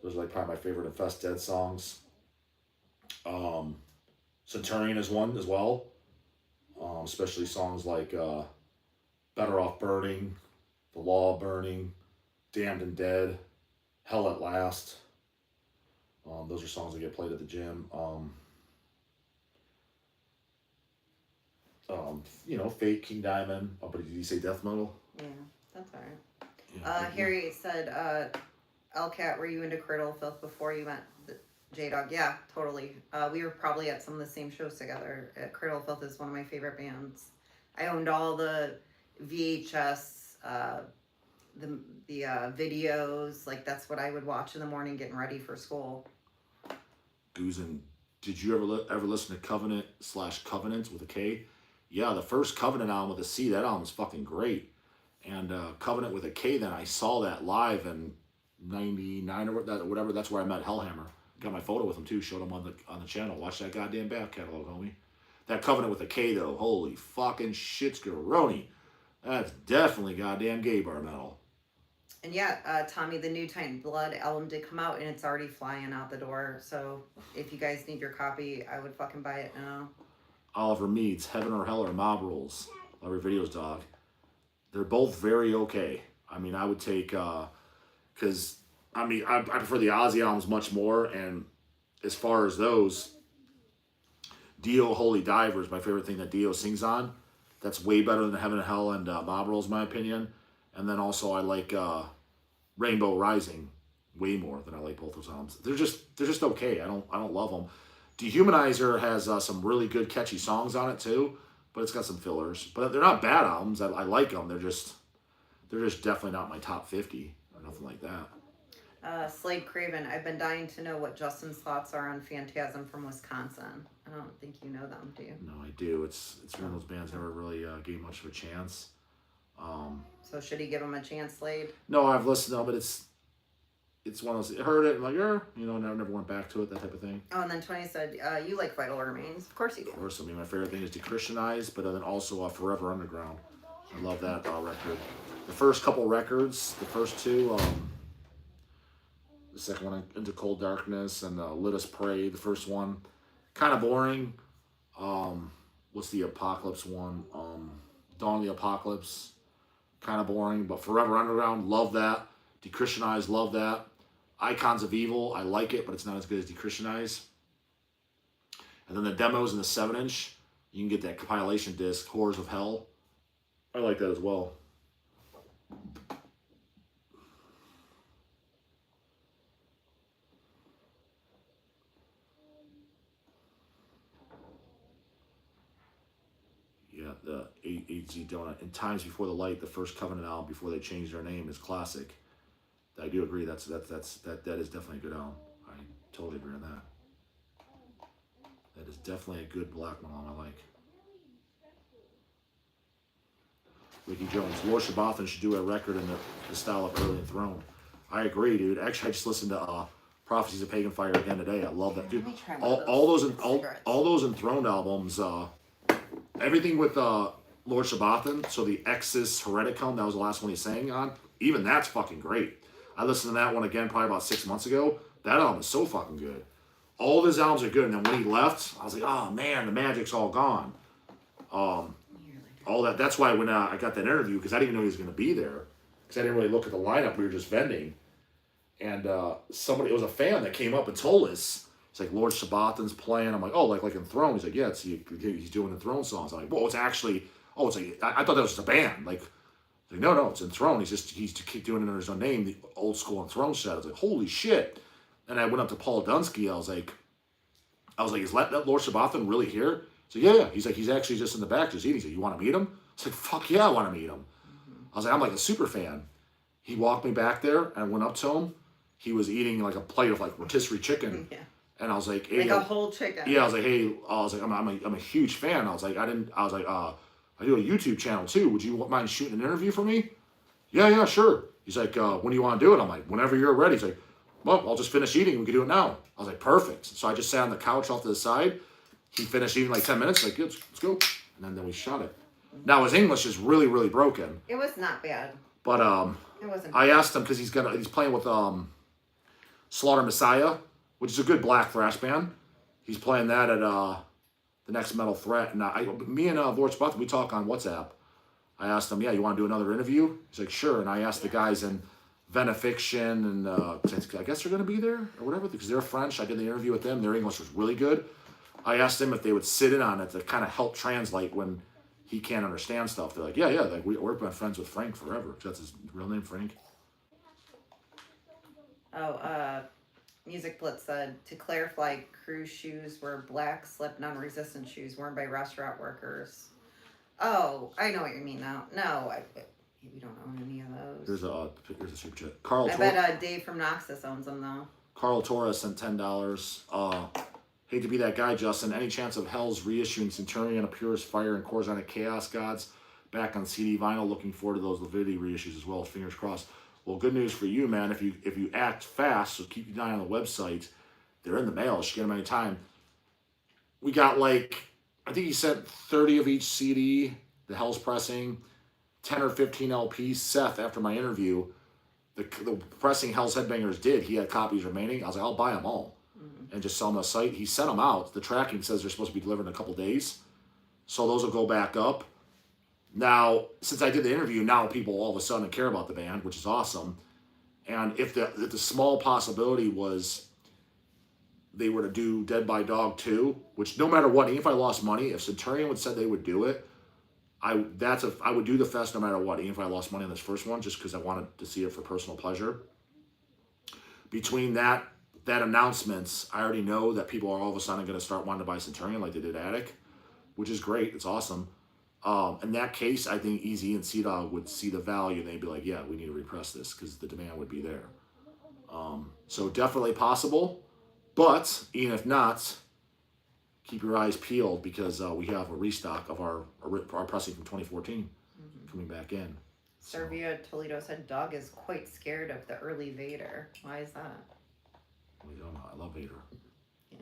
Those are like probably my favorite Infest Dead songs. Centurion is one as well. Especially songs like Better Off Burning, The Law of Burning, Damned and Dead, Hell at Last. Those are songs that get played at the gym. Fate, King Diamond. Oh, but did you say death metal? Yeah, that's all right. Yeah, Harry said, L-cat, were you into Cradle of Filth before you met J-dawg? Yeah, totally. We were probably at some of the same shows together. Cradle of Filth is one of my favorite bands. I owned all the VHS, the videos. Like, that's what I would watch in the morning getting ready for school. Goosen, did you ever listen to Covenant/Covenants with a K? Yeah, the first Covenant album with a C, that album is fucking great. And Covenant with a K, then I saw that live in 99 or whatever. That's where I met Hellhammer. Got my photo with him too. Showed him on the channel. Watch that goddamn back catalog, homie. That Covenant with a K though. Holy fucking shitsgaroni. That's definitely goddamn gay bar metal. And yeah, Tommy, the new Titan Blood album did come out, and it's already flying out the door. So if you guys need your copy, I would fucking buy it now. Oliver Meads, Heaven or Hell or Mob Rules. Love your videos, dog. They're both very okay. I mean, I would take, because, I mean, I prefer the Ozzy albums much more, and as far as those, Dio Holy Diver is my favorite thing that Dio sings on. That's way better than Heaven and Hell and Mob Rules, in my opinion. And then also I like Rainbow Rising way more than I like both those albums. They're just okay. I don't love them. Dehumanizer has some really good catchy songs on it too, but it's got some fillers. But they're not bad albums. I like them. They're just definitely not my top 50 or nothing like that. Slade Craven, I've been dying to know what Justin's thoughts are on Phantasm from Wisconsin. I don't think you know them, do you? No, I do. It's one of those bands never really gave much of a chance. So should he give him a chance, Slade? No, I've listened to them, but it's one of those. I heard it and like, never went back to it, that type of thing. Oh, and then Tony said, you like Vital Remains. Of course you do. Of course, I mean, my favorite thing is Dechristianized, but then also Forever Underground. I love that record. The first couple records, the first two, the second one, Into Cold Darkness, and Let Us Pray, the first one, kind of boring. What's the Apocalypse one? Dawn of the Apocalypse, kind of boring, but Forever Underground, love that. Dechristianized, love that. Icons of Evil, I like it, but it's not as good as Dechristianized. And then the demos in the 7-inch, you can get that compilation disc, Horrors of Hell. I like that as well. Yeah, the 8Z Donut. In Times Before the Light, the first Covenant album before they changed their name, is classic. I do agree. That is definitely a good album. I totally agree on that. That is definitely a good black metal album I like. Ricky Jones, Lord Shabbathan should do a record in the style of Early Enthroned. I agree, dude. Actually, I just listened to Prophecies of Pagan Fire again today. I love that, dude. All those Enthroned albums. Everything with Lord Shabbathan, so the Exus Hereticum, that was the last one he sang on. Even that's fucking great. I listened to that one again probably about 6 months ago. That album is so fucking good. All of his albums are good, and then when he left, I was like, oh man, the magic's all gone. All that. That's why when I got that interview, because I didn't even know he was going to be there, because I didn't really look at the lineup. We were just vending, and it was a fan that came up and told us. It's like Lord Shabbathan's playing. I'm like, oh, like Enthroned. He's like, yeah, he's doing Enthroned songs. I'm like, well, it's actually, it's like, I thought that was just a band. Like no, it's Enthroned. He's to keep doing it under his own name, the old school Enthroned shit. I was like, holy shit. And I went up to Paul Dunsky. I was like, is that Lord Shabbathan really here? He's like, yeah. He's like, he's actually just in the back just eating. He's like, you want to meet him? It's like, fuck yeah, I want to meet him. I was like, I'm like a super fan. He walked me back there, and I went up to him. He was eating like a plate of like rotisserie chicken. Yeah. And I was like, hey, like a whole chicken. Yeah, I was like, hey, I'm a huge fan. I was like, I do a YouTube channel too. Would you mind shooting an interview for me? Yeah, sure. He's like, when do you want to do it? I'm like, whenever you're ready. He's like, well, I'll just finish eating. We can do it now. I was like, perfect. So I just sat on the couch off to the side. He finished eating like 10 minutes. Like, let's go. And then we shot it. Now his English is really, really broken. It was not bad. But it wasn't. I asked him because he's playing with Slaughter Messiah, which is a good black thrash band. He's playing that at the Next Metal Threat. And me and Lord Shabbathan, we talk on WhatsApp. I asked him, yeah, you want to do another interview? He's like, sure. And I asked the guys in Venefiction, and I guess they're going to be there or whatever, because they're French. I did the interview with them. Their English was really good. I asked them if they would sit in on it to kind of help translate when he can't understand stuff. They're like, yeah, like we've been friends with Frank forever. That's his real name, Frank. Music Blitz said, to clarify, Crew's shoes were black slip non-resistant shoes worn by restaurant workers. Oh, I know what you mean now. No, we don't own any of those. Here's a super chat. Carl. I bet Dave from Noxus owns them though. Carl Torres sent $10. Hate to be that guy, Justin. Any chance of Hell's reissuing Centurion, A Purest Fire, and Corzonic Chaos Gods back on CD vinyl? Looking forward to those Lividity reissues as well. Fingers crossed. Well, good news for you, man. If you act fast, so keep your eye on the website. they're in the mail. She get them anytime. We got like, I think he sent 30 of each CD, the Hell's Pressing, 10 or 15 LPs. Seth, after my interview, the pressing Hell's Headbangers did. He had copies remaining. I was like, I'll buy them all and just sell them on the site. He sent them out. The tracking says they're supposed to be delivered in a couple days. So those will go back up. Now, since I did the interview, now people all of a sudden care about the band, which is awesome. And if the small possibility was they were to do Dead by Dog 2, which no matter what, even if I lost money, if Centurion would said they would do it, I would do the fest no matter what, even if I lost money on this first one, just because I wanted to see it for personal pleasure. Between that announcements, I already know that people are all of a sudden going to start wanting to buy Centurion like they did Attic, which is great. It's awesome. In that case, I think Easy and J-dawg would see the value and they'd be like, yeah, we need to repress this because the demand would be there. So definitely possible, but even if not, keep your eyes peeled because we have a restock of our pressing from 2014 coming back in. Servia Toledo said Dog is quite scared of the early Vader. Why is that? We don't know. I love Vader. Yeah.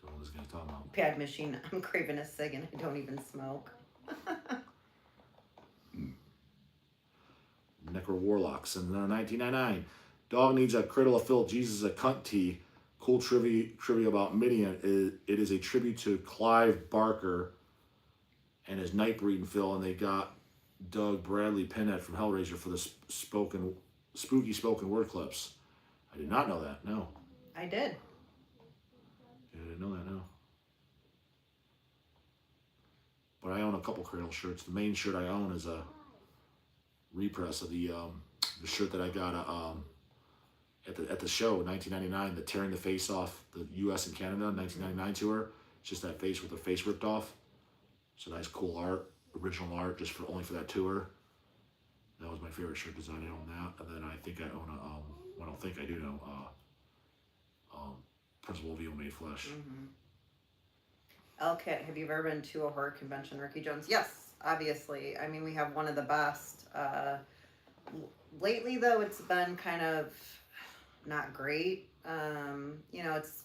Don't know what this guy's talking about. Bad Machine, I'm craving a cig and I don't even smoke. Necro Warlocks in 1999. Dog needs a Cradle of Filth, Jesus a cunt tee. Cool trivia about Midian. It is a tribute to Clive Barker and his Nightbreed and Phil, and they got Doug Bradley Pinhead from Hellraiser for the spooky spoken word clips. I did not know that, no. I did. I didn't know that, no. But I own a couple Cradle shirts. The main shirt I own is a repress of the shirt that I got at the show in 1999, the Tearing the Face Off the U.S. and Canada 1999 tour. It's just that face with the face ripped off. It's a nice, cool art, original art, just only for that tour. That was my favorite shirt design. I own that, and then I think I own a. I don't think I do know. Principal of Evil Made Flesh. L-cat, have you ever been to a horror convention, Ricky Jones? Yes, obviously. I mean, we have one of the best. Lately, though, it's been kind of not great. It's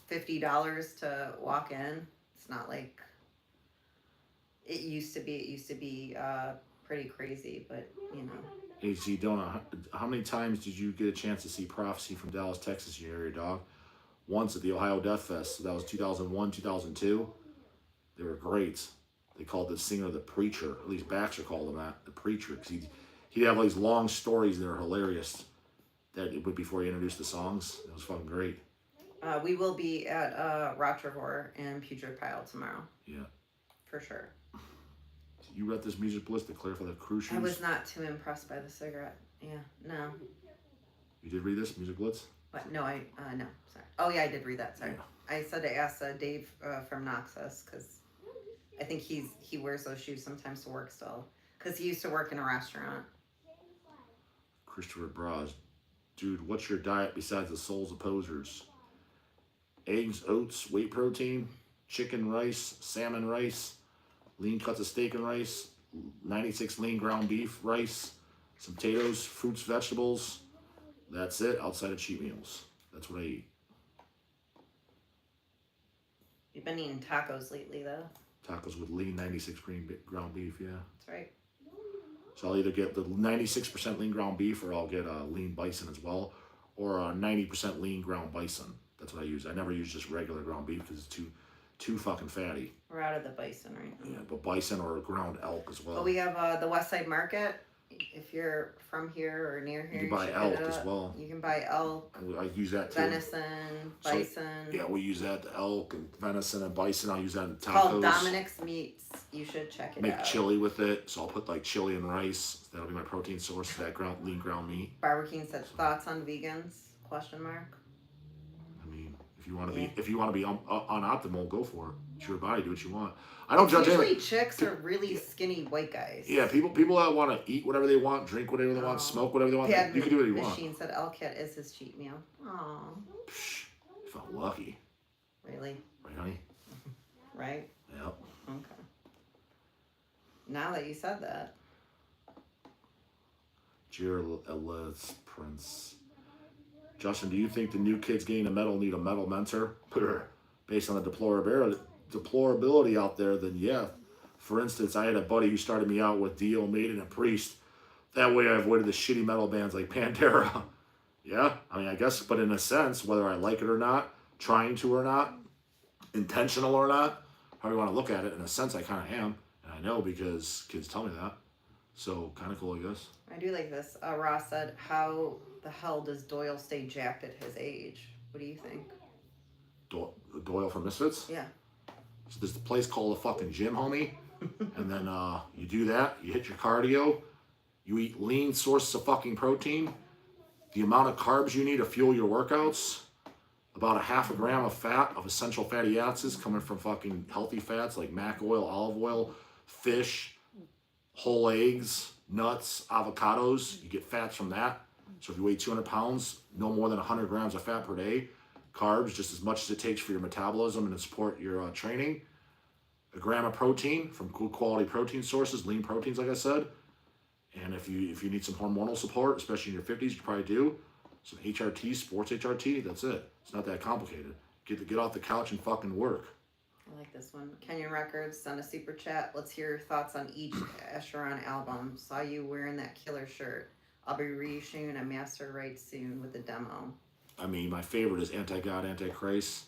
$50 to walk in. It's not like it used to be. It used to be pretty crazy, but AC Donut, how many times did you get a chance to see Prophecy from Dallas, Texas in your area, dog? Once at the Ohio Death Fest. So that was 2001, 2002. They were great. They called the singer the Preacher. At least Baxter called him that, the Preacher, because he'd have all these long stories that are hilarious. That it would before he introduced the songs. It was fucking great. We will be at Rotrevor and Puget Pile tomorrow. Yeah. For sure. You read this music list to clarify the cruise shoes? I was not too impressed by the cigarette. Yeah, no. You did read this, Music Blitz? But no, no, sorry. Oh yeah, I did read that, sorry. Yeah. I said to ask Dave from Noxus, because I think he wears those shoes sometimes to work still. Because he used to work in a restaurant. Christopher Braz. Dude, what's your diet besides the Souls of Posers? Eggs, oats, whey protein, chicken rice, salmon rice, lean cuts of steak and rice, 96 lean ground beef rice, some potatoes, fruits, vegetables. That's it outside of cheat meals. That's what I eat. You've been eating tacos lately, though. Tacos with lean 96 ground beef, yeah. That's right. So I'll either get the 96% lean ground beef or I'll get a lean bison as well, or a 90% lean ground bison. That's what I use. I never use just regular ground beef because it's too fucking fatty. We're out of the bison right now. Yeah, but bison or ground elk as well. But we have the West Side Market. If you're from here or near here, you can buy elk as well. You can buy elk. I use that too. Venison, bison. So, yeah, we use that, the elk and venison and bison. I'll use that in tacos. Called Dominic's Meats. You should check it out. Make chili with it. So I'll put like chili and rice. That'll be my protein source. That lean ground meat. Barbecue said thoughts on vegans? Question mark. I mean, if you want to be unoptimal, go for it. It's your body. Do what you want. I don't judge usually anybody. Chicks are really skinny white guys. Yeah, people that want to eat whatever they want, drink whatever they want, smoke whatever they want. You can do what you want. Machine said L-cat is his cheat meal. Aww. You felt lucky. Really? Right, honey? Right? Yep. Okay. Now that you said that. Jared Ellis Prince. Justin, do you think the new kids getting a metal need a metal mentor? Based on the deplorability out there, then yeah. For instance, I had a buddy who started me out with Dio, Maiden, and Priest. That way I avoided the shitty metal bands like Pantera. Yeah, I mean, I guess, but in a sense, whether I like it or not, trying to or not, intentional or not, how do you want to look at it, in a sense, I kind of am. And I know because kids tell me that. So, kind of cool, I guess. I do like this. Ross said, how the hell does Doyle stay jacked at his age? What do you think? Doyle from Misfits? Yeah. So there's the place called the fucking gym, homie. And then you do that, you hit your cardio, you eat lean sources of fucking protein, the amount of carbs you need to fuel your workouts, about a half a gram of fat, of essential fatty acids coming from fucking healthy fats like mac oil, olive oil, fish, whole eggs, nuts, avocados. You get fats from that. So if you weigh 200 pounds, no more than 100 grams of fat per day. Carbs, just as much as it takes for your metabolism and to support your training. A gram of protein from good quality protein sources, lean proteins, like I said. And if you need some hormonal support, especially in your 50s, you probably do. Some HRT, sports HRT, that's it. It's not that complicated. Get off the couch and fucking work. I like this one. Kenyon Records, send a super chat. Let's hear your thoughts on each Esheron album. Saw you wearing that killer shirt. I'll be reissuing a master right soon with a demo. I mean, my favorite is Anti-God, Antichrist.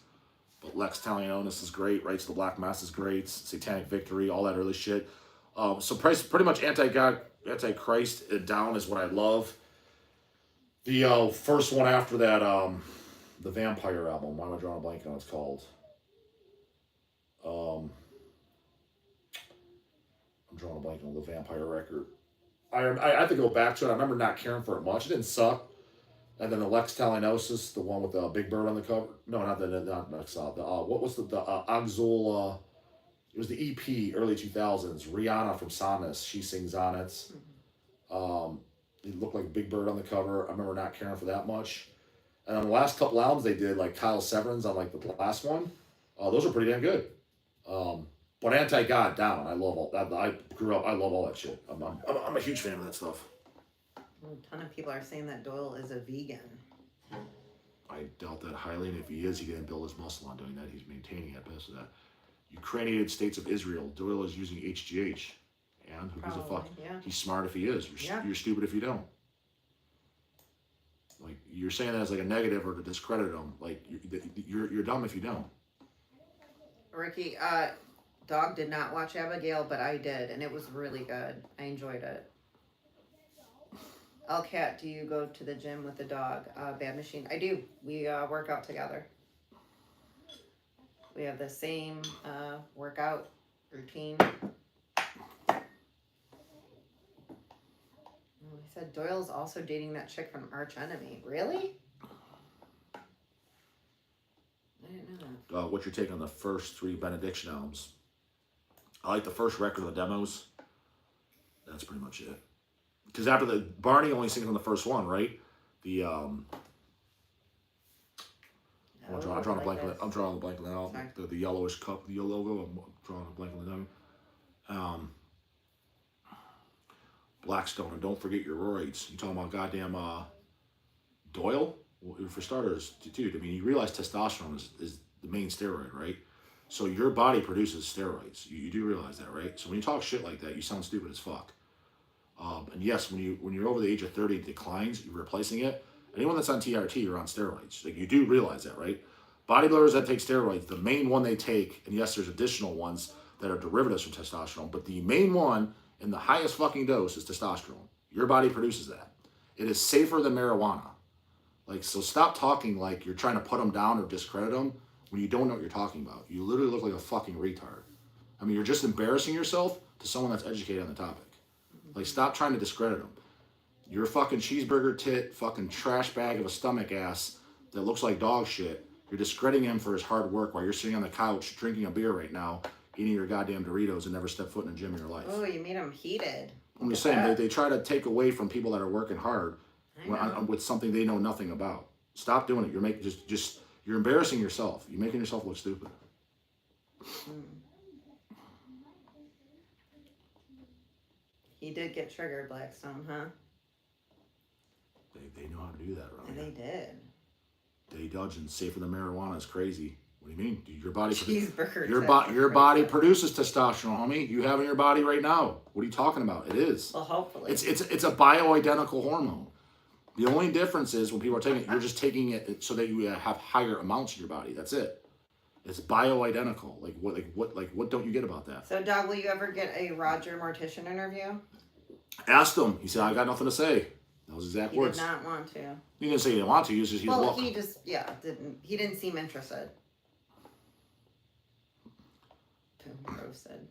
But Lex Talionis is great. Rights to the Black Mass is great. Satanic Victory, all that early shit. So pretty much Anti-God, Antichrist down is what I love. The first one after that, the Vampire album. Why am I drawing a blank on what it's called? I'm drawing a blank on the Vampire record. I have to go back to it. I remember not caring for it much. It didn't suck. And then the Lex Talionis, the one with the Big Bird on the cover. No, not Lex. What was the Oxul? It was the EP, early 2000s. Rihanna from Sonus, she sings on it. It looked like Big Bird on the cover. I remember not caring for that much. And on the last couple albums they did, like Kyle Severin's on like the last one, those are pretty damn good. But Anti-God down, I love all that. I grew up, I love all that shit. I'm a huge fan of that stuff. A ton of people are saying that Doyle is a vegan. I doubt that highly, and if he is, he didn't build his muscle on doing that. He's maintaining it best of that. Ukrainian States of Israel, Doyle is using HGH. And who gives a fuck? Yeah. He's smart if he is. You're stupid if you don't. Like, you're saying that as like a negative or to discredit him. Like, you're dumb if you don't. Ricky, Dog did not watch Abigail, but I did, and it was really good. I enjoyed it. L-cat, do you go to the gym with the dog? Bad Machine, I do. We work out together. We have the same workout routine. He said Doyle's also dating that chick from Arch Enemy. Really? I didn't know that. What's your take on the first 3 Benediction albums? I like the first record of the demos. That's pretty much it. Because after the Barney only sings on the first one, right? The I'm drawing a blank on that album. The yellowish cup, the logo. I'm drawing a blank on the name. Blackstone, and don't forget your roids. You talking about goddamn Doyle? Well, for starters, dude, I mean, you realize testosterone is the main steroid, right? So your body produces steroids. You do realize that, right? So when you talk shit like that, you sound stupid as fuck. And yes, when you're over the age of 30, it declines. You're replacing it. Anyone that's on TRT, you're on steroids. Like, you do realize that, right? Bodybuilders that take steroids, the main one they take, and yes, there's additional ones that are derivatives from testosterone, but the main one and the highest fucking dose is testosterone. Your body produces that. It is safer than marijuana. Like, so stop talking like you're trying to put them down or discredit them when you don't know what you're talking about. You literally look like a fucking retard. I mean, you're just embarrassing yourself to someone that's educated on the topic. Like, stop trying to discredit them. You're a fucking cheeseburger tit, fucking trash bag of a stomach ass that looks like dog shit. You're discrediting him for his hard work while you're sitting on the couch drinking a beer right now, eating your goddamn Doritos and never step foot in a gym in your life. Oh, you made him heated. I'm just saying, they try to take away from people that are working hard with something they know nothing about. Stop doing it. You're making you're embarrassing yourself. You're making yourself look stupid. He did get triggered, Blackstone, huh? They know how to do that, right? They did. J-dawg and safer than marijuana is crazy. What do you mean? Your body, Cheeseburger. your body produces testosterone, homie. You have it in your body right now. What are you talking about? It is. Well, hopefully. It's a bioidentical hormone. The only difference is when people are taking it, you're just taking it so that you have higher amounts in your body. That's it. It's bioidentical. What don't you get about that? So, Dog, will you ever get a Roger Mortician interview? Asked him. He said, "I got nothing to say." That was his exact words. He did not want to. He didn't say he didn't want to. He was just he didn't seem interested. Boom, roasted.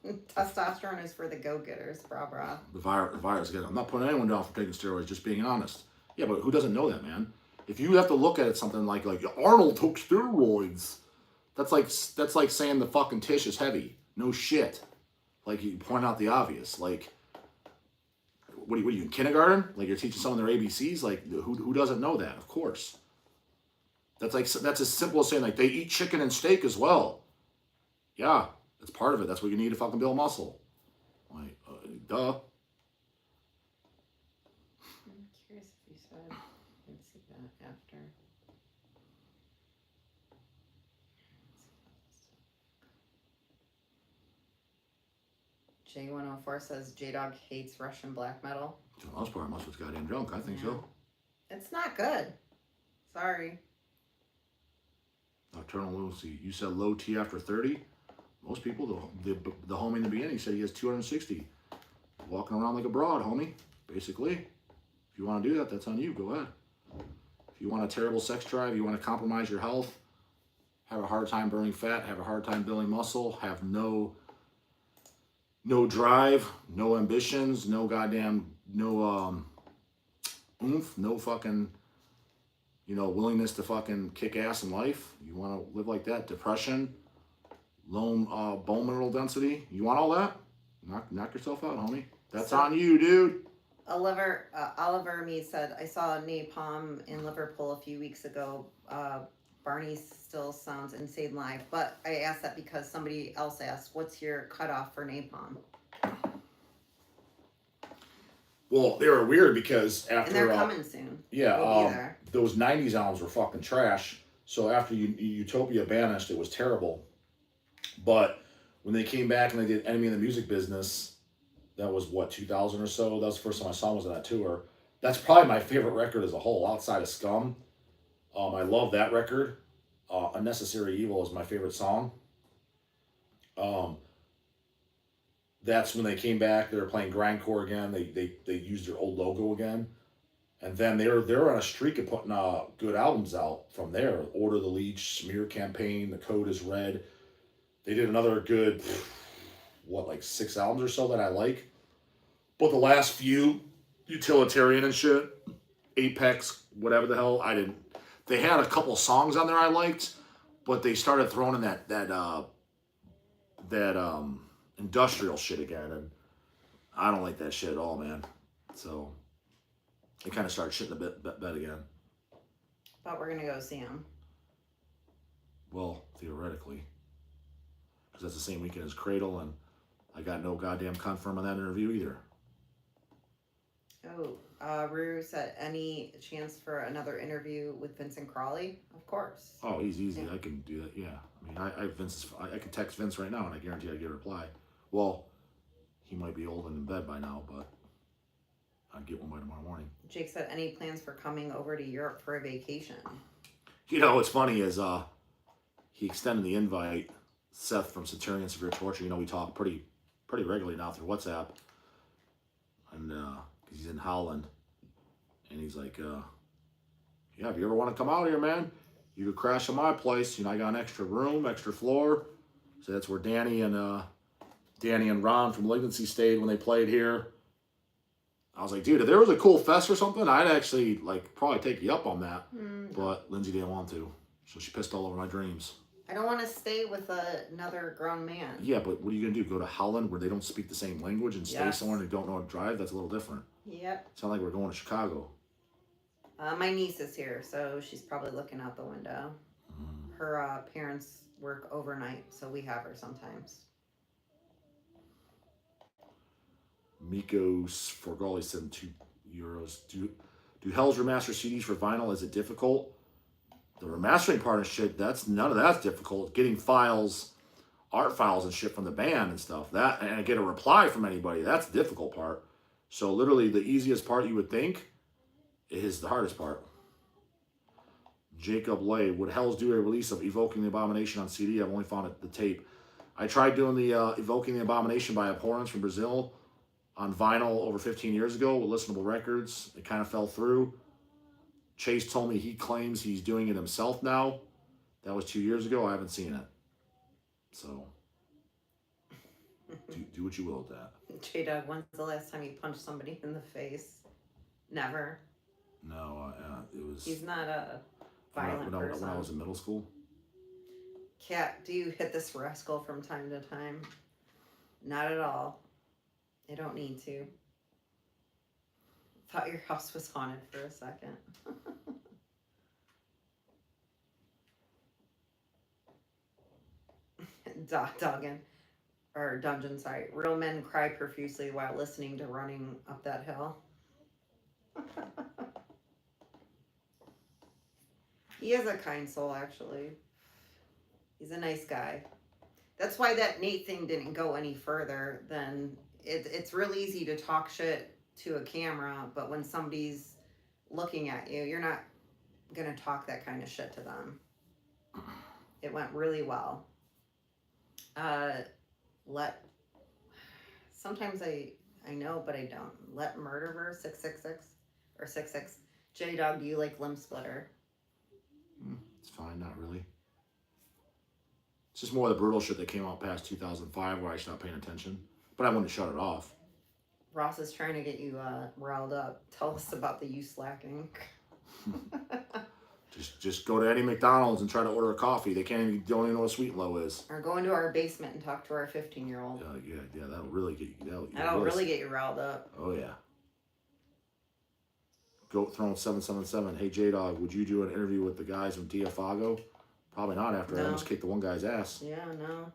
Testosterone is for the go-getters, brah. The virus again. I'm not putting anyone down for taking steroids. Just being honest. Yeah, but who doesn't know that, man? If you have to look at it something like Arnold took steroids, that's like saying the fucking TISH is heavy. No shit. Like, you point out the obvious. Like, what are you in kindergarten? Like, you're teaching someone their ABCs? Like, who doesn't know that? Of course. That's as simple as saying, like, they eat chicken and steak as well. Yeah, that's part of it. That's what you need to fucking build muscle. Like, duh. I'm curious if you said I didn't see that after. J104 says J-dawg hates Russian black metal. For the most part, most of it's goddamn junk. I think so. It's not good. Sorry. Nocturnal Lucy. You said low T after 30? Most people, the homie in the beginning said he has 260. Walking around like a broad, homie. Basically. If you want to do that, that's on you. Go ahead. If you want a terrible sex drive, you want to compromise your health, have a hard time burning fat, have a hard time building muscle, have no drive, no ambitions, no oomph, no fucking, willingness to fucking kick ass in life. You want to live like that? Depression, low bone mineral density. You want all that? Knock yourself out, homie. That's on you, dude. Oliver Mead said, I saw Napalm in Liverpool a few weeks ago. Barney still sounds insane live, but I asked that because somebody else asked, what's your cutoff for Napalm? Well, they were weird because after... And they're coming soon. Yeah, those 90s albums were fucking trash. So after Utopia Banished, it was terrible. But when they came back and they did Enemy in the Music Business, that was, 2000 or so? That was the first time I saw them was on that tour. That's probably my favorite record as a whole, outside of Scum. I love that record. Unnecessary Evil is my favorite song. That's when they came back. They were playing grindcore again. They used their old logo again, and then they're on a streak of putting good albums out from there. Order the Leech, Smear Campaign, The Code is Red. They did another good 6 albums or so that I like. But the last few, Utilitarian and shit, Apex, whatever the hell, I didn't. They had a couple songs on there I liked, but they started throwing in that industrial shit again, and I don't like that shit at all, man. So they kind of started shitting the bed again. But we're gonna go see him. Well, theoretically, because that's the same weekend as Cradle, and I got no goddamn confirm on that interview either. Ruru said, any chance for another interview with Vincent Crawley? Of course. Oh, he's easy. Yeah. I can do that. Yeah. I mean, I can text Vince right now, and I guarantee I get a reply. Well, he might be old and in bed by now, but I'd get one by tomorrow morning. Jake said, any plans for coming over to Europe for a vacation? What's funny is he extended the invite. Seth from Centurion Severe Torture. We talk pretty regularly now through WhatsApp, and he's in Holland, and he's like, yeah, if you ever want to come out here, man, you could crash at my place. I got an extra room, extra floor. So that's where Danny and Ron from Malignancy stayed when they played here. I was like, dude, if there was a cool fest or something, I'd actually probably take you up on that. But Lindsay didn't want to, so she pissed all over my dreams. I don't want to stay with another grown man. Yeah, but what are you going to do? Go to Holland where they don't speak the same language and stay somewhere and they don't know how to drive? That's a little different. Yep. It's not like we're going to Chicago. My niece is here, so she's probably looking out the window. Her parents work overnight, so we have her sometimes. Mikos Forgali said €2. Do Hell's remaster CDs for vinyl? Is it difficult? The remastering part and shit, none of that's difficult. Getting files, art files and shit from the band and stuff, that, and get a reply from anybody, that's the difficult part. So literally the easiest part you would think is the hardest part. Jacob Lay, would Hells do a release of Evoking the Abomination on CD? I've only found it the tape. I tried doing the Evoking the Abomination by Abhorrence from Brazil on vinyl over 15 years ago with listenable records. It kind of fell through. Chase told me he claims he's doing it himself now. That was 2 years ago. I haven't seen it. So, do what you will with that. J-Dawg, when's the last time you punched somebody in the face? Never. No, it was... He's not a violent person. When I was in middle school. Cat, do you hit this rascal from time to time? Not at all. I don't need to. Thought your house was haunted for a second. Dungeon, sorry. Real men cry profusely while listening to Running Up That Hill. He is a kind soul, actually. He's a nice guy. That's why that Nate thing didn't go any further than... It's real easy to talk shit to a camera, but when somebody's looking at you, you're not going to talk that kind of shit to them. It went really well. Sometimes I know, but I don't. Let Murderverse 666 or 66. J-Dawg, do you like Limb Splitter? It's fine, not really. It's just more of the brutal shit that came out past 2005 where I stopped paying attention. But I wouldn't shut it off. Ross is trying to get you riled up. Tell us about the you slacking. Just go to any McDonald's and try to order a coffee. They don't even know what sweet and low is. Or go into our basement and talk to our 15-year-old. Yeah, that'll really get you. That'll really get you riled up. Oh yeah. Goat Throne 777. Hey J-Dawg, would you do an interview with the guys from Diafago? Probably not after I almost kicked the one guy's ass. Yeah, no.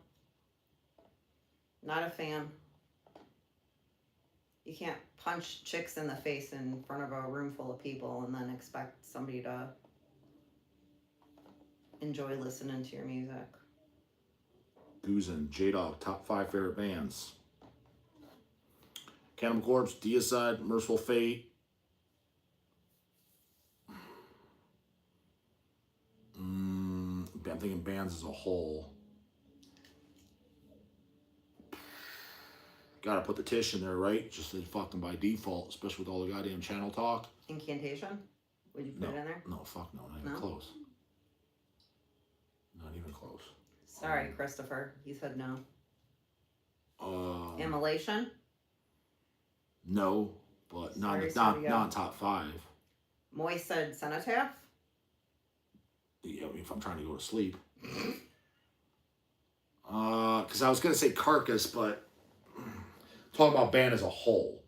Not a fan. You can't punch chicks in the face in front of a room full of people and then expect somebody to enjoy listening to your music. Goozin, J-Dawg, top 5 favorite bands. Cannibal Corpse, Deicide, Merciful Fate. I'm thinking bands as a whole. Gotta put the TISH in there, right? Just fucking by default, especially with all the goddamn channel talk. Incantation? Would you put it in there? No, fuck no, not even close. Not even close. Sorry, Christopher. He said no. Immolation? No, but not top 5. Moy said Cenotaph? Yeah, I mean, if I'm trying to go to sleep. Because I was gonna say Carcass, but talking about band as a whole.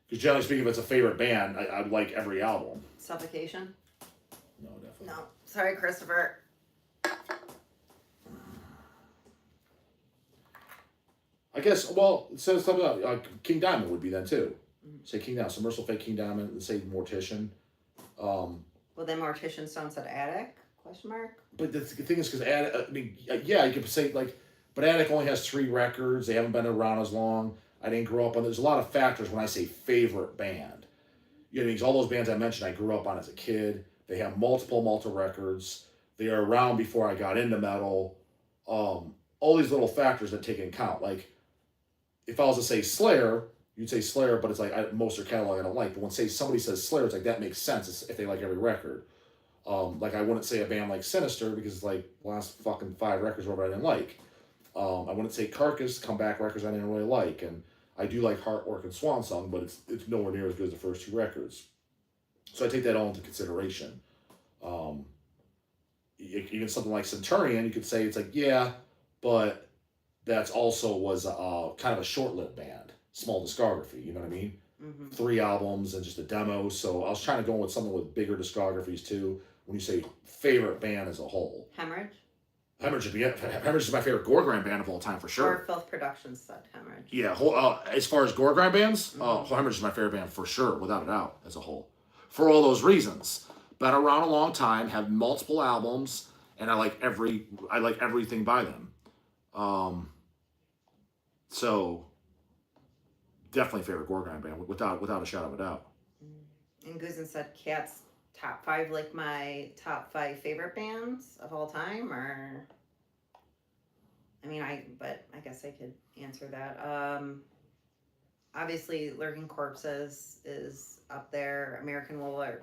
Because generally speaking, if it's a favorite band, I'd like every album. Suffocation? No, definitely. No. Sorry, Christopher. I guess, well, it says something about King Diamond would be then too. Say King Diamond, so Merciful Fate, King Diamond, and say Mortician. Well, then Mortician Stone said Attic? Question mark? But the thing is, because Attic, I mean, yeah, you could say, like, but Attic only has 3 records. They haven't been around as long. I didn't grow up on. There's a lot of factors when I say favorite band. You know, all those bands I mentioned, I grew up on as a kid. They have multiple records. They are around before I got into metal. All these little factors that take into account. Like, if I was to say Slayer, you'd say Slayer, but it's like most of their catalog I don't like. But when somebody says Slayer, it's like that makes sense if they like every record. Like I wouldn't say a band like Sinister because it's like last fucking 5 records or whatever I didn't like. I wouldn't say Carcass, comeback records I didn't really like, and I do like Heartwork and Swan Song, but it's nowhere near as good as the first 2 records. So I take that all into consideration. Even something like Centurion, you could say it's like, yeah, but that's also was kind of a short-lived band, small discography, you know what I mean? Mm-hmm. 3 albums and just a demo, so I was trying to go with something with bigger discographies too, when you say favorite band as a whole. Hemorrhage? Hemorrhage is my favorite gore grind band of all time for sure. Or Filth Productions said Hemorrhage. Yeah, as far as gore grind bands, Hemorrhage is my favorite band for sure, without a doubt, as a whole. For all those reasons. been around a long time, have multiple albums, and I like everything by them. So definitely favorite gore grind band without a shadow of a doubt. And Goosen said Cat's top 5, like my top 5 favorite bands of all time, or I mean, I guess I could answer that. Obviously, Lurking Corpses is up there. American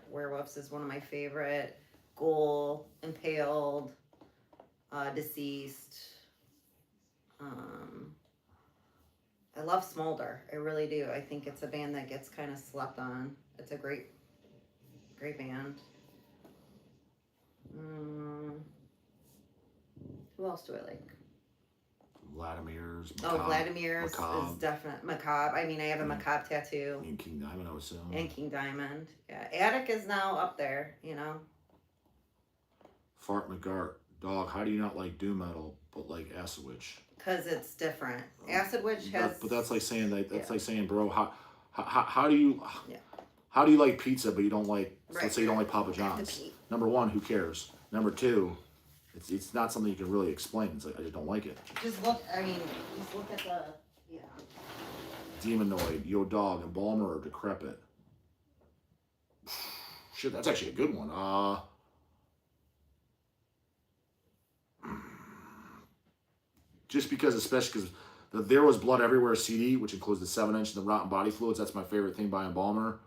Werewolves is one of my favorite. Ghoul, Impaled, Deceased. I love Smolder. I really do. I think it's a band that gets kind of slept on. It's a great band. Who else do I like? Vladimir's. Vladimir's is definitely Macabre. I mean, I have a Macabre tattoo. And King Diamond, I would assume. And King Diamond. Yeah. Attic is now up there, you know. Fart McGart. Dog, how do you not like doom metal but like Acid Witch? Because it's different. Acid Witch has. But that's like saying like saying, bro, how do you how do you like pizza but you don't like? So let's say you don't like Papa John's. Number one, who cares? Number two, it's not something you can really explain. It's like I just don't like it. Just look. I mean, just look at the Demonoid, J-dawg, Embalmer, or Decrepit. Shit, that's actually a good one. Just because, especially because the There Was Blood Everywhere CD, which includes the 7-inch and the Rotten Body Fluids, that's my favorite thing by Embalmer.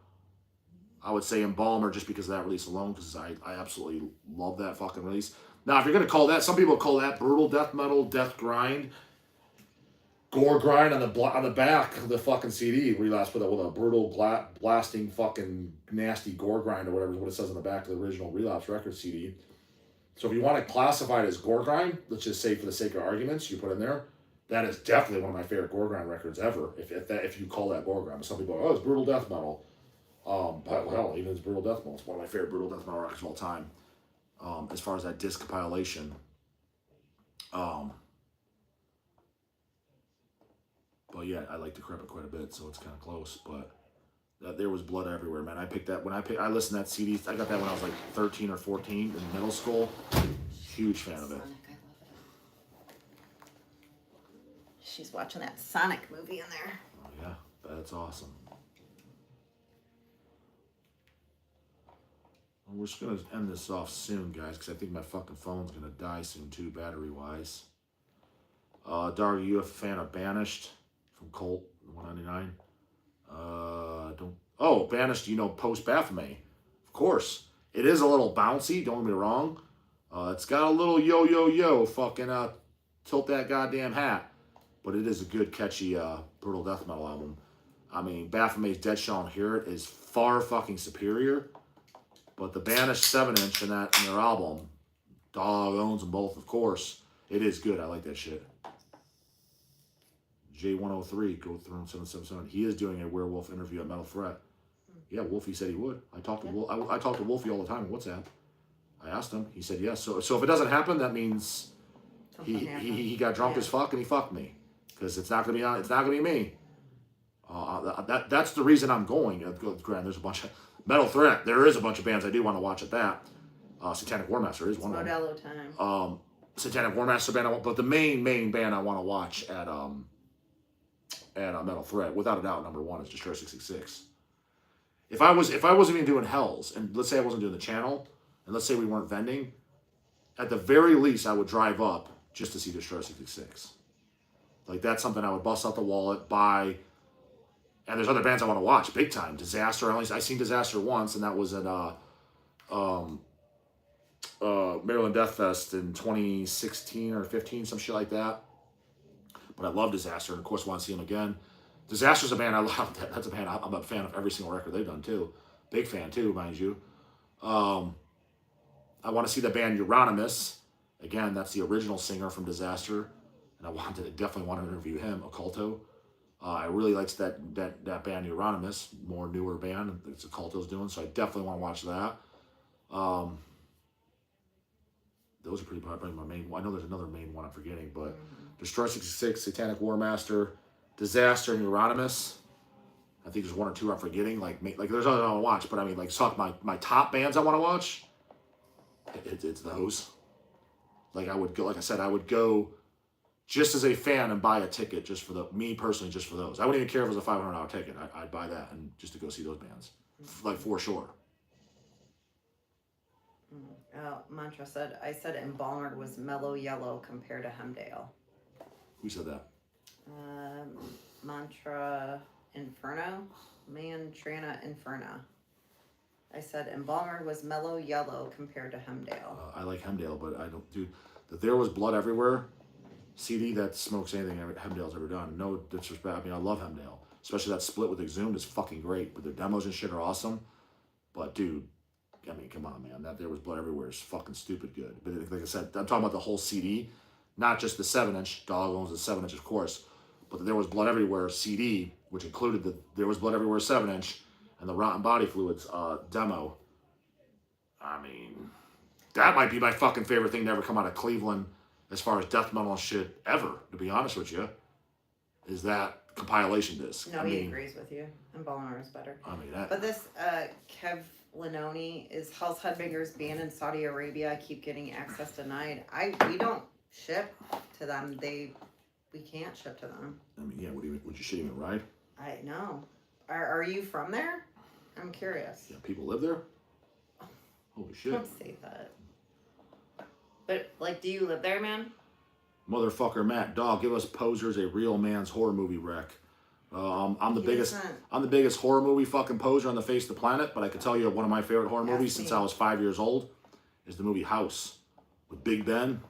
I would say Embalmer just because of that release alone, because I absolutely love that fucking release. Now, if you're going to call that, some people call that brutal death metal, death grind, gore grind on the back of the fucking CD. Relapse with a brutal blasting fucking nasty gore grind or whatever is what it says on the back of the original Relapse record CD. So if you want to classify it as gore grind, let's just say for the sake of arguments, you put in there, that is definitely one of my favorite gore grind records ever. If you call that gore grind, some people go, oh, it's brutal death metal. But hell, even it's brutal death metal. It's one of my favorite brutal death metal records of all time. As far as that disc compilation. But yeah, I like Decrepit quite a bit, so it's kind of close. But There Was Blood Everywhere, man. I picked that when I listened to that CD. I got that when I was like 13 or 14 in middle school. Huge fan of it. I love it. She's watching that Sonic movie in there. Oh yeah, that's awesome. Well, we're just gonna end this off soon, guys, because I think my fucking phone's gonna die soon too, battery-wise. Dark, you a fan of Banished from Colt 199? Banished, post Baphomet. Of course. It is a little bouncy, don't get me wrong. It's got a little yo, fucking tilt that goddamn hat. But it is a good, catchy, brutal death metal album. I mean, Baphomet's Dead Shall Hear It is far fucking superior. But the Banished 7-inch in their album, Dog owns them both, of course. It is good. I like that shit. J103, go through 777. He is doing a werewolf interview at Metal Threat. Yeah, Wolfie said he would. I talk to Wolfie all the time on WhatsApp. I asked him. He said yes. So if it doesn't happen, that means he got drunk as fuck and he fucked me, because it's not gonna be me. That's the reason I'm going. Granted, there's a bunch of Metal Threat. There is a bunch of bands I do want to watch at that. Satanic Warmaster is one of them. Modelo time. Satanic Warmaster band, but the main band I want to watch at Metal Threat, without a doubt, number one is Destroy 666. If I wasn't even doing Hells, and let's say I wasn't doing the channel, and let's say we weren't vending, at the very least I would drive up just to see Destroy 666. Like, that's something I would bust out the wallet, buy. And there's other bands I want to watch big time. Disaster, I seen Disaster once, and that was at Maryland Death Fest in 2016 or 15, some shit like that. But I love Disaster, and of course want to see them again. Disaster's a band I love. That's a band I'm a fan of every single record they've done too. Big fan too, mind you. I want to see the band Euronymous. Again, that's the original singer from Disaster, and I definitely want to interview him. Occulto. I really liked that band Euronymous, more newer band. It's Occulto's doing, so I definitely want to watch that. Those are probably my main. I know there's another main one I'm forgetting, but Destroy 66, Satanic Warmaster, Disaster, and Euronymous. I think there's one or two I'm forgetting. Like there's other I want to watch, but I mean, like, my top bands I want to watch. It's those. Like I would go. Like I said, I would go just as a fan and buy a ticket just for me personally, just for those. I wouldn't even care if it was a $500 ticket. I'd buy that and just to go see those bands, like for sure. Mantra said, I said Embalmer was mellow yellow compared to Hemdale. Who said that? Mantra Inferno? Mantrana Inferno. I said Embalmer was mellow yellow compared to Hemdale. I like Hemdale, but I don't, dude. There Was Blood Everywhere CD that smokes anything Hemdale's ever done. No disrespect. I mean, I love Hemdale, especially that split with Exhumed is fucking great. But their demos and shit are awesome. But dude, I mean, come on, man. That There Was Blood Everywhere is fucking stupid good. But like I said, I'm talking about the whole CD, not just the 7-inch. Dog owns the 7-inch, of course. But the There Was Blood Everywhere CD, which included the There Was Blood Everywhere 7-inch and the Rotten Body Fluids demo. I mean, that might be my fucking favorite thing to ever come out of Cleveland as far as death metal and shit ever, to be honest with you, is that compilation disc. No, he agrees with you. Embalmer is better. I mean, that. But this Kev Lenoni is Hell's Headbangers banned in Saudi Arabia. I keep getting access denied. We don't ship to them. We can't ship to them. I mean, yeah. Would you shit even ride? I know. Are you from there? I'm curious. Yeah, people live there. Holy shit. Don't say that. But like, do you live there, man? Motherfucker, Matt, dog, give us Posers a real man's horror movie rec. I'm the biggest horror movie fucking poser on the face of the planet. But I could tell you one of my favorite horror movies since I was 5 years old is the movie House with Big Ben.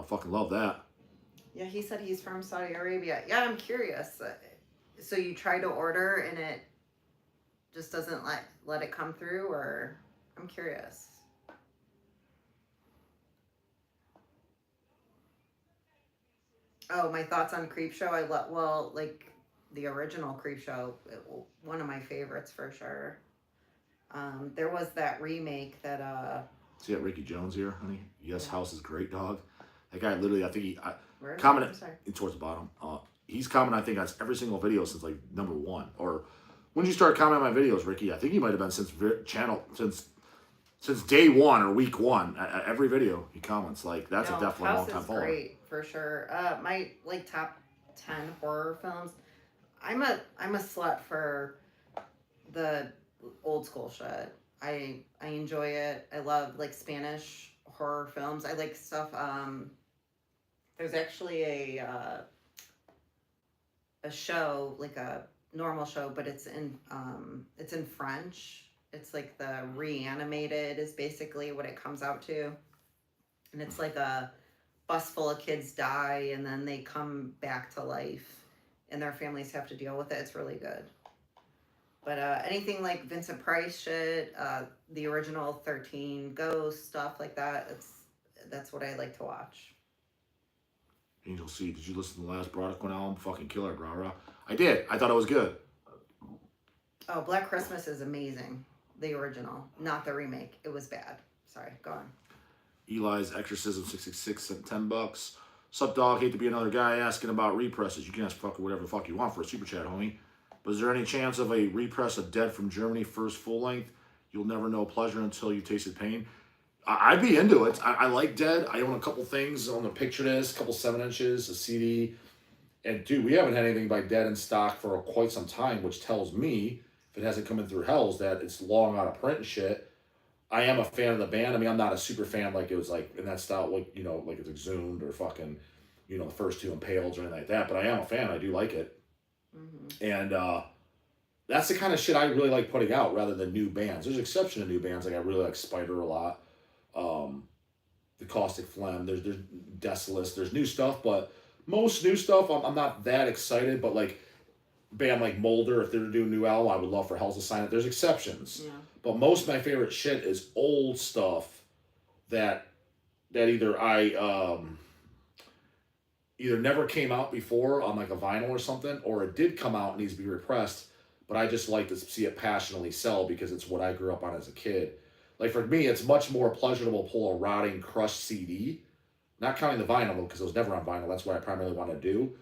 Fucking love that. Yeah, he said he's from Saudi Arabia. Yeah, I'm curious. So you try to order and it just doesn't let it come through, or I'm curious. Oh, my thoughts on Creepshow. Like the original Creepshow, one of my favorites for sure. There was that remake that See that Ricky Jones here, honey? Yes, yeah. House is great, dog. That guy literally, I think he Where commented towards the bottom. He's commented, I think, on every single video since like number 1. Or when did you start commenting on my videos, Ricky? I think he might have been since day 1 or week 1. Every video he comments. Like that's a definitely long time follower. Great for sure. My top 10 horror films. I'm a slut for the old school shit. I enjoy it. I love like Spanish horror films. I like stuff. There's actually a show, like a normal show, but it's in French. It's like the Reanimated is basically what it comes out to. And it's like a bus full of kids die and then they come back to life and their families have to deal with it. It's really good. But anything like Vincent Price shit, the original 13 Ghosts, stuff like that, that's what I like to watch. Angel C, did you listen to the last Broadcom album? Fucking killer, bro. I did. I thought it was good. Oh, Black Christmas is amazing. The original, not the remake. It was bad. Sorry, go on. Eli's Exorcism 666 sent $10. Sup, dog? Hate to be another guy asking about represses. You can ask fucking whatever the fuck you want for a super chat, homie. But is there any chance of a repress of Dead from Germany first full length? You'll never know pleasure until you tasted pain. I'd be into it. I like Dead. I own a couple things on the picture disc, a couple 7-inches, a CD. And dude, we haven't had anything by Dead in stock for quite some time, which tells me, if it hasn't come in through Hells, that it's long out of print and shit. I am a fan of the band. I mean, I'm not a super fan like it was like in that style, like, you know, like it's Exhumed or fucking, you know, the first two Impaled or anything like that. But I am a fan. I do like it. Mm-hmm. And that's the kind of shit I really like putting out rather than new bands. There's exception to new bands. Like I really like Spider a lot. The Caustic Phlegm. There's Desolus. There's new stuff, but most new stuff I'm not that excited. But like band like Molder, if they're doing a new album, I would love for Hells to sign it. There's exceptions. Yeah. But most of my favorite shit is old stuff that either I either never came out before on like a vinyl or something, or it did come out and needs to be repressed, but I just like to see it passionately sell because it's what I grew up on as a kid. Like for me, it's much more pleasurable to pull a rotting, crushed CD, not counting the vinyl because it was never on vinyl. That's what I primarily want to do.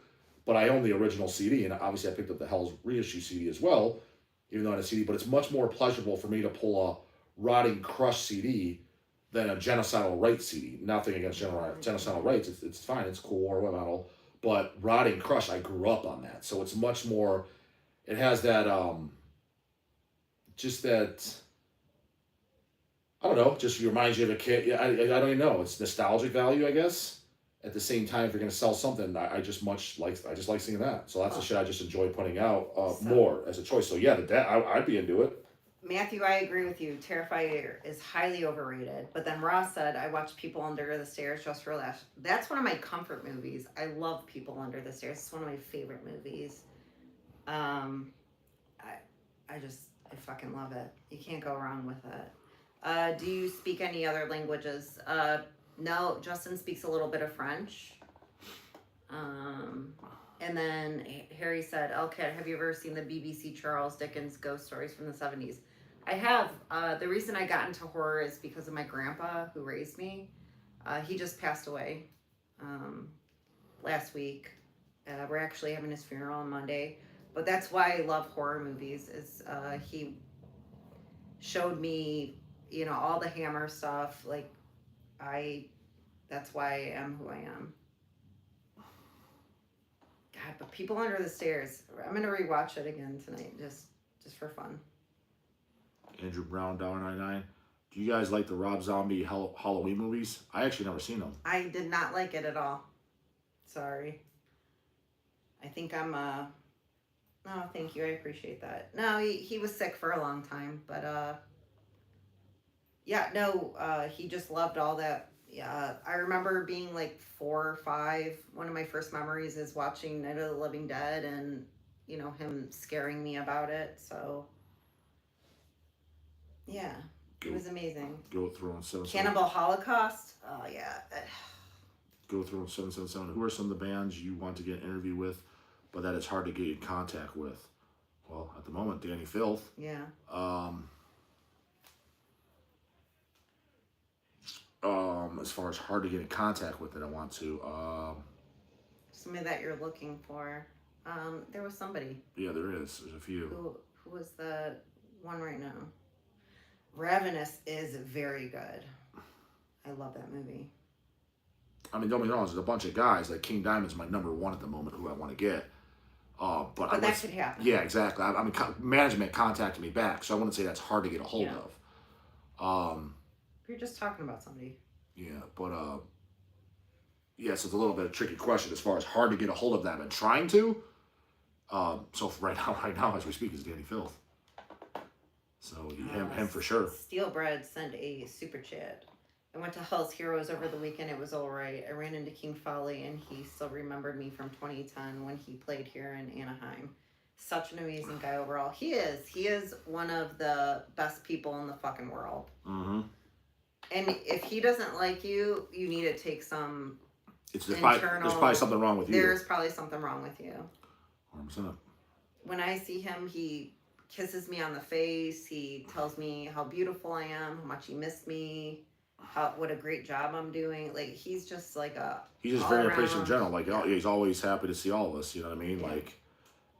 but I own the original CD, and obviously I picked up the Hell's reissue CD as well, even though I had a CD. But it's much more pleasurable for me to pull a Rotting Crush CD than a Genocidal Rites CD. Nothing against Genocidal Rites, it's fine, it's cool war metal. But Rotting Crush, I grew up on that, so it's much more. It has that just that. I don't know, just reminds you of a kid. Yeah, I don't even know. It's nostalgic value, I guess. At the same time, if you're gonna sell something, I just like seeing that. So that's the shit I just enjoy putting out more as a choice. So yeah, I'd be into it. Matthew, I agree with you. Terrifier is highly overrated. But then Ross said, I watch People Under the Stairs just for laughs. That's one of my comfort movies. I love People Under the Stairs. It's one of my favorite movies. I fucking love it. You can't go wrong with it. Do you speak any other languages? No, Justin speaks a little bit of French. And then Harry said, L-cat, have you ever seen the BBC Charles Dickens ghost stories from the 70s? I have. The reason I got into horror is because of my grandpa who raised me. He just passed away last week. We're actually having his funeral on Monday. But that's why I love horror movies. Is he showed me, all the Hammer stuff. Like, that's why I am who I am. God, but People Under the Stairs. I'm gonna rewatch it again tonight, just for fun. Andrew Brown, $1.99. Do you guys like the Rob Zombie Halloween movies? I actually never seen them. I did not like it at all. Sorry. I think I'm no, thank you. I appreciate that. No, he was sick for a long time, but he just loved all that. Yeah, I remember being like 4 or 5. One of my first memories is watching Night of the Living Dead and, him scaring me about it. So, yeah, it was amazing. Go through on 777. Cannibal Holocaust. Oh, yeah. Go through on 777. Who are some of the bands you want to get an interview with, but that it's hard to get in contact with? Well, at the moment, Danny Filth. Yeah. As far as hard to get in contact with it, I want to. Somebody that you're looking for. There was somebody. Yeah, there is. There's a few. Who was the one right now? Ravenous is very good. I love that movie. I mean, don't get me wrong. There's a bunch of guys. Like King Diamond's my number 1 at the moment who I want to get. But that could happen. Yeah, exactly. I mean, management contacted me back, so I wouldn't say that's hard to get a hold of. You're just talking about somebody. Yeah, but so it's a little bit of a tricky question as far as hard to get a hold of them and trying to. So right now as we speak is Danny Filth. So him for sure. Steelbread sent a super chat. I went to Hell's Heroes over the weekend. It was all right. I ran into King Folly, and he still remembered me from 2010 when he played here in Anaheim. Such an amazing guy overall. He is. He is one of the best people in the fucking world. Mm-hmm. And if he doesn't like you, you need to take some there's probably something wrong with you. There's probably something wrong with you. 100%. When I see him, he kisses me on the face. He tells me how beautiful I am, how much he missed me, what a great job I'm doing. Like, he's just like he's just very appreciative in general. Like, he's always happy to see all of us. You know what I mean? Yeah. Like,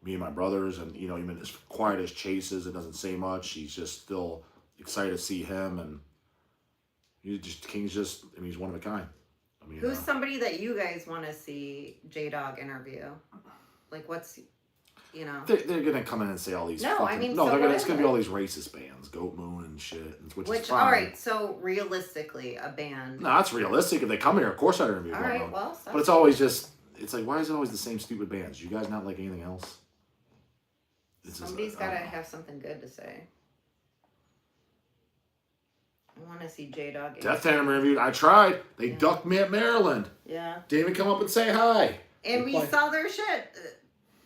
me and my brothers, and even as quiet as Chase is, it doesn't say much. He's just still excited to see him, and he's one of a kind. I mean, who's somebody that you guys want to see J-Dawg interview? Like, what's, They're gonna come in and say all these. It's gonna be all these racist bands, Goat Moon and shit, which is fine. All right, so realistically, a band. No, that's realistic. If they come here, of course I'd interview them. All right, well, but it's always it's like, why is it always the same stupid bands? You guys not like anything else? Somebody's got to have something good to say. I want to see J-Dawg. Deathmetal interviewed. I tried. They ducked me at Maryland. Yeah. Didn't even come up and say hi. And we saw their shit.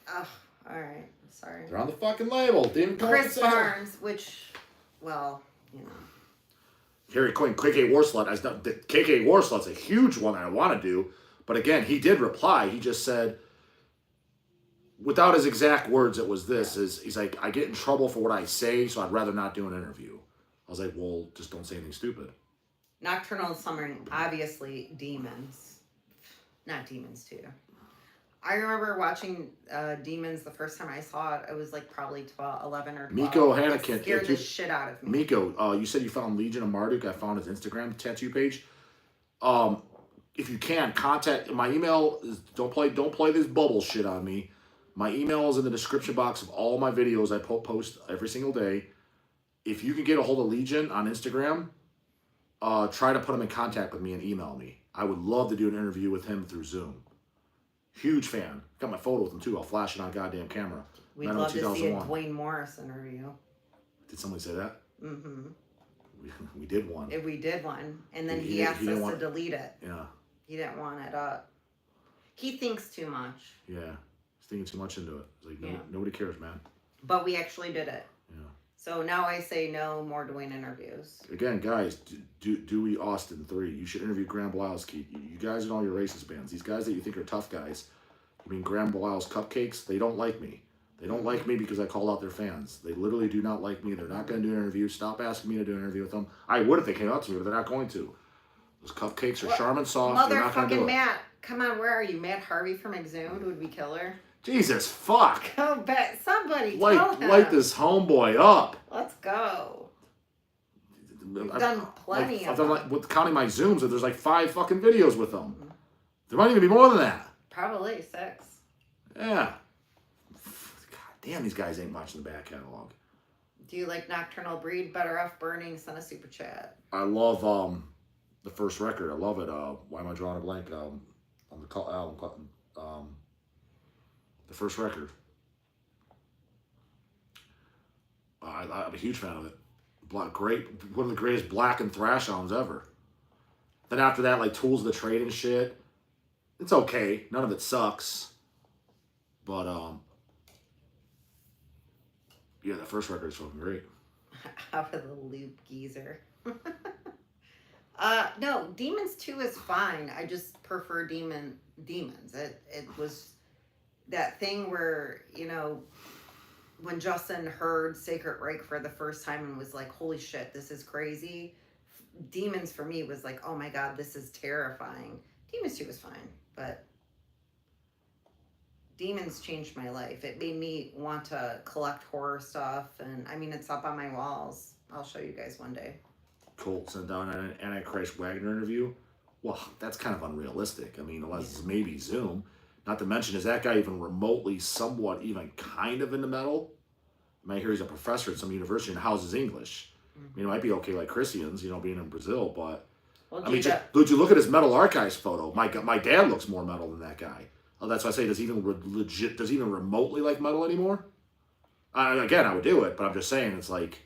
All right. Sorry. They're on the fucking label. Didn't even come up and say Barnes, which, Harry Quinn, KK Warslut. KK Warslut's a huge one that I want to do. But again, he did reply. He just said, without his exact words, it was this. He's like, I get in trouble for what I say, so I'd rather not do an interview. I was like, well, just don't say anything stupid. Nocturnal Summering, obviously demons. Not demons, too. I remember watching Demons the first time I saw it. I was like probably 12, 11 or 12. Miko It Hannikin. scared the shit out of me. Miko, you said you found Legion of Marduk. I found his Instagram tattoo page. If you can, contact my email is don't play this bubble shit on me. My email is in the description box of all my videos I post every single day. If you can get a hold of Legion on Instagram, try to put him in contact with me and email me. I would love to do an interview with him through Zoom. Huge fan. Got my photo with him too. I'll flash it on goddamn camera. We'd love to see a Dwayne Morris interview. Did somebody say that? Mm-hmm. We did one. We did one, and then he asked us to delete it. Yeah. He didn't want it up. He thinks too much. Yeah. He's thinking too much into it. It's like, nobody cares, man. But we actually did it. Yeah. So now I say no more Dwayne interviews. Again, guys, Dewey Austin 3. You should interview Graham Blowski. You guys and all your racist bands. These guys that you think are tough guys. I mean, Graham Blow's Cupcakes, they don't like me. They don't like me because I called out their fans. They literally do not like me. They're not going to do an interview. Stop asking me to do an interview with them. I would if they came out to me, but they're not going to. Those Cupcakes are Charmin soft. They're not going to do it. Matt, come on, where are you? Matt Harvey from Exhumed? Would we kill her? Jesus, fuck. Go bet. Somebody tell him. Light this homeboy up. Let's go. We've done plenty of them. With counting my Zooms, there's like 5 fucking videos with them. Mm-hmm. There might even be more than that. Probably 6. Yeah. God damn, these guys ain't watching the back catalog. Do you like Nocturnal Breed? Better Off Burning? Send a super chat. I love the first record. I love it. Why am I drawing a blank? On the album. The first record. I'm a huge fan of it. One of the greatest black and thrash albums ever. Then after that, like Tools of the Trade and shit. It's okay. None of it sucks. But yeah, the first record is fucking great. Out of the loop, geezer. No, Demons 2 is fine. I just prefer Demons. It was that thing where, when Justin heard Sacred Reich for the first time and was like, holy shit, this is crazy. Demons for me was like, oh my God, this is terrifying. Demons 2 was fine, but Demons changed my life. It made me want to collect horror stuff, and I mean, it's up on my walls. I'll show you guys one day. Colt sent down an Antichrist Wagner interview. Well, that's kind of unrealistic. I mean, unless it's maybe Zoom. Not to mention, is that guy even remotely, somewhat, even kind of into metal? I hear he's a professor at some university and houses English. Mm-hmm. I mean, it might be okay like Christians, being in Brazil, but... Well, I mean, did you look at his Metal Archives photo? My dad looks more metal than that guy. Oh, that's why I say, does he even remotely like metal anymore? Again, I would do it, but I'm just saying, it's like,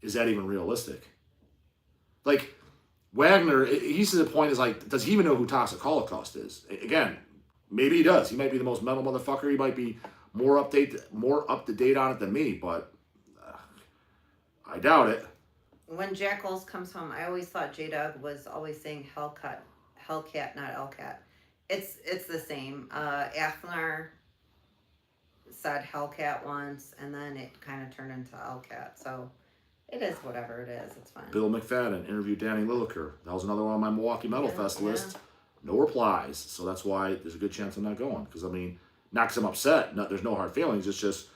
is that even realistic? Like, Wagner, he's to the point is like, does he even know who Toxic Holocaust is? Again, maybe he does. He might be the most metal motherfucker. He might be more up to date on it than me, but I doubt it. When Jack Hulse comes home, I always thought J-dawg was always saying Hellcat, not L-cat. It's the same. Athnar said Hellcat once, and then it kind of turned into L-cat. So it is whatever it is. It's fine. Bill McFadden interviewed Danny Lilliker. That was another one on my Milwaukee Metal Fest list. No replies. So that's why there's a good chance I'm not going. Because, I mean, not because I'm upset. There's no hard feelings. It's just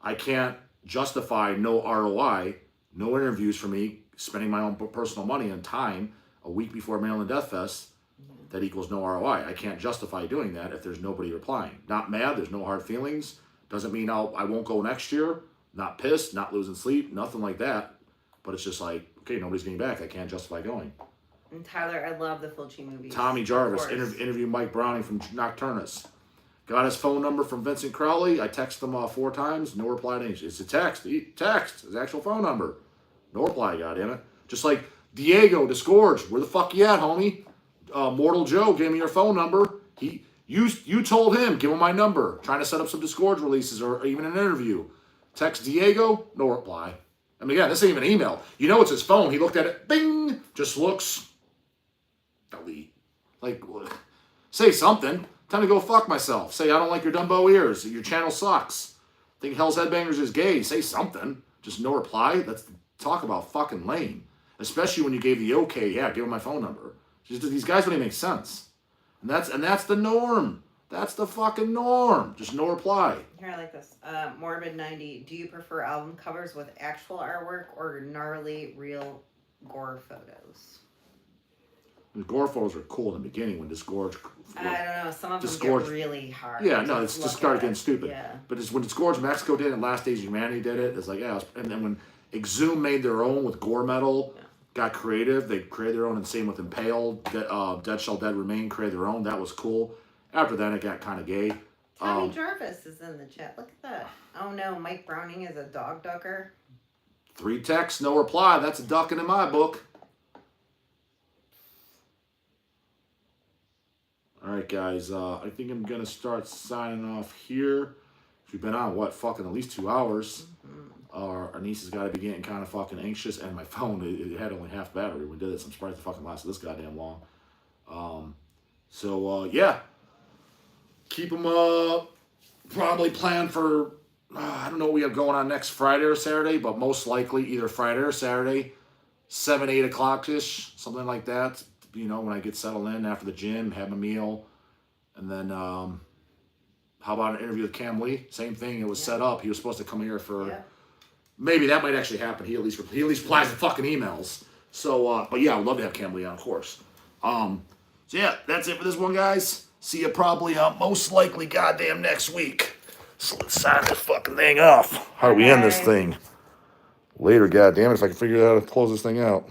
I can't justify no ROI, no interviews for me, spending my own personal money and time a week before Maryland Death Fest. That equals no ROI. I can't justify doing that if there's nobody replying. Not mad. There's no hard feelings. Doesn't mean I won't go next year. Not pissed. Not losing sleep. Nothing like that. But it's just like, okay, nobody's getting back. I can't justify going. And Tyler, I love the Fulci movies. Tommy Jarvis interviewed Mike Browning from Nocturnus. Got his phone number from Vincent Crowley. I texted him 4 times. No reply to anything. It's a text. His actual phone number. No reply, goddammit. Just like Diego Disgorged. Where the fuck you at, homie? Mortal Joe gave me your phone number. You told him, give him my number. Trying to set up some Disgorge releases or even an interview. Text Diego, no reply. I mean, yeah, this ain't even an email. You know it's his phone. He looked at it, bing, just looks. Delete. Like, say something. Time to go fuck myself. Say, I don't like your Dumbo ears. Your channel sucks. Think Hell's Headbangers is gay. Say something. Just no reply. That's talk about fucking lame. Especially when you gave the okay, yeah, give him my phone number. Just, these guys don't even make sense. And that's the norm. That's the fucking norm. Just no reply. Here, I like this. Morbid90. Do you prefer album covers with actual artwork or gnarly, real gore photos? The gore photos were cool in the beginning when Disgorge. I don't know. Some of them Disgorge, get really hard. Yeah, no, it's just started getting stupid. Yeah. But it's when Disgorge Mexico did it and Last Days of Humanity did it, it's like, yeah. And then when Exhumed made their own with gore metal, got creative. They created their own, and same with Impaled. Dead Shall Dead Remain created their own. That was cool. After that, it got kind of gay. Tommy Jarvis is in the chat. Look at that. Oh no, Mike Browning is a dog ducker. 3 texts, no reply. That's a ducking in my book. All right, guys. I think I'm going to start signing off here. We've been on, what, fucking at least 2 hours. Our niece has got to be getting kind of fucking anxious. And my phone, it had only half battery when we did it. So I'm surprised it fucking lasted this goddamn long. Yeah. Keep them probably plan for, I don't know what we have going on next Friday or Saturday, but most likely either Friday or Saturday, 7, 8 o'clock-ish, something like that. You know, when I get settled in after the gym, have a meal. And then, how about an interview with Cam Lee? Same thing, it was set up. He was supposed to come here for, maybe that might actually happen. He at least replies to fucking emails. So, but yeah, I would love to have Cam Lee on, of course. So yeah, that's it for this one, guys. See you probably most likely goddamn next week. So let's sign this fucking thing off. How do we end this thing? Later, goddamn it, if I can figure out how to close this thing out.